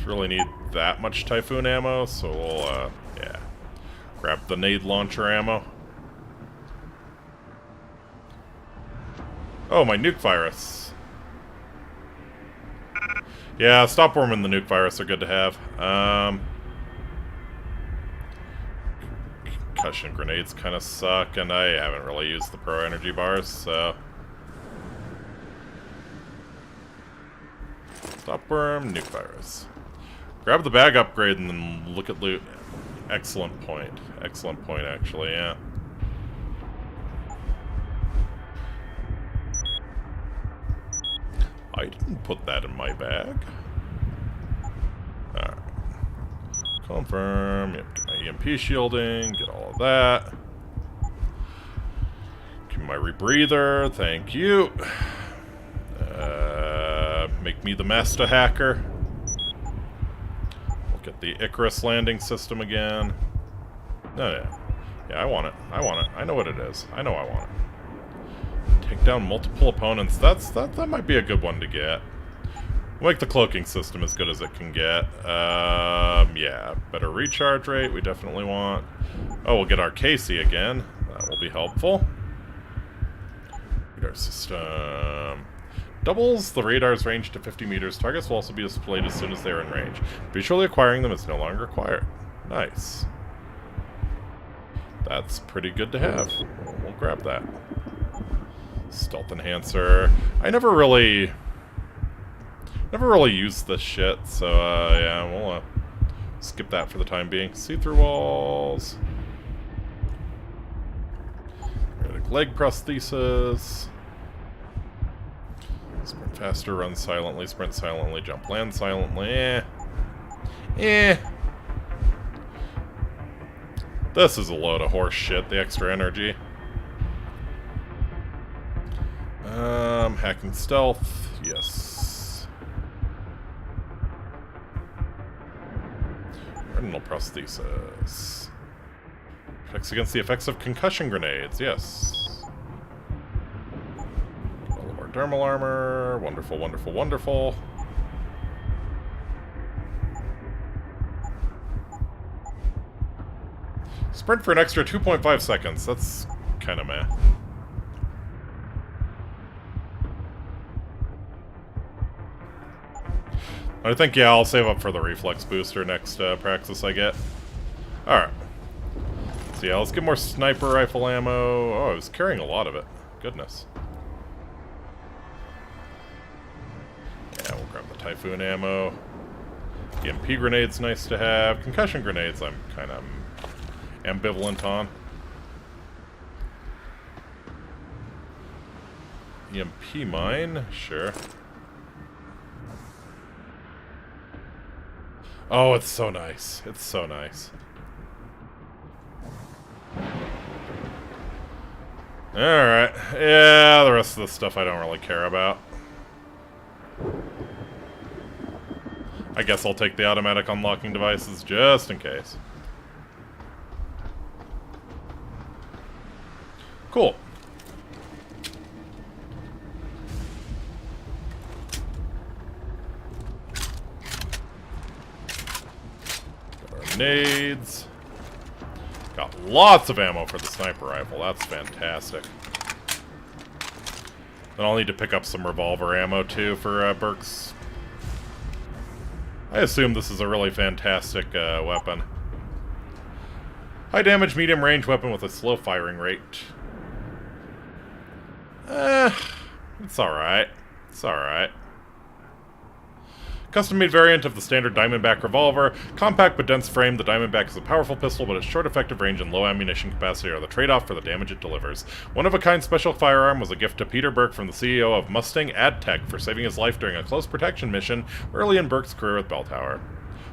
really need that much Typhoon ammo, so we'll, yeah. Grab the nade launcher ammo. Oh, my nuke virus. Yeah, stop worm and the nuke virus are good to have. Concussion grenades kind of suck, and I haven't really used the pro energy bars, so... Stop worm, nuke virus. Grab the bag upgrade and then look at loot. Excellent point. Excellent point, actually, yeah. I didn't put that in my bag. Alright. Confirm. Yep, get my EMP shielding. Get all of that. Give me my rebreather. Thank you. Make me the master hacker. We'll get the Icarus landing system again. Oh, yeah. Yeah, I want it. I want it. I know what it is. I know I want it. Take down multiple opponents. That might be a good one to get. We'll make the cloaking system as good as it can get. Yeah, better recharge rate. We definitely want. Oh, we'll get our Casey again. That will be helpful. Radar system. Doubles the radar's range to 50 meters. Targets will also be displayed as soon as they are in range. Visually acquiring them is no longer required. Nice. That's pretty good to have. We'll grab that. Stealth enhancer. I never really used this shit, so yeah, we'll skip that for the time being. See-through walls. Leg prosthesis. Sprint faster, run silently, sprint silently, jump, land silently. This is a load of horse shit, the extra energy. Hacking stealth, yes. Retinal prosthesis. Protects against the effects of concussion grenades, yes. All of our thermal armor, wonderful, wonderful, wonderful. Sprint for an extra 2.5 seconds, that's kind of meh. I think, yeah, I'll save up for the reflex booster next Praxis I get. Alright. So yeah, let's get more sniper rifle ammo. Oh, I was carrying a lot of it. Goodness. Yeah, we'll grab the Typhoon ammo. EMP grenades nice to have. Concussion grenades I'm kind of ambivalent on. EMP mine, sure. Oh, it's so nice. It's so nice. Alright. Yeah, the rest of the stuff I don't really care about. I guess I'll take the automatic unlocking devices just in case. Cool. Grenades. Got lots of ammo for the sniper rifle. That's fantastic. Then I'll need to pick up some revolver ammo too for Burke's. I assume this is a really fantastic weapon. High damage, medium range weapon with a slow firing rate. It's alright. It's alright. Custom-made variant of the standard Diamondback revolver. Compact but dense frame, the Diamondback is a powerful pistol, but its short effective range and low ammunition capacity are the trade-off for the damage it delivers. One-of-a-kind special firearm was a gift to Peter Burke from the CEO of Mustang AdTech for saving his life during a close protection mission early in Burke's career with Bell Tower.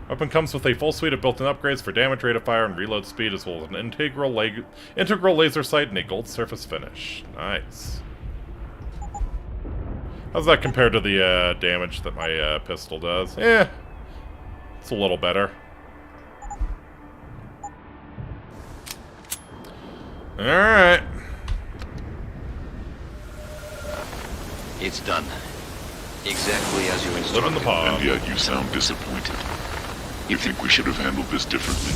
Weapon comes with a full suite of built-in upgrades for damage rate of fire and reload speed, as well as an integral laser sight and a gold surface finish. Nice. How's that compared to the damage that my pistol does? Eh, it's a little better. Alright.
It's done. Exactly as you instructed.
Live in the pod.
And yet you sound disappointed. You think we should have handled this differently?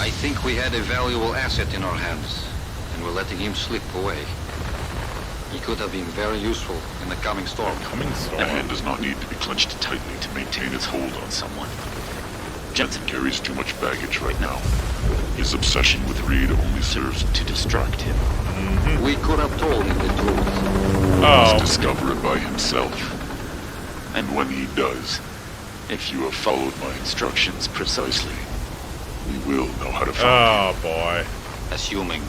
I think we had a valuable asset in our hands, and we're letting him slip away. He could have been very useful in the coming storm.
A hand does not need to be clenched tightly to maintain its hold on someone. Jensen carries too much baggage right now. His obsession with Reed only serves to distract him.
We could have told him the truth.
He must discover it by himself. And when he does, if you have followed my instructions precisely, we will know how to find him.
Oh, boy.
Assuming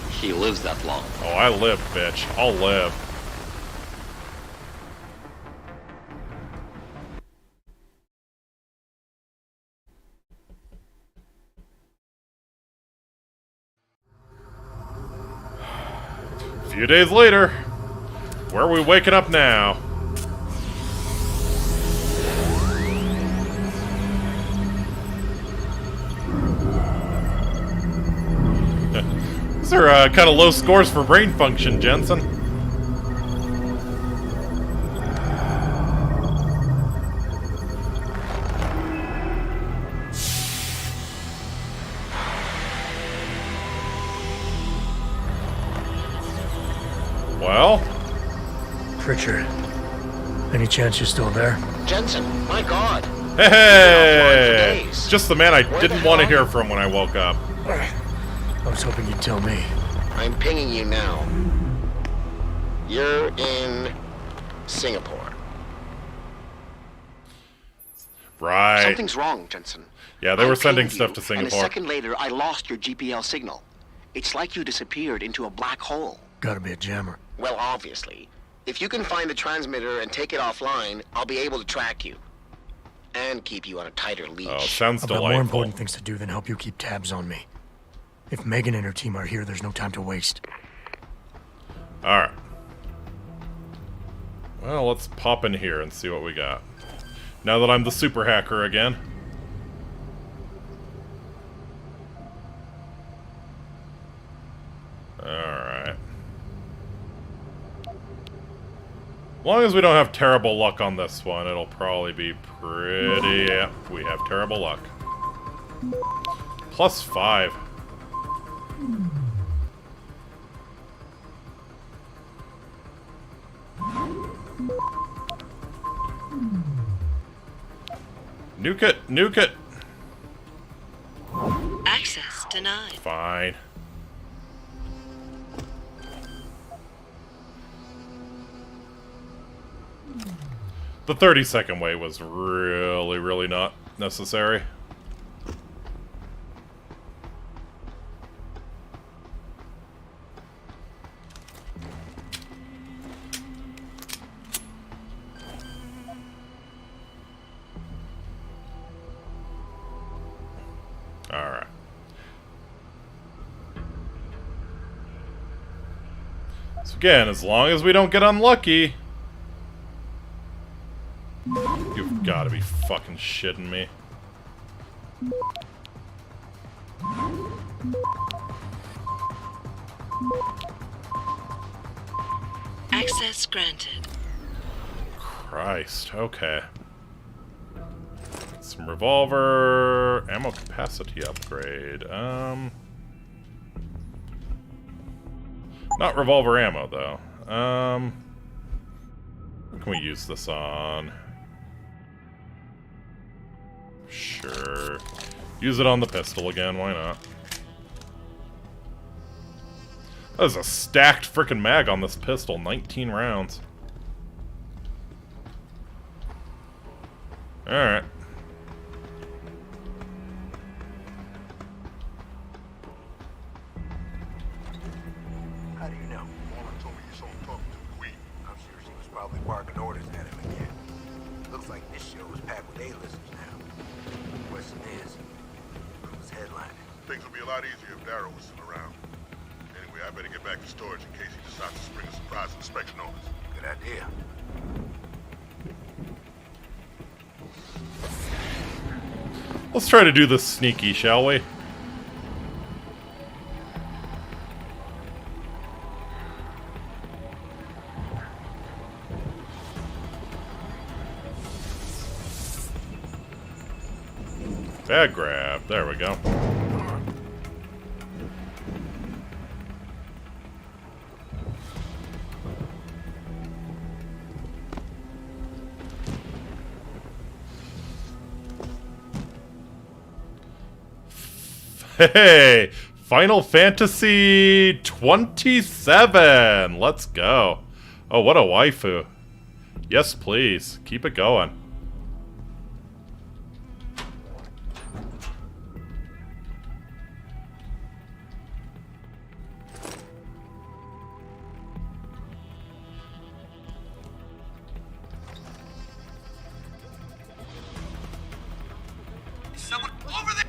he lives that long.
Oh, I live, bitch. I'll live. A few days later, where are we waking up now? These are kind of low scores for brain function, Jensen. Well?
Pritchard, any chance you're still there?
Jensen, my God.
Hey! Just the man I didn't want to hear from when I woke up.
I was hoping you'd tell me.
I'm pinging you now. You're in Singapore.
Right.
Something's wrong, Jensen.
Yeah, they were sending
pinged
stuff
you,
to Singapore.
And a second later, I lost your GPL signal. It's like you disappeared into a black hole.
Gotta be a jammer.
Well, obviously. If you can find the transmitter and take it offline, I'll be able to track you. And keep you on a tighter leash.
Oh, sounds
I've got
delightful.
more important things to do than help you keep tabs on me. If Megan and her team are here, there's no time to waste.
Alright. Well, let's pop in here and see what we got. Now that I'm the super hacker again. Alright. As long as we don't have terrible luck on this one, it'll probably be pretty... Yep, we have terrible luck. +5. Nuke it! Nuke it!
Access denied.
Fine. The 30-second wait was really not necessary. Alright. So again, as long as we don't get unlucky... You've got to be fucking shitting me.
Access granted.
Christ, okay. Some revolver, ammo capacity upgrade. Not revolver ammo though. What can we use this on? Sure. Use it on the pistol again, why not? That is a stacked frickin' mag on this pistol, 19 rounds. Alright.
How do you know? Mama told me you saw him talking to the Queen. I'm sure she was probably barking orders at him again. Looks like this show is packed with A-listers now. The question is, who's headlining? Things will be a lot easier if Darrow was still around. Anyway, I better get back to storage in case he decides to spring a surprise inspection on us. Good idea.
Let's try to do this sneaky, shall we? Bag grab. There we go. Hey! Final Fantasy 27! Let's go. Oh, what a waifu. Yes, please. Keep it going.
Someone over there!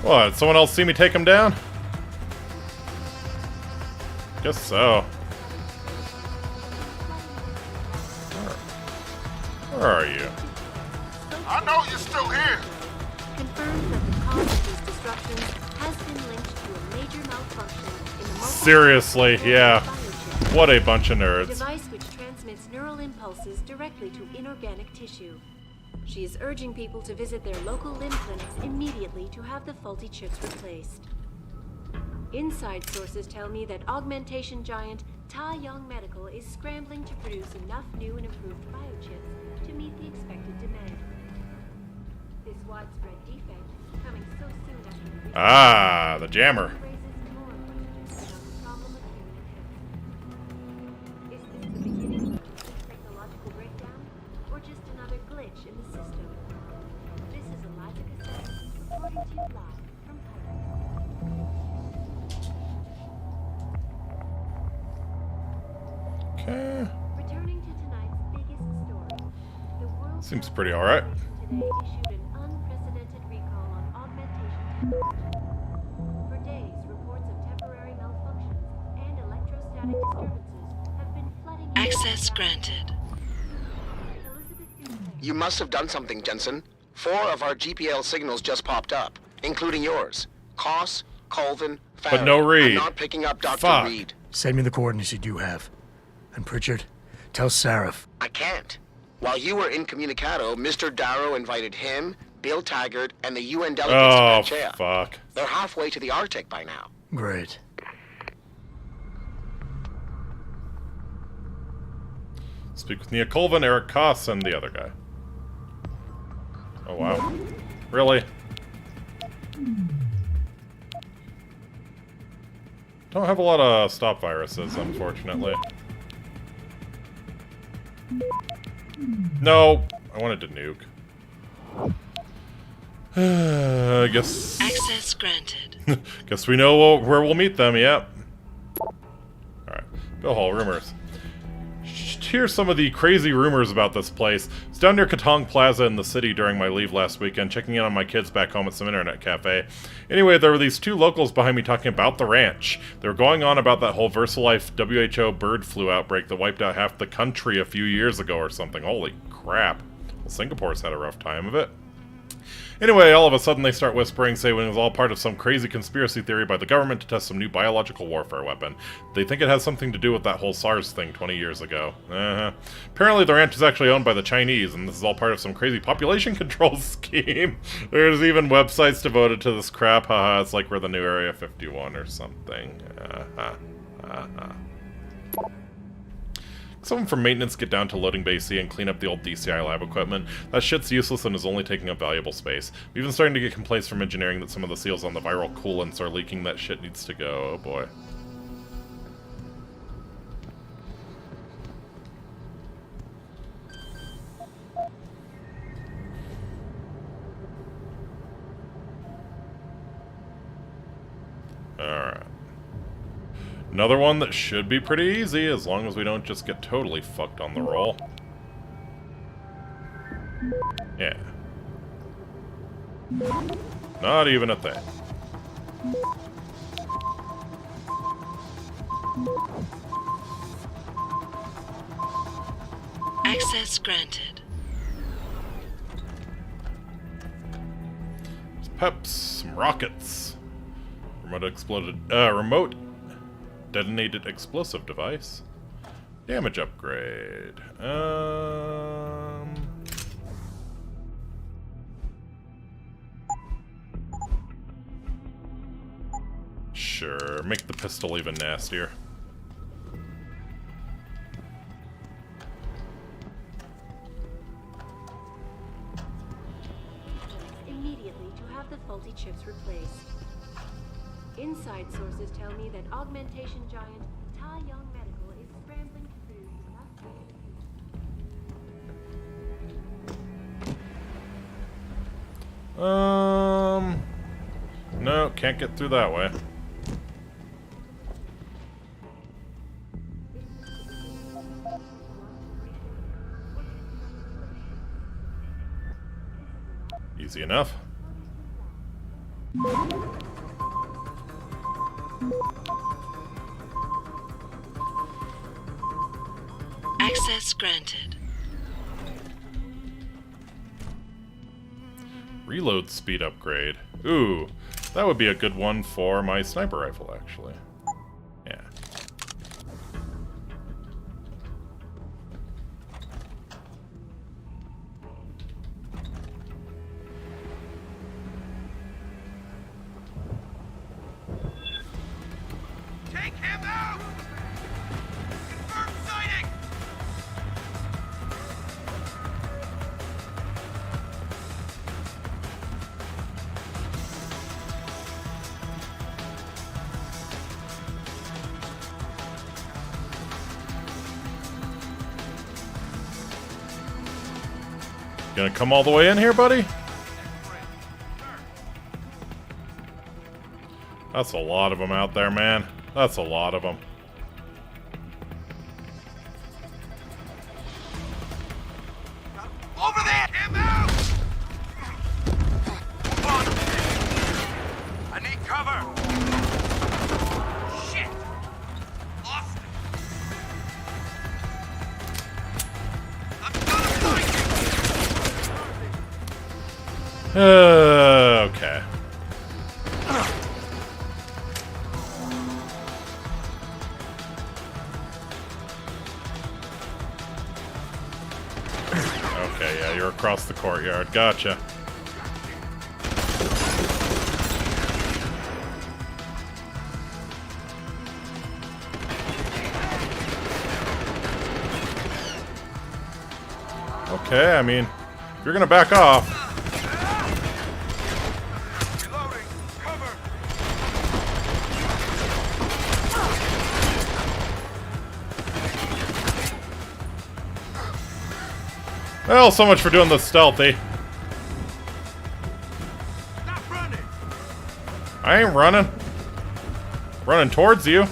What? Someone else see me take him down? Guess so. Where are you?
I know you're still here!
Confirms that the cause of these destructions has been linked to a major malfunction in the
Seriously, yeah. What a bunch of
a
nerds.
device which transmits neural impulses directly to inorganic tissue. She is urging people to visit their local limb clinics immediately to have the faulty chips replaced. Inside sources tell me that augmentation giant Ta Young Medical is scrambling to produce enough new and improved biochips to meet the expected demand. This widespread defect, coming so soon after the
Ah, the jammer.
raises more questions about the problem of human health. Is this the beginning of a technological breakdown, or just another glitch in the system? This is Eliza Cassell, reporting to you live from
Okay.
Returning to tonight's biggest story, the world
Seems pretty alright.
today issued an unprecedented recall on augmentation technology. For days, reports of temporary malfunctions and electrostatic disturbances have been flooding in.
Access granted.
You must have done something, Jensen. 4 of our GPL signals just popped up, including yours. Koss, Colvin, Farron.
But no Reed.
I'm not picking up Dr.
Fuck.
Reed.
Send me the coordinates you do have. And Pritchard, tell Sarif.
I can't. While you were incommunicado, Mr. Darrow invited him, Bill Taggart, and the UN delegates
Oh,
to Panchea.
fuck.
They're halfway to the Arctic by now.
Great.
Speak with Nia Colvin, Eric Koss, and the other guy. Oh, wow. Really? Don't have a lot of stop viruses, unfortunately. No! I wanted to nuke. I guess...
Access granted.
Guess we know where we'll meet them, yep. Alright. Bill Hall, rumors. Here's some of the crazy rumors about this place. I was down near Katong Plaza in the city during my leave last weekend, checking in on my kids back home at some internet cafe. Anyway, there were these two locals behind me talking about the ranch. They were going on about that whole VersaLife WHO bird flu outbreak that wiped out half the country a few years ago or something. Holy crap. Well, Singapore's had a rough time of it. Anyway, all of a sudden they start whispering, saying it was all part of some crazy conspiracy theory by the government to test some new biological warfare weapon. They think it has something to do with that whole SARS thing 20 years ago. Apparently the ranch is actually owned by the Chinese, and this is all part of some crazy population control scheme. There's even websites devoted to this crap. Haha, it's like we're the new Area 51 or something. Someone from maintenance get down to loading bay C and clean up the old DCI lab equipment. That shit's useless and is only taking up valuable space. We've been starting to get complaints from engineering that some of the seals on the viral coolants are leaking. That shit needs to go. Oh boy. Alright. Another one that should be pretty easy, as long as we don't just get totally fucked on the roll. Yeah. Not even a thing.
Access granted.
Some peps, some rockets. Remote detonated explosive device. Damage upgrade. Sure, make the pistol even nastier.
Immediately to have the faulty chips replaced. Inside sources tell me that augmentation giant Tai Young Medical is scrambling to produce enough.
No, can't get through that way. Easy enough.
Access granted.
Reload speed upgrade. Ooh, that would be a good one for my sniper rifle, actually. Yeah.
Take him out! Confirm sighting!
Gonna come all the way in here, buddy? That's a lot of them out there, man. That's a lot of them.
Over there! Him out! I need cover! Shit! Lost it! I'm gonna find you!
Okay. Okay, yeah, you're across the courtyard. Gotcha. Okay, I mean, if you're gonna back off. Well, so much for doing this stealthy. I ain't running. Running towards you.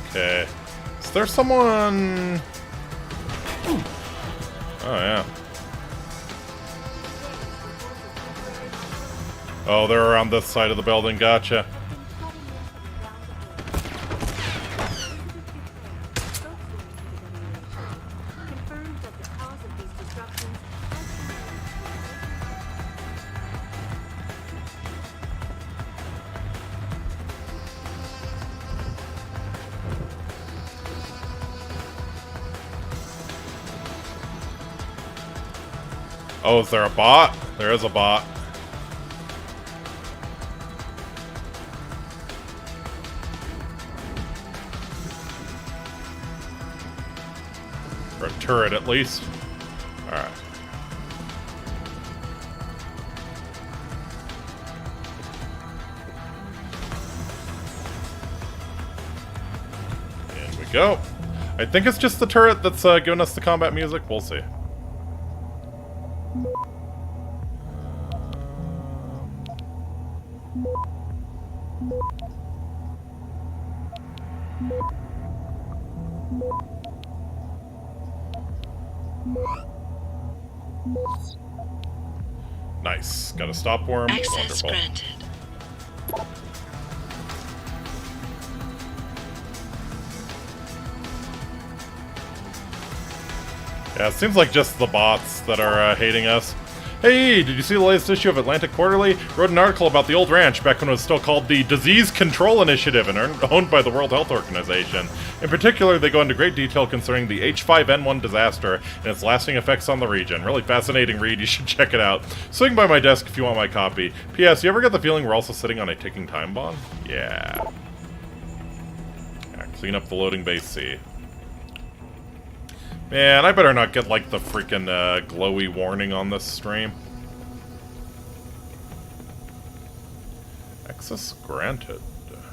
Okay. Is there someone... Oh, yeah. Oh, they're around this side of the building. Gotcha. Oh, is there a bot? There is a bot. Or a turret, at least. Alright. In we go. I think it's just the turret that's giving us the combat music. We'll see. Nice. Got a stop worm.
Access
Wonderful.
granted.
Yeah, it seems like just the bots that are hating us. Hey, did you see the latest issue of Atlantic Quarterly? Wrote an article about the old ranch back when it was still called the Disease Control Initiative and owned by the World Health Organization. In particular, they go into great detail concerning the H5N1 disaster and its lasting effects on the region. Really fascinating read, you should check it out. Swing by my desk if you want my copy. P.S. You ever get the feeling we're also sitting on a ticking time bomb? Yeah. Clean up the loading base C. Man, I better not get, like, the freaking glowy warning on this stream. Access granted.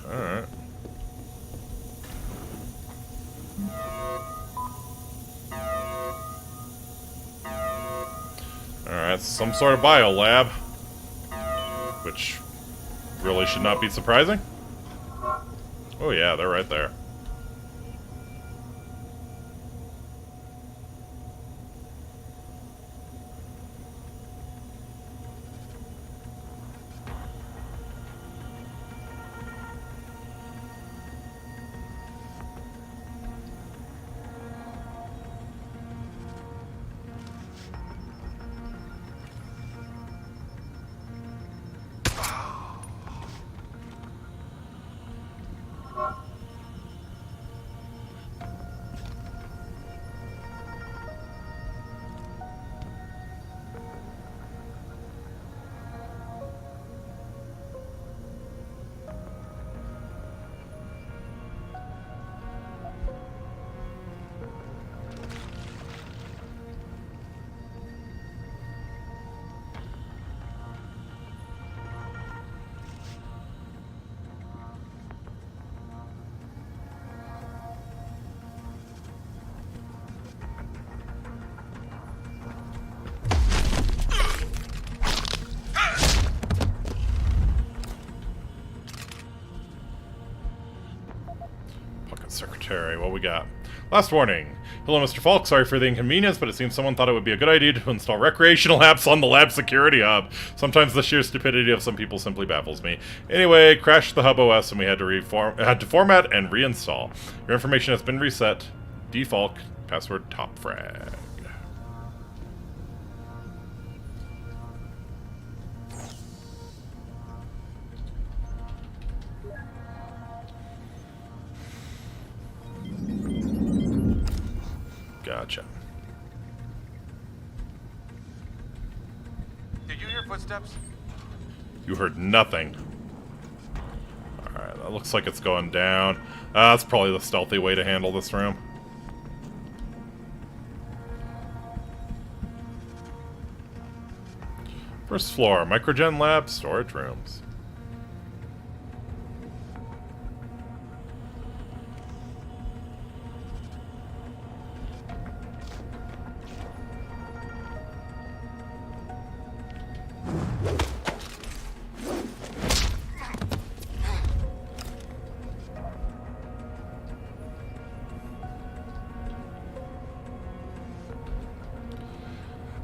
Alright. Alright, some sort of biolab. Which really should not be surprising. Oh yeah, they're right there. Secretary, what we got? Last warning. Hello, Mr. Falk. Sorry for the inconvenience, but it seems someone thought it would be a good idea to install recreational apps on the lab security hub. Sometimes the sheer stupidity of some people simply baffles me. Anyway, crashed the hub OS and we had to format and reinstall. Your information has been reset. Default password top frag. Gotcha.
Did you hear footsteps?
You heard nothing. Alright, that looks like it's going down. That's probably the stealthy way to handle this room. First floor, Microgen Lab, storage rooms.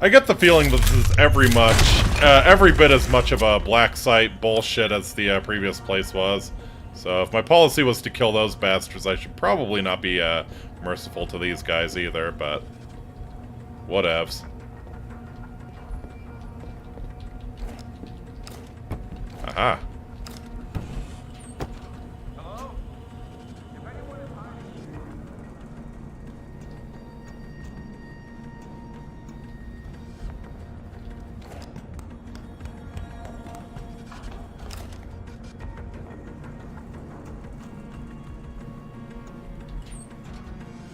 I get the feeling that this is every bit as much of a black site bullshit as the previous place was. So if my policy was to kill those bastards, I should probably not be merciful to these guys either, but whatevs. Aha.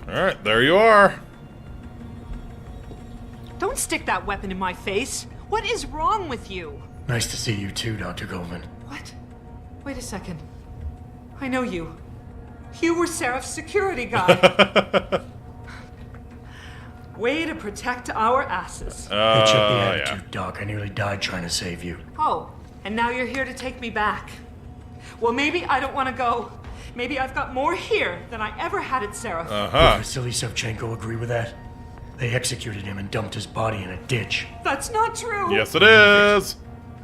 Alright, there you are.
Don't stick that weapon in my face. What is wrong with you?
Nice to see you too, Dr. Goldman.
What? Wait a second. I know you. You were Seraph's security guy. Way to protect our asses.
Hey, check the attitude, Doc. I nearly died trying to save you.
Oh, and now you're here to take me back. Well, maybe I don't want to go. Maybe I've got more here than I ever had at Seraph.
Does Vasily Savchenko agree with that? They executed him and dumped his body in a ditch.
That's not true.
Yes, it is.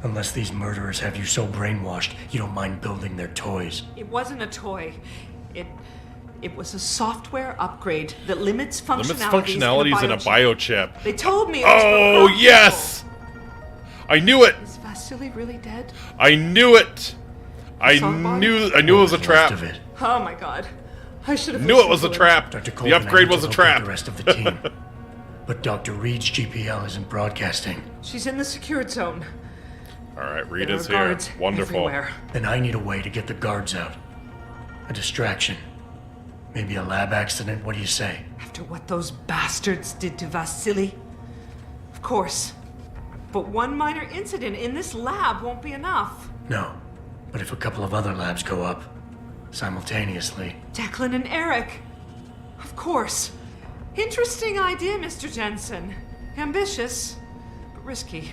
Unless these murderers have you so brainwashed, you don't mind building their toys.
It wasn't a toy. It was a software upgrade that limits functionalities,
in a biochip.
They told me it was
Oh, yes! I knew it!
Is Vasily really dead?
I knew it! I knew it was a trap.
Oh my god. I should have
knew it was a trap. The upgrade was a trap.
The rest of the team. But Dr. Reed's GPL isn't broadcasting.
She's in the secured zone.
Alright, Reed
There
is
are
here.
guards
Wonderful.
everywhere.
Then I need a way to get the guards out. A distraction. Maybe a lab accident, what do you say?
After what those bastards did to Vasily? Of course. But one minor incident in this lab won't be enough.
No. But if a couple of other labs go up, simultaneously...
Declan and Eric. Of course. Interesting idea, Mr. Jensen. Ambitious, but risky.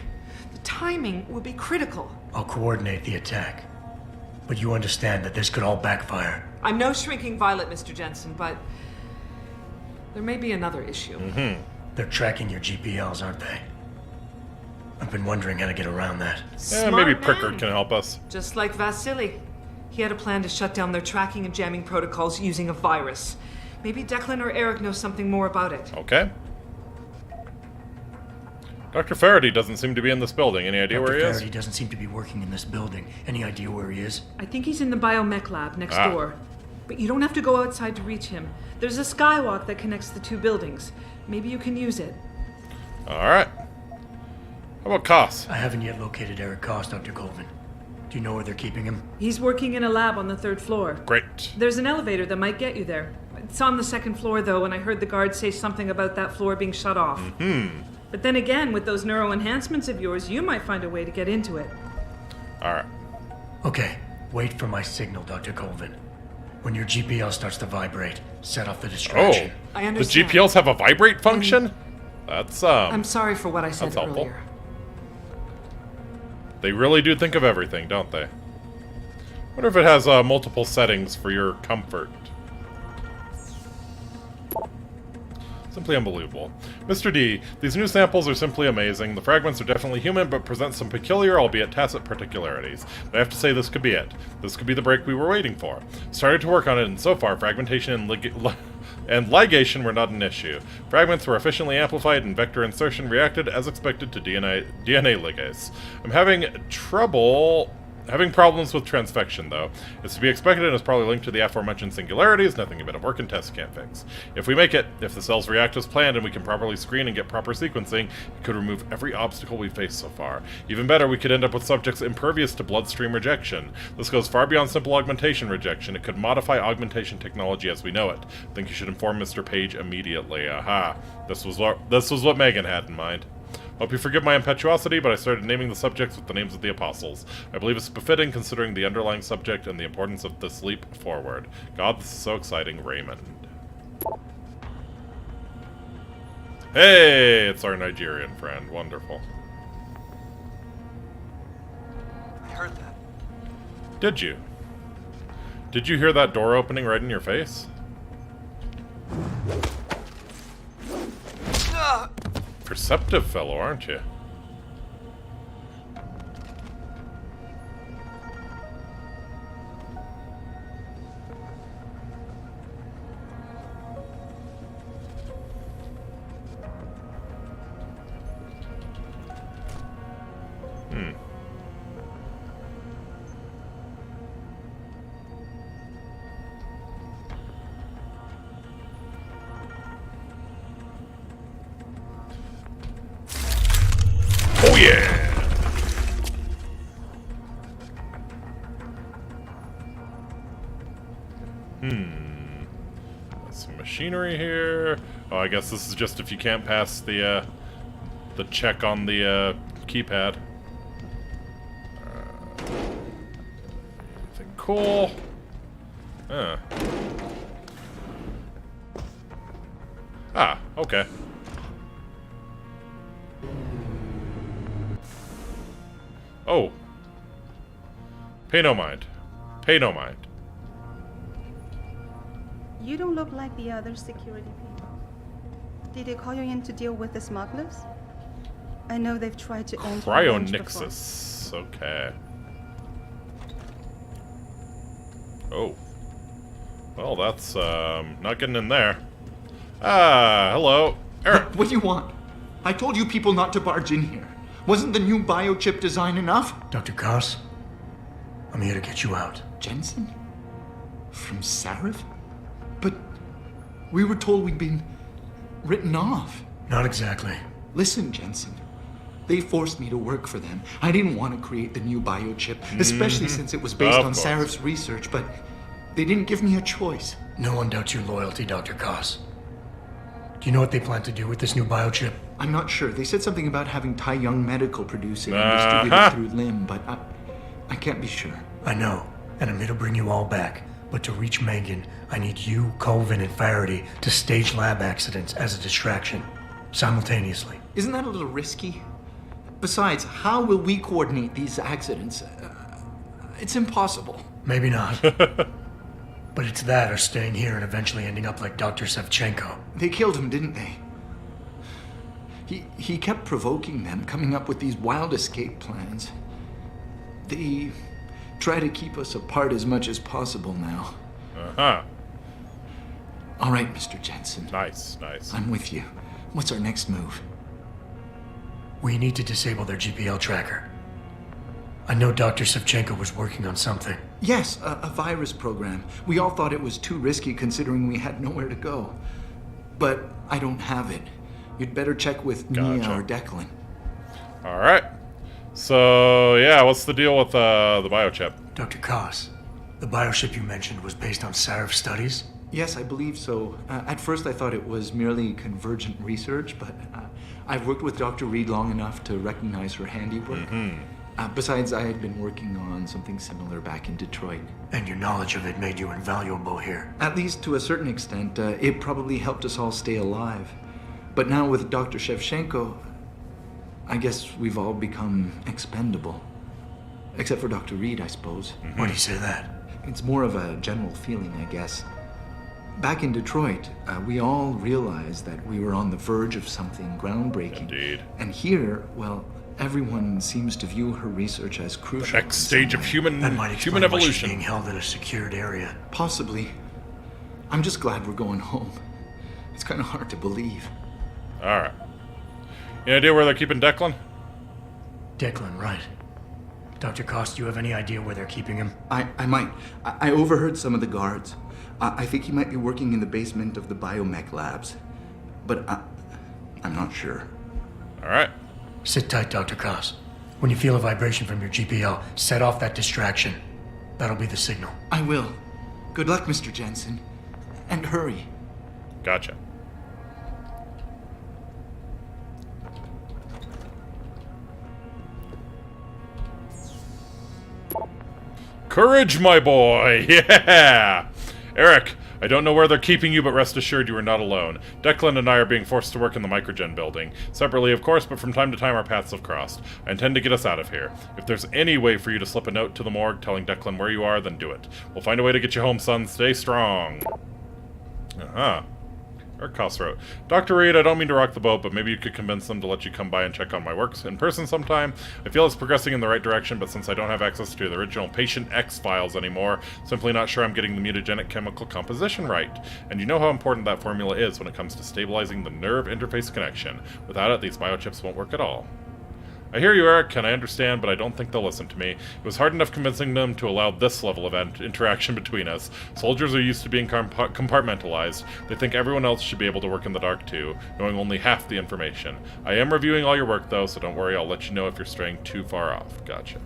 The timing will be critical.
I'll coordinate the attack. But you understand that this could all backfire.
I'm no shrinking violet, Mr. Jensen, but there may be another issue.
They're tracking your GPLs, aren't they? I've been wondering how to get around that.
Yeah, maybe Prickard can help us.
Just like Vasily. He had a plan to shut down their tracking and jamming protocols using a virus. Maybe Declan or Eric knows something more about it.
Okay. Dr. Faraday doesn't seem to be in this building. Any idea where he is?
Dr. Faraday doesn't seem to be working in this building. Any idea where he is?
I think he's in the biomech lab next door. But you don't have to go outside to reach him. There's a skywalk that connects the two buildings. Maybe you can use it.
Alright. How about Koss?
I haven't yet located Eric Koss, Dr. Goldman. Do you know where they're keeping him?
He's working in a lab on the 3rd floor.
Great.
There's an elevator that might get you there. It's on the 2nd floor, though, and I heard the guard say something about that floor being shut off. But then again, with those neuro enhancements of yours, you might find a way to get into it.
Alright.
Okay, wait for my signal, Dr. Colvin. When your GPL starts to vibrate, set off the distraction.
I
The
understand.
GPLs have a vibrate function? That's,
I'm sorry for what I said
that's helpful.
earlier.
They really do think of everything, don't they? Wonder if it has multiple settings for your comfort. Simply unbelievable. Mr. D, these new samples are simply amazing. The fragments are definitely human, but present some peculiar, albeit tacit particularities. But I have to say this could be it. This could be the break we were waiting for. Started to work on it, and so far, fragmentation and ligation were not an issue. Fragments were efficiently amplified, and vector insertion reacted as expected to DNA ligase. I'm having problems with transfection, though. It's to be expected and is probably linked to the aforementioned singularities, nothing a bit of work and tests can't fix. If we make it, if the cells react as planned and we can properly screen and get proper sequencing, it could remove every obstacle we've faced so far. Even better, we could end up with subjects impervious to bloodstream rejection. This goes far beyond simple augmentation rejection. It could modify augmentation technology as we know it. I think you should inform Mr. Page immediately. Aha. This was what Megan had in mind. Hope you forgive my impetuosity, but I started naming the subjects with the names of the apostles. I believe it's befitting considering the underlying subject and the importance of this leap forward. God, this is so exciting, Raymond. Hey, it's our Nigerian friend. Wonderful.
I heard that.
Did you? Did you hear that door opening right in your face? Perceptive fellow, aren't you? Oh yeah! There's some machinery here. Oh, I guess this is just if you can't pass the check on the keypad. Anything cool? Ah, okay. Oh. Pay no mind. Pay no mind.
You don't look like the other security people. Did they call you in to deal with the smugglers? I know they've tried to enter
Cryonixus. Okay. Oh. Well, that's, not getting in there. Ah, hello. Eric.
What do you want? I told you people not to barge in here. Wasn't the new biochip design enough?
Dr. Koss, I'm here to get you out.
Jensen? From Sarif? But we were told we'd been written off.
Not exactly.
Listen, Jensen. They forced me to work for them. I didn't want to create the new biochip, especially since it was based on Sarif's research, but they didn't give me a choice.
No one doubts your loyalty, Dr. Koss. Do you know what they plan to do with this new biochip?
I'm not sure. They said something about having Tai Young Medical produce it and distribute it through Lim, but I can't be sure.
I know, and I'm here to bring you all back. But to reach Megan, I need you, Colvin, and Faraday to stage lab accidents as a distraction, simultaneously.
Isn't that a little risky? Besides, how will we coordinate these accidents? It's impossible.
Maybe not. But it's that or staying here and eventually ending up like Dr. Sevchenko.
They killed him, didn't they? He kept provoking them, coming up with these wild escape plans. They try to keep us apart as much as possible now.
Uh-huh.
All right, Mr. Jensen.
Nice, nice.
I'm with you. What's our next move?
We need to disable their GPL tracker. I know Dr. Sevchenko was working on something.
Yes, a virus program. We all thought it was too risky considering we had nowhere to go. But I don't have it. You'd better check with Mia or Declan.
All right. So, yeah, what's the deal with the biochip?
Dr. Koss, the biochip you mentioned was based on Sarif studies?
Yes, I believe so. At first I thought it was merely convergent research, but I've worked with Dr. Reed long enough to recognize her handiwork. Besides, I had been working on something similar back in Detroit.
And your knowledge of it made you invaluable here.
At least to a certain extent, it probably helped us all stay alive. But now with Dr. Shevchenko, I guess we've all become expendable. Except for Dr. Reed, I suppose.
Why do you say that?
It's more of a general feeling, I guess. Back in Detroit, we all realized that we were on the verge of something groundbreaking.
Indeed.
And here, well, everyone seems to view her research as crucial.
The next stage of human
evolution.
evolution.
Why she's being held in a secured area.
Possibly. I'm just glad we're going home. It's kind of hard to believe.
All right. Any idea where they're keeping Declan?
Declan, right. Dr. Koss, do you have any idea where they're keeping him?
I might. I overheard some of the guards. I think he might be working in the basement of the biomech labs. But I'm not sure.
All right.
Sit tight, Dr. Koss. When you feel a vibration from your GPL, set off that distraction. That'll be the signal.
I will. Good luck, Mr. Jensen. And hurry.
Gotcha. Courage, my boy! Yeah! Eric, I don't know where they're keeping you, but rest assured you are not alone. Declan and I are being forced to work in the Microgen building. Separately, of course, but from time to time our paths have crossed. I intend to get us out of here. If there's any way for you to slip a note to the morgue telling Declan where you are, then do it. We'll find a way to get you home, son. Stay strong. Uh-huh. Eric Koss wrote, Dr. Reed, I don't mean to rock the boat, but maybe you could convince them to let you come by and check on my works in person sometime. I feel it's progressing in the right direction, but since I don't have access to the original Patient X files anymore, simply not sure I'm getting the mutagenic chemical composition right. And you know how important that formula is when it comes to stabilizing the nerve interface connection. Without it, these biochips won't work at all. I hear you, Eric, and I understand, but I don't think they'll listen to me. It was hard enough convincing them to allow this level of interaction between us. Soldiers are used to being compartmentalized. They think everyone else should be able to work in the dark too, knowing only half the information. I am reviewing all your work, though, so don't worry, I'll let you know if you're straying too far off. Gotcha.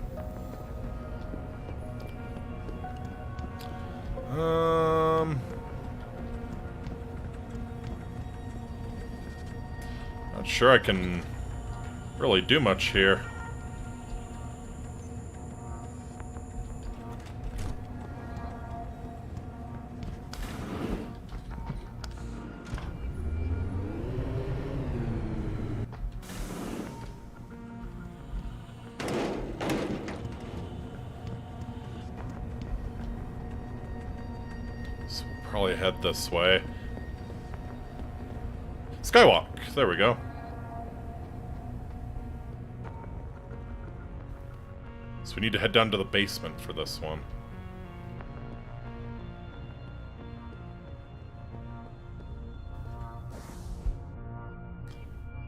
Not sure I can really do much here. So we'll probably head this way. Skywalk. There we go. So we need to head down to the basement for this one.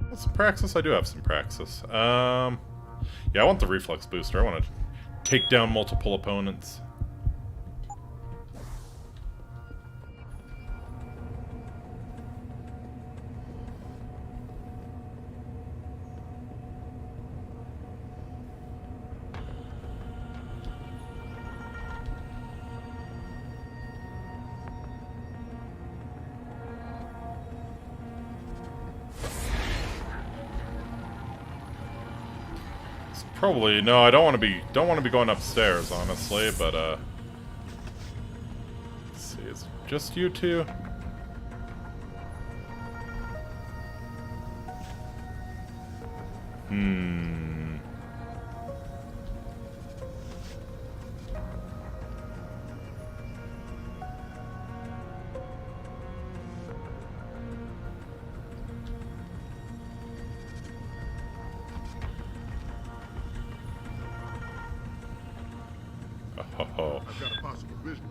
What's some praxis? I do have some praxis. Yeah, I want the reflex booster. I want to take down multiple opponents. Probably no. I don't want to be going upstairs, honestly. But let's see. Is it just you two? Oh.
I've got a possible business.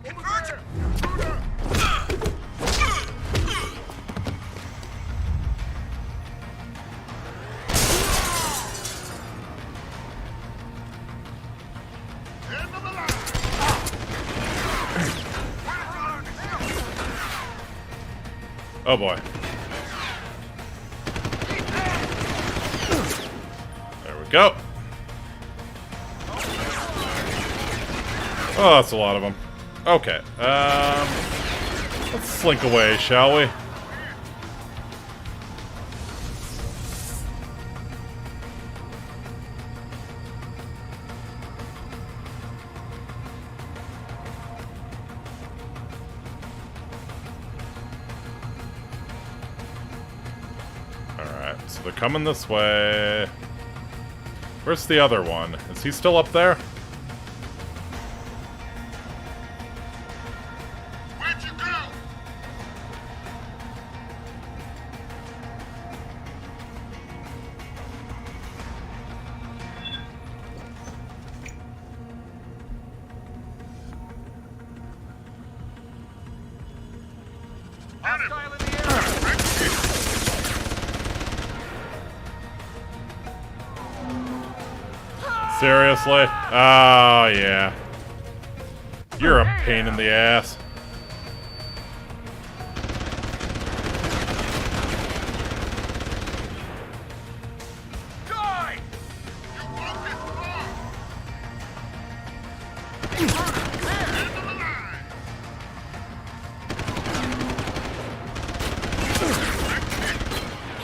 Oh boy. There we go. Oh, that's a lot of them. Okay. Let's slink away, shall we? Alright, so they're coming this way. Where's the other one? Is he still up there? Seriously? Oh, yeah. You're a pain in the ass.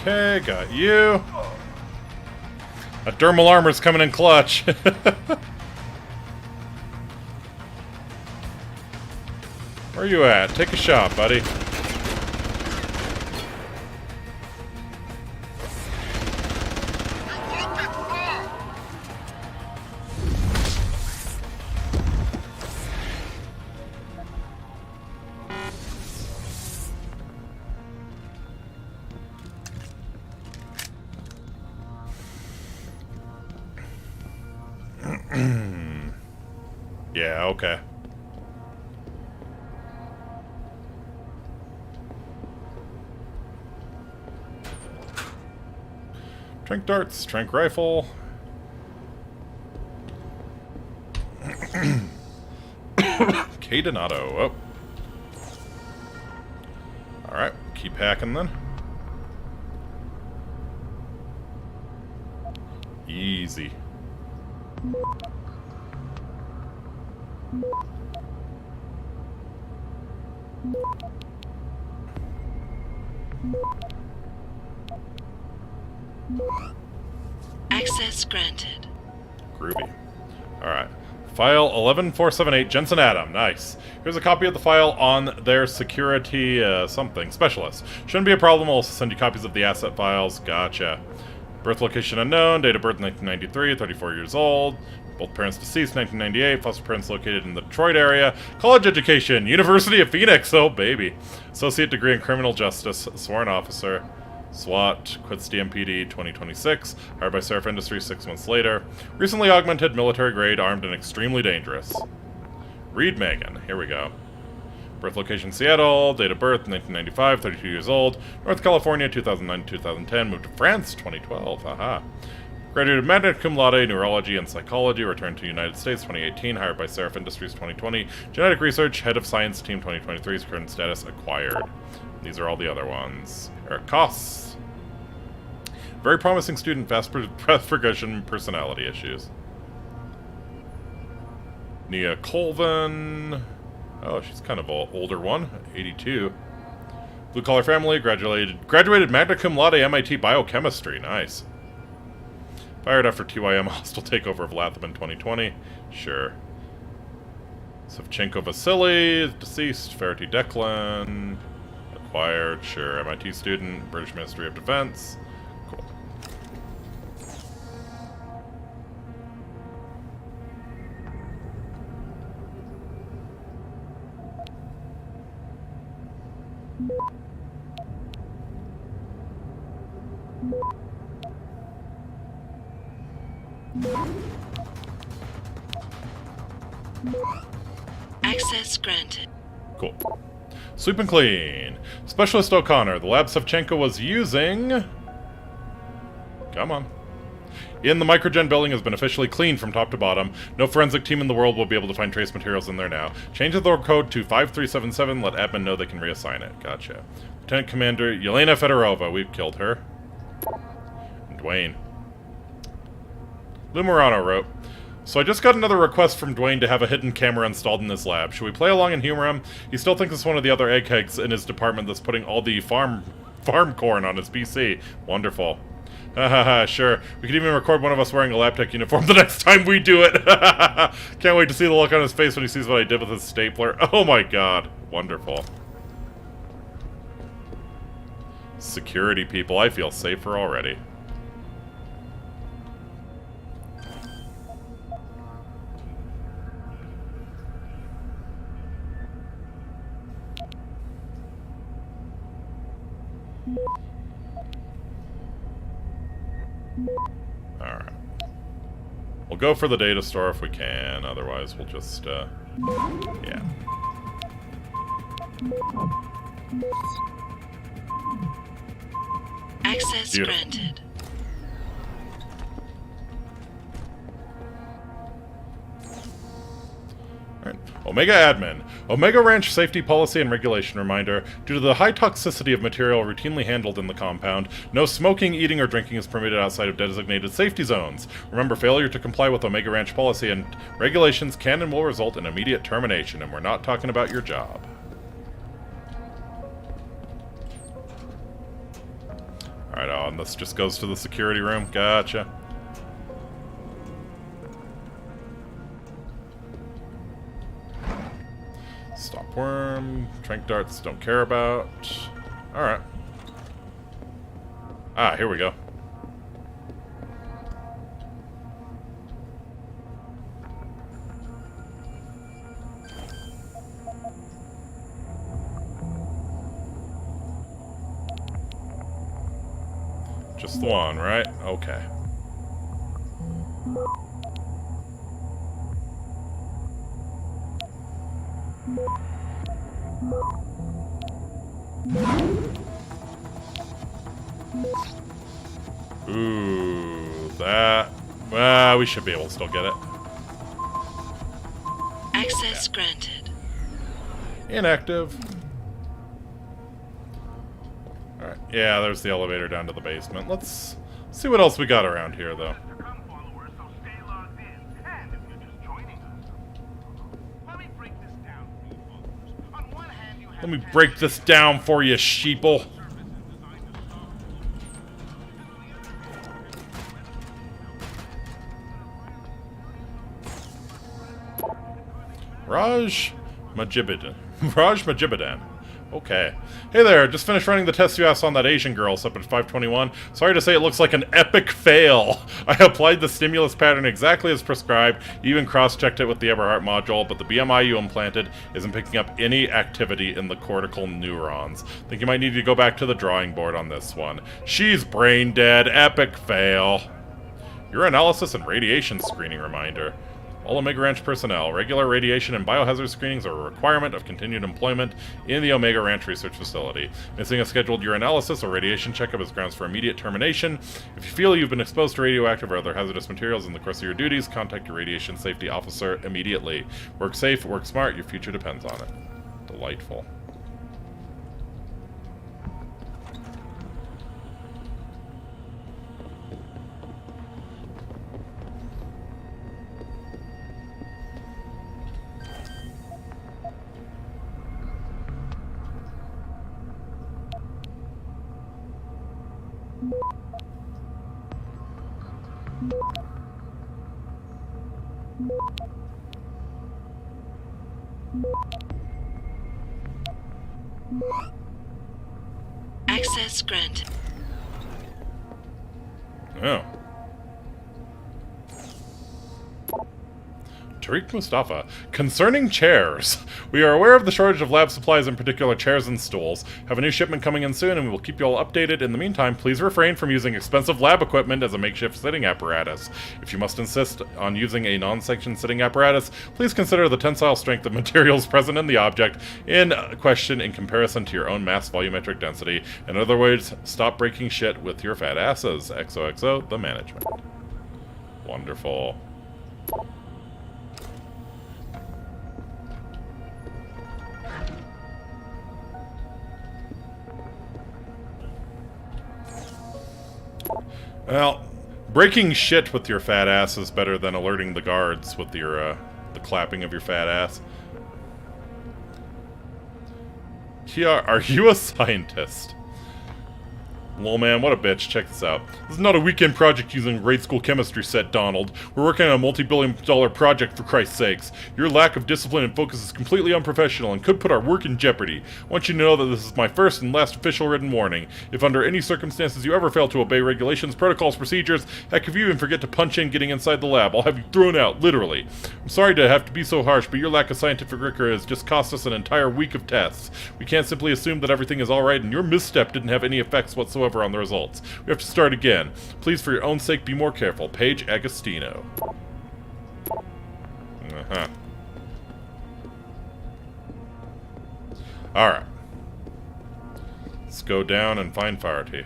Okay, got you. A dermal armor's coming in clutch. Where are you at? Take a shot, buddy. Yeah, okay. Trank darts, trank rifle. Cadenato. Oh. Alright, keep hacking then. Easy.
Access granted.
Groovy. Alright. File 11478, Jensen Adam. Nice. Here's a copy of the file on their security something specialist. Shouldn't be a problem. I'll also send you copies of the asset files. Gotcha. Birth location unknown. Date of birth 1993. 34 years old. Both parents deceased 1998. Foster parents located in the Detroit area. College education. University of Phoenix. Oh, baby. Associate degree in criminal justice. Sworn officer. SWAT, quits DMPD 2026, hired by Seraph Industries 6 months later. Recently augmented, military grade, armed and extremely dangerous. Read Megan. Here we go. Birth location Seattle, date of birth 1995, 32 years old, North California 2009-2010, moved to France 2012, haha. Graduated magna cum laude, neurology and psychology, returned to United States 2018, hired by Seraph Industries 2020, genetic research, head of science team 2023, current status acquired. These are all the other ones. Eric Koss. Very promising student, fast progression, personality issues. Nia Colvin. Oh, she's kind of an older one. 82. Blue collar family, graduated magna cum laude MIT biochemistry. Nice. Fired after TYM hostile takeover of Latham in 2020. Sure. Savchenko Vasily, deceased. Ferrety Declan. Acquired. Sure. MIT student. British Ministry of Defense. Cool.
Access granted.
Cool. Sweep and clean. Specialist O'Connor. The lab Savchenko was using... Come on. In the Microgen building has been officially cleaned from top to bottom. No forensic team in the world will be able to find trace materials in there now. Change the code to 5377. Let admin know they can reassign it. Gotcha. Lieutenant Commander Yelena Fedorova. We've killed her. And Dwayne. Lou Morano wrote, so I just got another request from Dwayne to have a hidden camera installed in his lab. Should we play along and humor him? He still thinks it's one of the other eggheads in his department that's putting all the farm corn on his PC. Wonderful. Hahaha, sure. We could even record one of us wearing a lab tech uniform the next time we do it. Can't wait to see the look on his face when he sees what I did with his stapler. Oh my god. Wonderful. Security people, I feel safer already. Alright. We'll go for the data store if we can, otherwise we'll just, yeah.
Access granted.
Alright. Omega Admin. Omega Ranch Safety Policy and Regulation Reminder. Due to the high toxicity of material routinely handled in the compound, no smoking, eating, or drinking is permitted outside of designated safety zones. Remember, failure to comply with Omega Ranch policy and regulations can and will result in immediate termination, and we're not talking about your job. Alright, oh, and this just goes to the security room. Gotcha. Stop worm. Trank darts, don't care about. Alright. Ah, here we go. Just the one, right? Okay. Ooh, that... Well, we should be able to still get it.
Access granted.
Inactive. Alright, yeah, there's the elevator down to the basement. Let's see what else we got around here, though. Let me break this down for you, sheeple. Raj Majibadan. Okay. Hey there, just finished running the test you asked on that Asian girl, up at 521. Sorry to say it looks like an epic fail. I applied the stimulus pattern exactly as prescribed, even cross-checked it with the Eberhardt module, but the BMI you implanted isn't picking up any activity in the cortical neurons. Think you might need to go back to the drawing board on this one. She's brain dead, epic fail. Urinalysis and radiation screening reminder. All Omega Ranch personnel, regular radiation and biohazard screenings are a requirement of continued employment in the Omega Ranch Research Facility. Missing a scheduled urinalysis or radiation checkup is grounds for immediate termination. If you feel you've been exposed to radioactive or other hazardous materials in the course of your duties, contact your radiation safety officer immediately. Work safe, work smart, your future depends on it. Delightful.
Access granted.
Oh. Tariq Mustafa. Concerning chairs. We are aware of the shortage of lab supplies, in particular chairs and stools. Have a new shipment coming in soon, and we will keep you all updated. In the meantime, please refrain from using expensive lab equipment as a makeshift sitting apparatus. If you must insist on using a non-sanctioned sitting apparatus, please consider the tensile strength of materials present in the object in question in comparison to your own mass volumetric density. In other words, stop breaking shit with your fat asses. XOXO, the management. Wonderful. Well, breaking shit with your fat ass is better than alerting the guards with your, the clapping of your fat ass. Kia, are you a scientist? Lol man, what a bitch. Check this out. This is not a weekend project using a grade school chemistry set, Donald. We're working on a multi-billion-dollar project, for Christ's sakes. Your lack of discipline and focus is completely unprofessional and could put our work in jeopardy. I want you to know that this is my first and last official written warning. If under any circumstances you ever fail to obey regulations, protocols, procedures, heck, if you even forget to punch in getting inside the lab, I'll have you thrown out, literally. I'm sorry to have to be so harsh, but your lack of scientific rigor has just cost us an entire week of tests. We can't simply assume that everything is alright and your misstep didn't have any effects whatsoever on the results. We have to start again. Please, for your own sake, be more careful. Paige Agostino. Uh-huh. Alright. Let's go down and find Farty.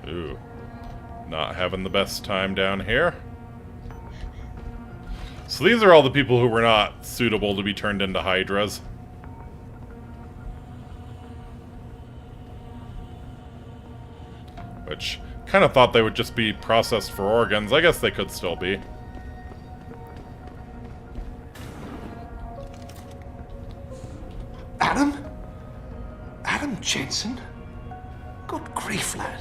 Ooh. Not having the best time down here. So these are all the people who were not suitable to be turned into Hydras. Which, kind of thought they would just be processed for organs. I guess they could still be.
Adam? Adam Jensen? Good grief, lad.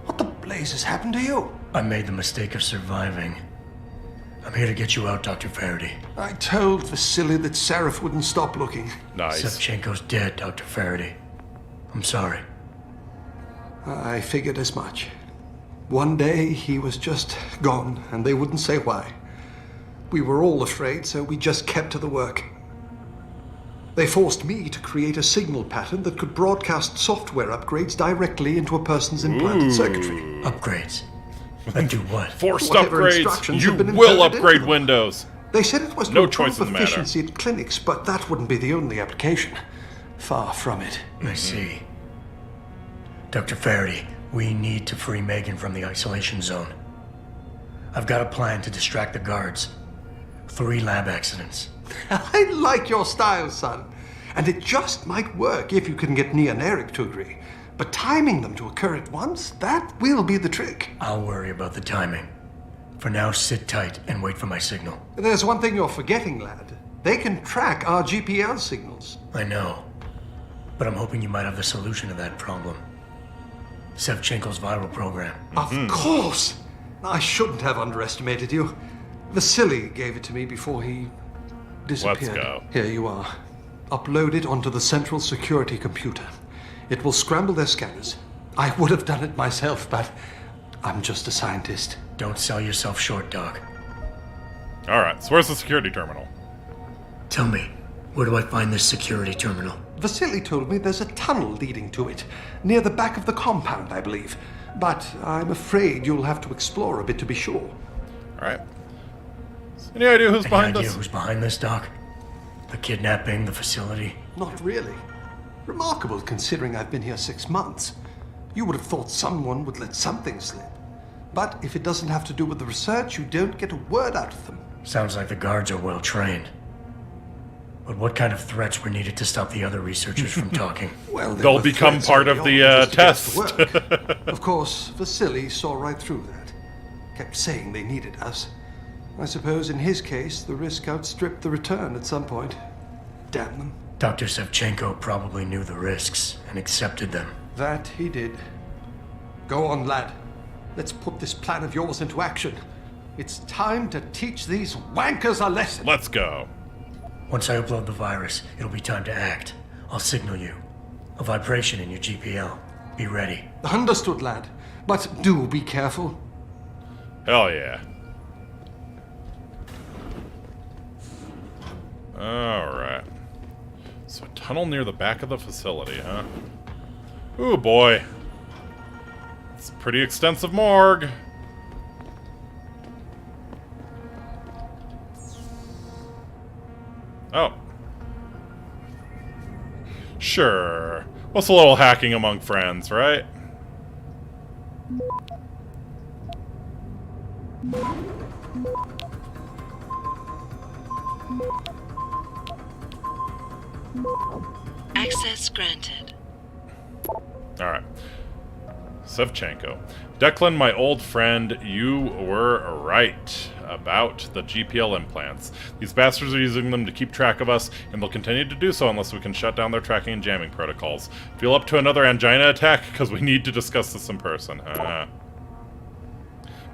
What the blazes happened to you?
I made the mistake of surviving. I'm here to get you out, Dr. Faraday.
I told Vasily that Seraph wouldn't stop looking.
Nice.
Sevchenko's dead, Dr. Faraday. I'm sorry.
I figured as much. One day he was just gone, and they wouldn't say why. We were all afraid, so we just kept to the work. They forced me to create a signal pattern that could broadcast software upgrades directly into a person's implanted circuitry.
Upgrades? And do what?
Forced
Whatever
upgrades.
instructions
You
had been
will
inserted
upgrade
into them.
Windows.
They said it was
No
to
choice
improve
in the matter.
efficiency at clinics, but that wouldn't be the only application. Far from it.
I see. Dr. Faraday, we need to free Megan from the isolation zone. I've got a plan to distract the guards. 3 lab accidents.
I like your style, son. And it just might work if you can get Nia and Eric to agree. But timing them to occur at once, that will be the trick.
I'll worry about the timing. For now, sit tight and wait for my signal.
There's one thing you're forgetting, lad. They can track our GPL signals.
I know. But I'm hoping you might have the solution to that problem. Sevchenko's viral program.
Of course! I shouldn't have underestimated you. Vasily gave it to me before he disappeared.
Let's go.
Here you are. Upload it onto the central security computer. It will scramble their scanners. I would have done it myself, but I'm just a scientist.
Don't sell yourself short, Doc.
Alright, so where's the security terminal?
Tell me, where do I find this security terminal?
Vasily told me there's a tunnel leading to it, near the back of the compound, I believe. But I'm afraid you'll have to explore a bit to be sure.
Alright. Any idea who's behind
Any idea
this?
who's behind this, Doc? The kidnapping, the facility?
Not really. Remarkable considering I've been here 6 months. You would have thought someone would let something slip. But if it doesn't have to do with the research, you don't get a word out of them.
Sounds like the guards are well trained. But what kind of threats were needed to stop the other researchers from talking?
Well, there
they'll
were
become
threats
part
early
of
on
the
just to get us
test.
to work. Of course, Vasily saw right through that. Kept saying they needed us. I suppose in his case, the risk outstripped the return at some point. Damn them.
Dr. Sevchenko probably knew the risks and accepted them.
That he did. Go on, lad. Let's put this plan of yours into action. It's time to teach these wankers a lesson.
Let's go.
Once I upload the virus, it'll be time to act. I'll signal you. A vibration in your GPL. Be ready.
Understood, lad. But do be careful.
Hell yeah. Alright. So a tunnel near the back of the facility, huh? Ooh, boy. It's a pretty extensive morgue. Oh. Sure. What's a little hacking among friends, right?
Access granted.
Alright. Sevchenko. Declan, my old friend, you were right about the GPL implants. These bastards are using them to keep track of us, and they'll continue to do so unless we can shut down their tracking and jamming protocols. Feel up to another angina attack? Because we need to discuss this in person.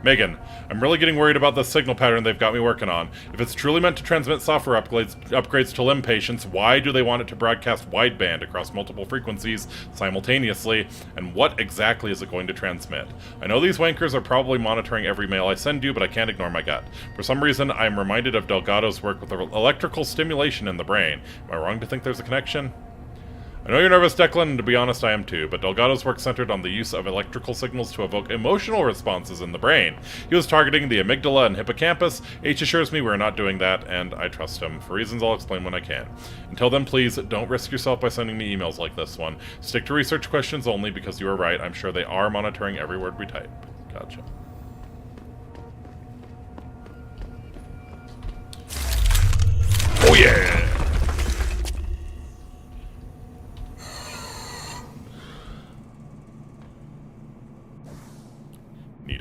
Megan, I'm really getting worried about the signal pattern they've got me working on. If it's truly meant to transmit software upgrades to limb patients, why do they want it to broadcast wideband across multiple frequencies simultaneously, and what exactly is it going to transmit? I know these wankers are probably monitoring every mail I send you, but I can't ignore my gut. For some reason, I'm reminded of Delgado's work with electrical stimulation in the brain. Am I wrong to think there's a connection? I know you're nervous, Declan, and to be honest, I am too, but Delgado's work centered on the use of electrical signals to evoke emotional responses in the brain. He was targeting the amygdala and hippocampus. H assures me we're not doing that, and I trust him, for reasons I'll explain when I can. Until then, please, don't risk yourself by sending me emails like this one. Stick to research questions only, because you are right. I'm sure they are monitoring every word we type. Gotcha. Oh yeah!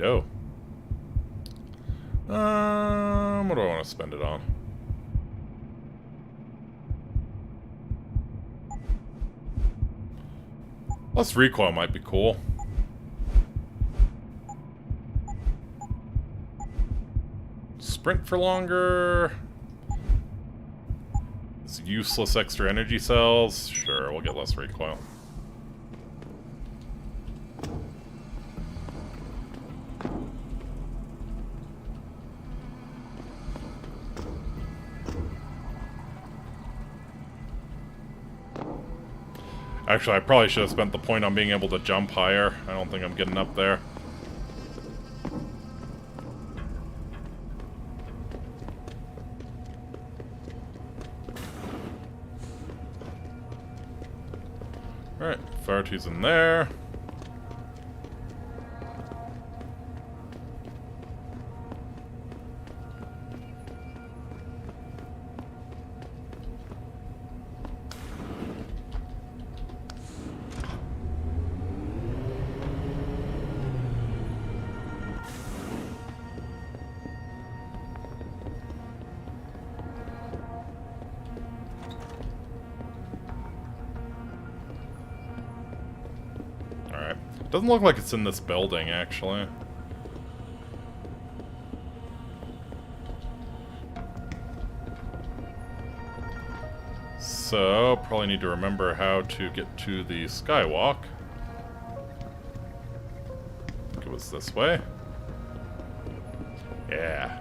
Righto. What do I want to spend it on? Less recoil might be cool. Sprint for longer. It's useless extra energy cells. Sure, we'll get less recoil. Actually, I probably should have spent the point on being able to jump higher. I don't think I'm getting up there. Alright, Fartu's in there. Doesn't look like it's in this building, actually. So, probably need to remember how to get to the skywalk. I think it was this way. Yeah.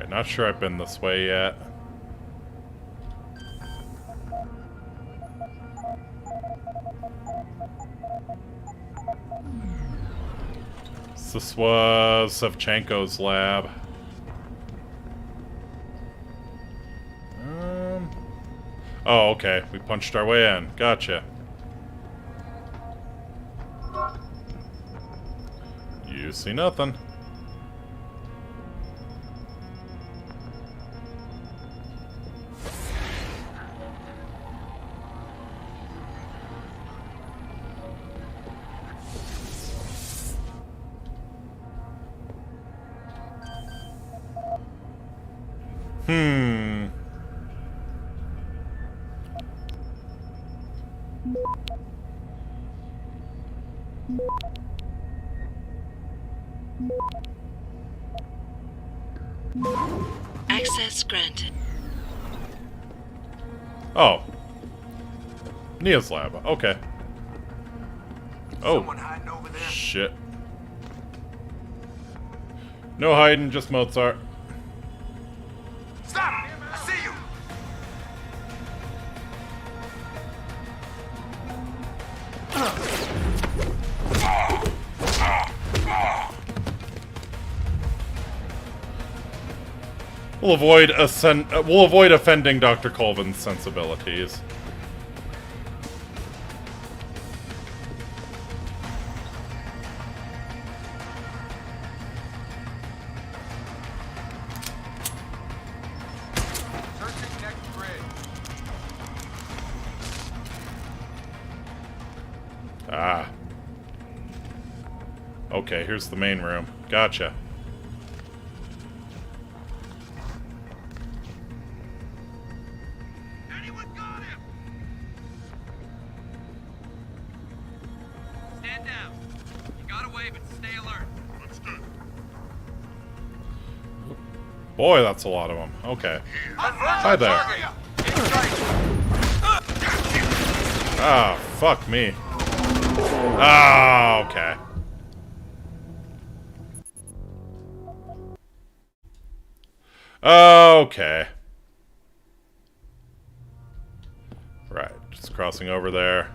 Not sure I've been this way yet. This was Sevchenko's lab. Oh, okay. We punched our way in. Gotcha. You see nothing.
Access granted.
Oh. Neo's lab. Okay. Oh. Shit. No hiding, just Mozart.
Stop! I see you!
We'll avoid offending Dr. Colvin's sensibilities.
Searching next grid.
Ah. Okay, here's the main room. Gotcha. Boy, that's a lot of them. Okay. Hi there. Ah, fuck me. Ah, okay. Okay. Right, just crossing over there.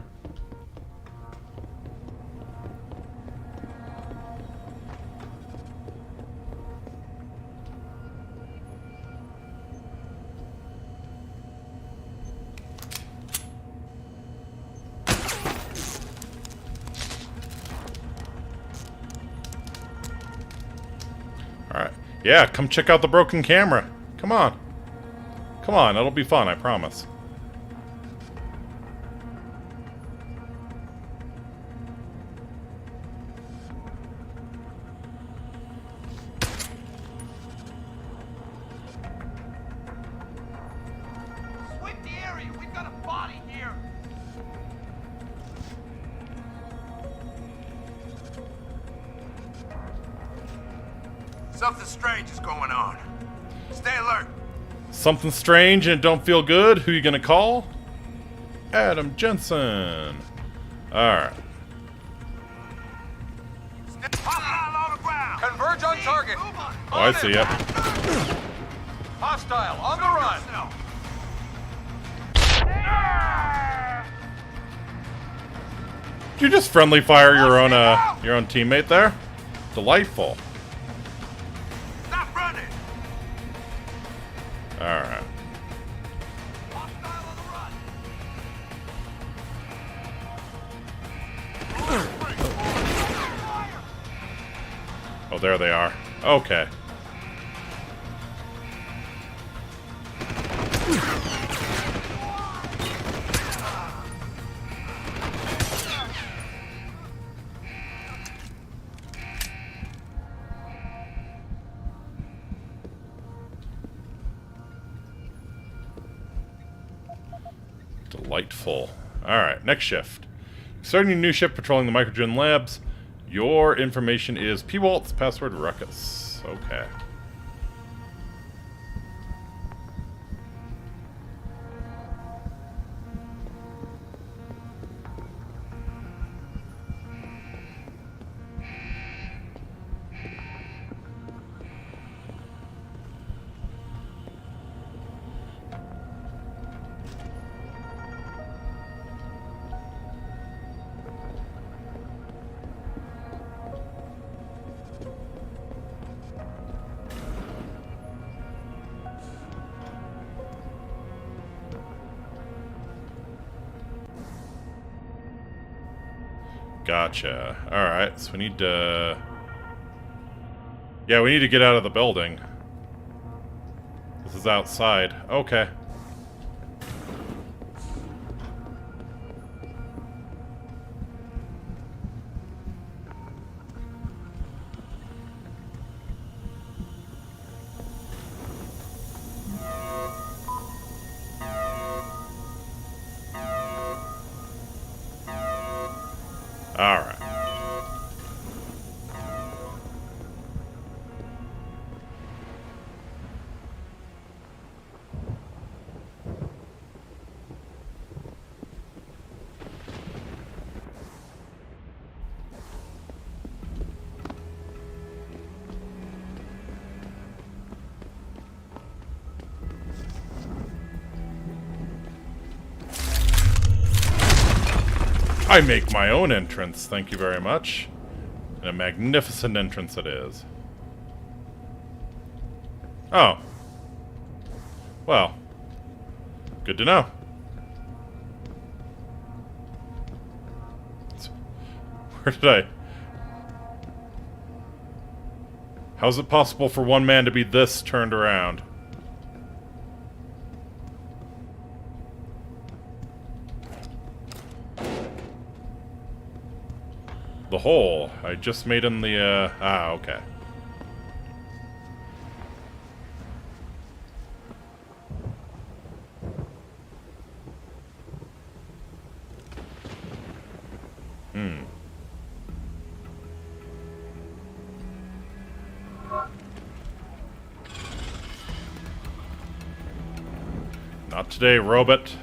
Yeah, come check out the broken camera. Come on. Come on, it'll be fun, I promise.
Sweep the area. We've got a body here. Something strange is going on. Stay alert.
Something strange and it don't feel good? Who you gonna call? Adam Jensen. Alright.
Converge on target.
Oh, I see ya.
Hostile on the run.
Did you just friendly fire your own teammate there? Delightful.
Stop running.
Alright. Oh, there they are. Okay. Delightful. Alright, next shift. Starting a new shift patrolling the Microgen labs. Your information is P-Waltz, password Ruckus. Okay. Gotcha. Alright, so we need to... Yeah, we need to get out of the building. This is outside. Okay. Alright. I make my own entrance, thank you very much. And a magnificent entrance it is. Oh. Well. Good to know. Where did I... How's it possible for one man to be this turned around? The hole I just made in the, okay. Not today, robot.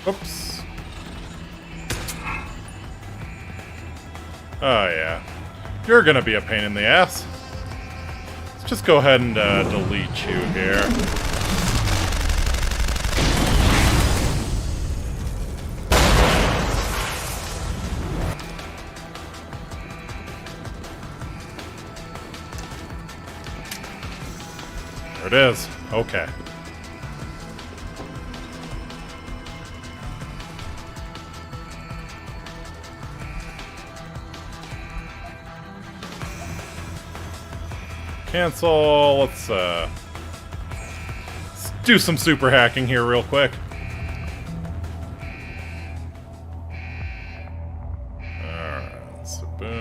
Oops. Oh, yeah. You're gonna be a pain in the ass. Let's just go ahead and delete you here. There it is. Okay. Cancel. Let's do some super hacking here real quick. Alright, so boom.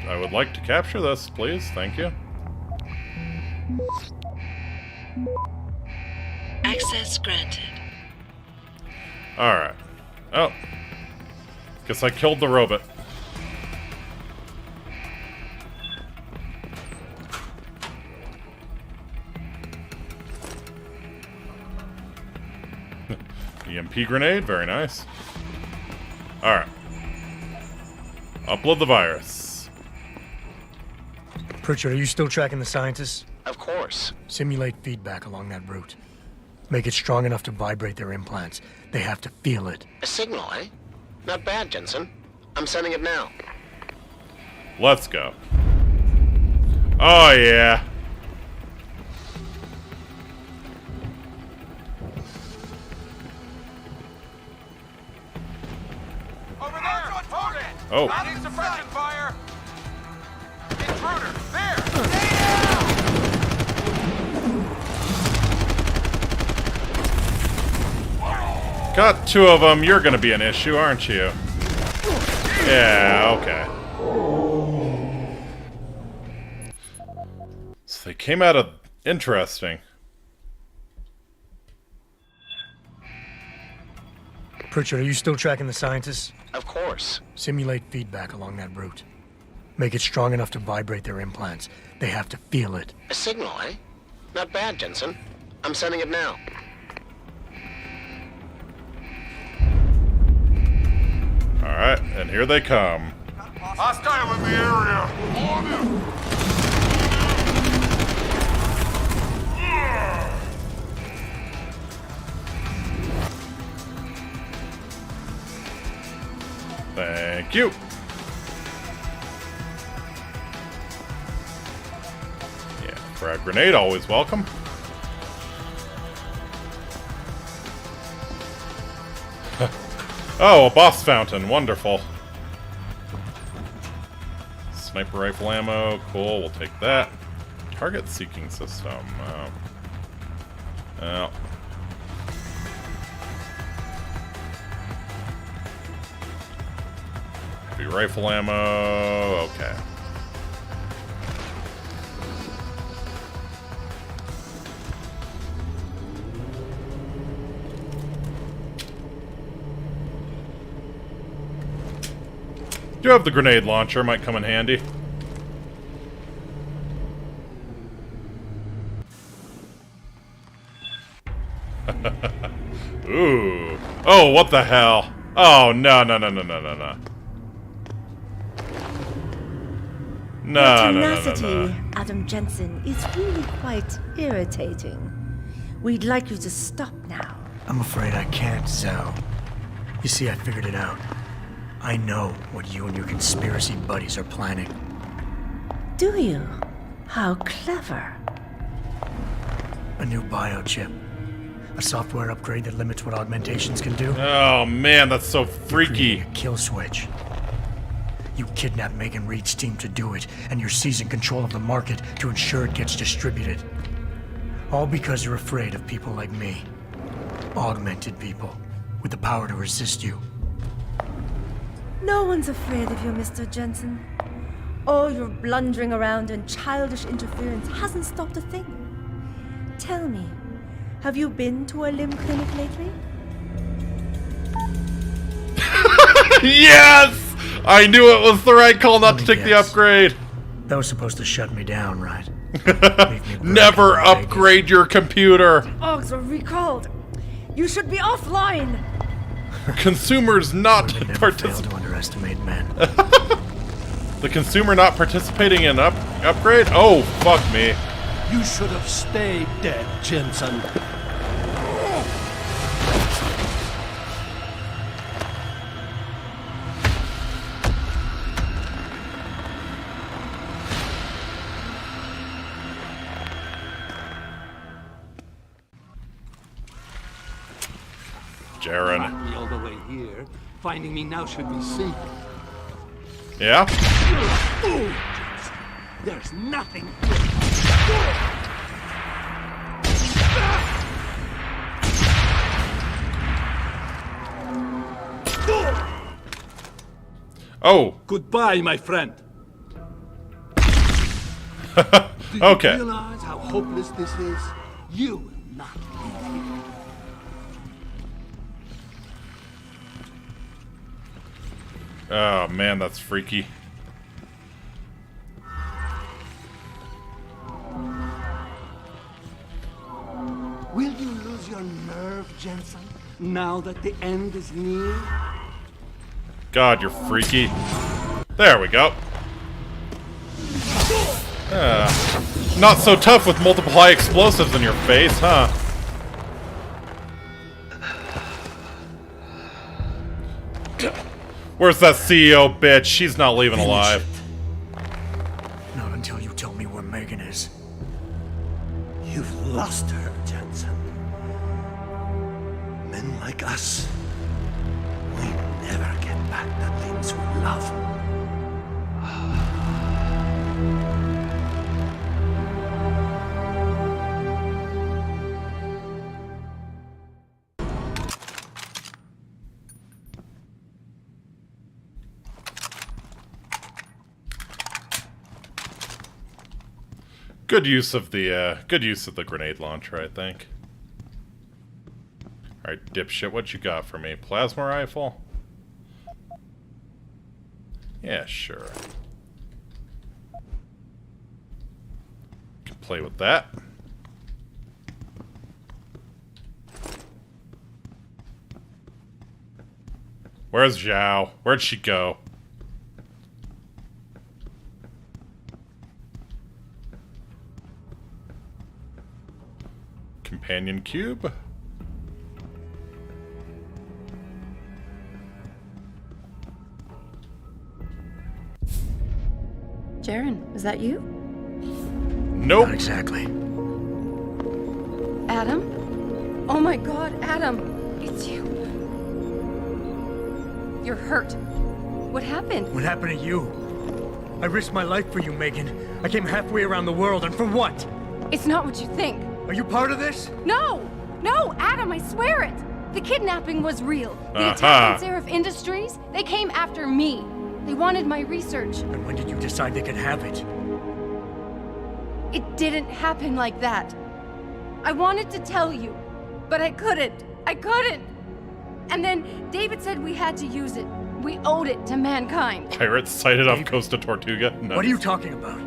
I would like to capture this, please. Thank you.
Access granted.
Alright. Oh. Guess I killed the robot. EMP grenade, very nice. Alright. Upload the virus.
Pritchard, are you still tracking the scientists?
Of course.
Simulate feedback along that route. Make it strong enough to vibrate their implants. They have to feel it.
A signal, eh? Not bad, Jensen. I'm sending it now.
Let's go. Oh, yeah.
Over there! On target!
Oh.
Mounting suppression fire! Intruder! There!
Got two of them. You're gonna be an issue, aren't you? Yeah, okay. So they came out of... Interesting.
Pritchard, are you still tracking the scientists?
Of course.
Simulate feedback along that route. Make it strong enough to vibrate their implants. They have to feel it.
A signal, eh? Not bad, Jensen. I'm sending it now.
Alright, and here they come.
Hostile in the area! On him!
Thank you. Yeah, frag grenade, always welcome. Oh, a boss fountain. Wonderful. Sniper rifle ammo. Cool, we'll take that. Target seeking system. Oh. Heavy rifle ammo. Okay. Do have the grenade launcher, might come in handy. Ooh. Oh, what the hell? Oh, no, no, no, no, no, no, no. No, no, no, no, no.
Adam Jensen, is really quite irritating. We'd like you to stop now.
I'm afraid I can't, Zhao. You see, I figured it out. I know what you and your conspiracy buddies are planning.
Do you? How clever.
A new biochip. A software upgrade that limits what augmentations can do.
Oh man, that's so freaky.
A kill switch. You kidnapped Megan Reed's team to do it, and you're seizing control of the market to ensure it gets distributed. All because you're afraid of people like me. Augmented people, with the power to resist you.
No one's afraid of you, Mr. Jensen. All your blundering around and childish interference hasn't stopped a thing. tell me, have you been to a limb clinic lately?
Yes! I knew it was the right call not to take the upgrade.
That was supposed to shut me down, right?
Never upgrade your computer.
Orgs were recalled. You should be offline.
Consumers not
participating. To underestimate men.
The consumer not participating in upgrade? Oh, fuck me.
You should have stayed dead, Jensen.
Jaren.
Brought me all the way here. Finding me now should be simple.
Yeah?
Ooh, there's nothing.
Oh.
Goodbye, my friend. Do
Okay.
you realize how hopeless this is? You will not leave here.
Oh man, that's freaky.
Will you lose your nerve, Jensen, now that the end is near?
God, you're freaky. There we go. Not so tough with multiple high explosives in your face, huh? Where's that CEO bitch? She's not leaving alive.
Not until you tell me where Megan is.
You've lost her, Jensen. Men like us, we never get back the things we love.
Good use of the grenade launcher, I think. Alright, dipshit, what you got for me? Plasma rifle? Yeah, sure. Can play with that. Where's Zhao? Where'd she go? Companion cube?
Jaren, is that you?
Nope.
Not exactly.
Adam? Oh my god, Adam! It's you. You're hurt. What happened?
What happened to you? I risked my life for you, Megan. I came halfway around the world, and for what?
It's not what you think.
Are you part of this?
No! No, Adam, I swear it! The kidnapping was real. The attack on Seraph Industries, they came after me. They wanted my research.
And when did you decide they could have it?
It didn't happen like that. I wanted to tell you, but I couldn't. I couldn't! And then David said we had to use it. We owed it to mankind.
Pirates sighted off Costa Tortuga? No.
What are you talking about?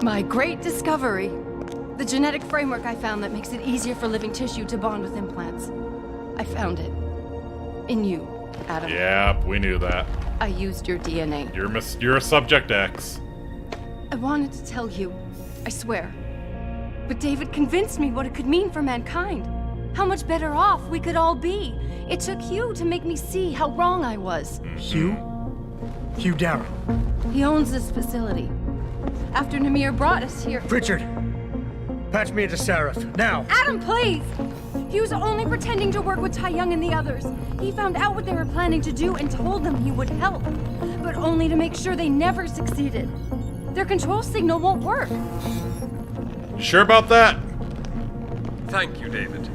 My great discovery. The genetic framework I found that makes it easier for living tissue to bond with implants. I found it. In you, Adam.
Yeah, we knew that.
I used your DNA.
You're a Subject X.
I wanted to tell you, I swear. But David convinced me what it could mean for mankind. How much better off we could all be. It took Hugh to make me see how wrong I was.
Hugh? Hugh Darrow.
He owns this facility. After Namir brought us here...
Pritchard! Patch me into Seraph, now!
Adam, please! He was only pretending to work with Tai Young and the others. He found out what they were planning to do and told them he would help. But only to make sure they never succeeded. Their control signal won't work.
You sure about that?
Thank you, David.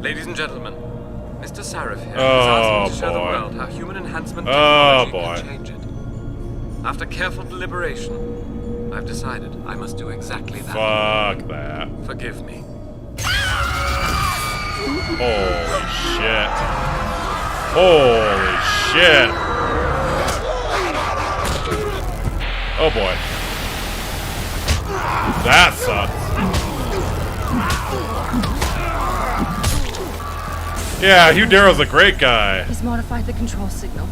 Ladies and gentlemen, Mr. Seraph here
Oh,
has asked me to show the
boy.
world how human enhancement
Oh,
technology
boy.
can change it. After careful deliberation, I've decided I must do exactly that.
Fuck that.
Forgive me.
Holy shit. Holy shit. Oh boy. That sucks. Yeah, Hugh Darrow's a great guy.
He's modified the control signal.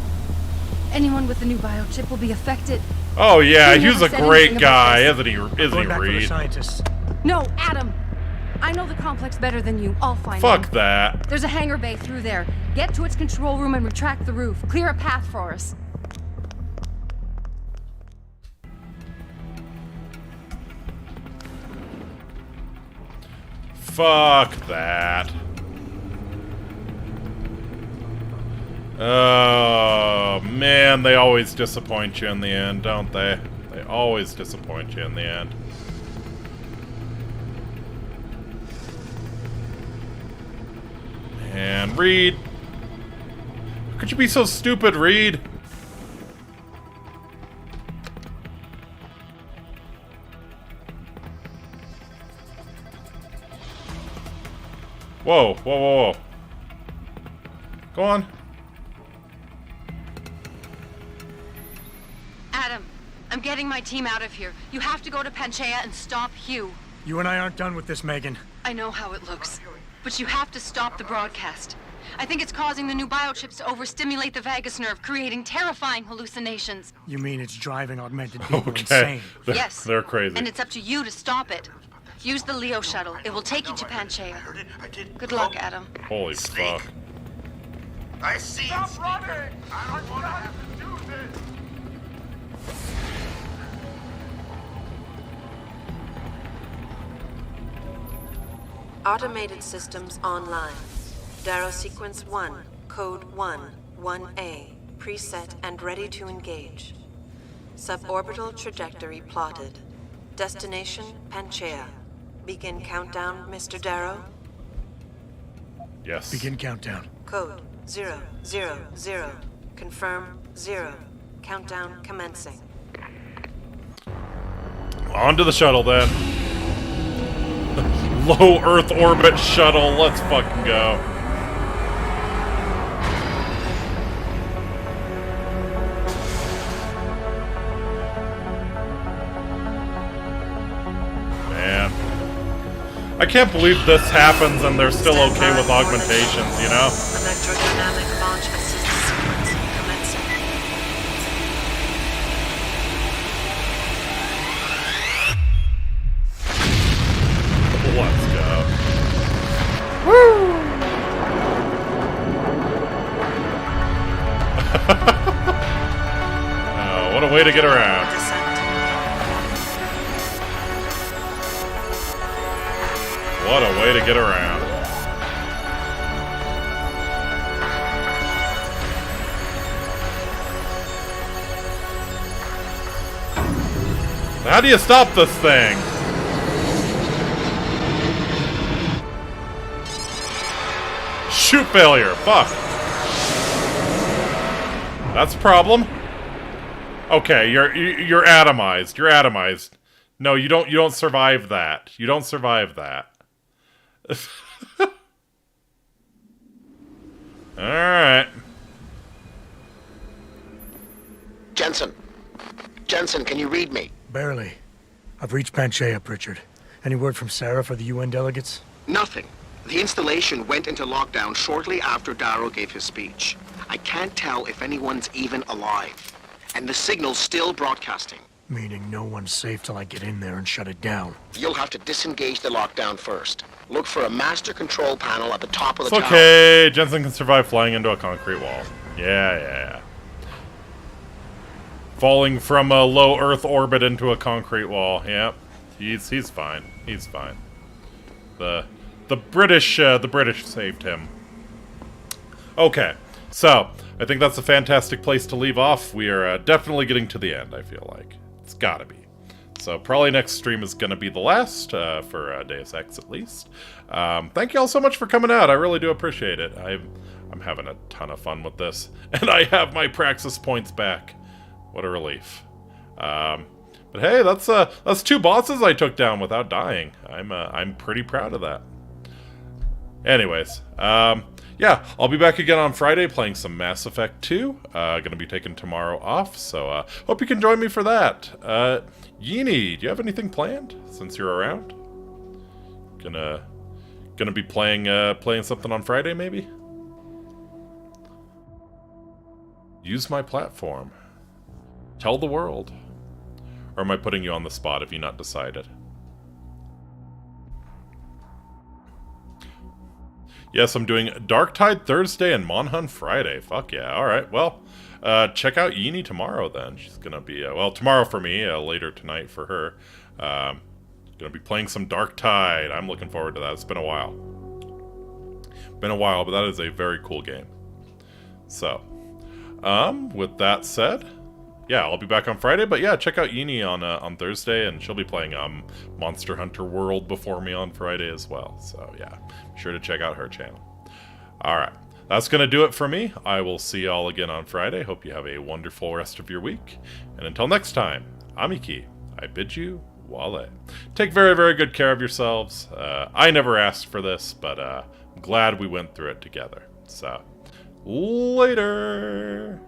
Anyone with the new biochip will be affected.
Oh yeah,
He
Hugh's
never
a
said
great
anything about
guy,
this.
isn't he,
Going back for the
Reed?
scientists.
No, Adam. I know the complex better than you. I'll find
Fuck
him.
that.
There's a hangar bay through there. Get to its control room and retract the roof. Clear a path for us.
Fuck that. Oh, man, they always disappoint you in the end, don't they? They always disappoint you in the end. Man, Reed. How could you be so stupid, Reed? Whoa, whoa, whoa, whoa. Go on.
Adam, I'm getting my team out of here. You have to go to Panchaea and stop Hugh.
You and I aren't done with this, Megan.
I know how it looks, but you have to stop the broadcast. I think it's causing the new biochips to overstimulate the vagus nerve, creating terrifying hallucinations.
You mean it's driving augmented people
Okay.
insane?
Yes.
They're crazy.
And it's up to you to stop it. Use the Leo shuttle. It will take you to Panchaea. Good luck, Adam.
Holy fuck.
I see.
Stop running! I don't want to have to do this!
Automated systems online. Darrow sequence 1, code 1, 1A, preset and ready to engage. Suborbital trajectory plotted. Destination Panchaea. Begin countdown, Mr. Darrow.
Yes.
Begin countdown.
Code 000. Confirm 0. Countdown commencing.
On to the shuttle then. Low Earth orbit shuttle. Let's fucking go. Man. I can't believe this happens and they're still okay with augmentations, you know?
Electrodynamic launch assist sequence commencing.
Let's go. Oh, what a way to get around. What a way to get around. How do you stop this thing? Shoot failure. Fuck. That's a problem. Okay, you're atomized. You're atomized. No, you don't survive that. You don't survive that. Alright.
Jensen. Jensen, can you read me?
Barely. I've reached Panchaea, Pritchard. Any word from Sarah for the UN delegates?
Nothing. The installation went into lockdown shortly after Darrow gave his speech. I can't tell if anyone's even alive. And the signal's still broadcasting.
Meaning no one's safe till I get in there and shut it down.
You'll have to disengage the lockdown first. Look for a master control panel at the top of the
It's
tower.
okay. Jensen can survive flying into a concrete wall. Yeah. Falling from a low Earth orbit into a concrete wall. Yep. He's fine. He's fine. The British saved him. Okay. So, I think that's a fantastic place to leave off. We are definitely getting to the end, I feel like. It's gotta be. So probably next stream is going to be the last for Deus Ex at least. Thank you all so much for coming out. I really do appreciate it. I'm having a ton of fun with this. And I have my Praxis points back. What a relief. But hey, that's 2 bosses I took down without dying. I'm pretty proud of that. Anyways, yeah, I'll be back again on Friday playing some Mass Effect 2. Gonna be taking tomorrow off, so hope you can join me for that. Yeenie, do you have anything planned since you're around? Gonna be playing something on Friday, maybe? Use my platform. Tell the world. Or am I putting you on the spot if you've not decided? Yes, I'm doing Darktide Thursday and Monhun Friday. Fuck yeah. Alright, well, check out Yeenie tomorrow then. She's gonna be, well, tomorrow for me, later tonight for her. Gonna be playing some Darktide. I'm looking forward to that. It's been a while. Been a while, but that is a very cool game. So, with that said, yeah, I'll be back on Friday, but yeah, check out Yeenie on Thursday, and she'll be playing Monster Hunter World before me on Friday as well. So yeah, be sure to check out her channel. Alright, that's going to do it for me. I will see y'all again on Friday. Hope you have a wonderful rest of your week. And until next time, Amiki, I bid you Wale. Take very, very good care of yourselves. I never asked for this, but I'm glad we went through it together. So, later!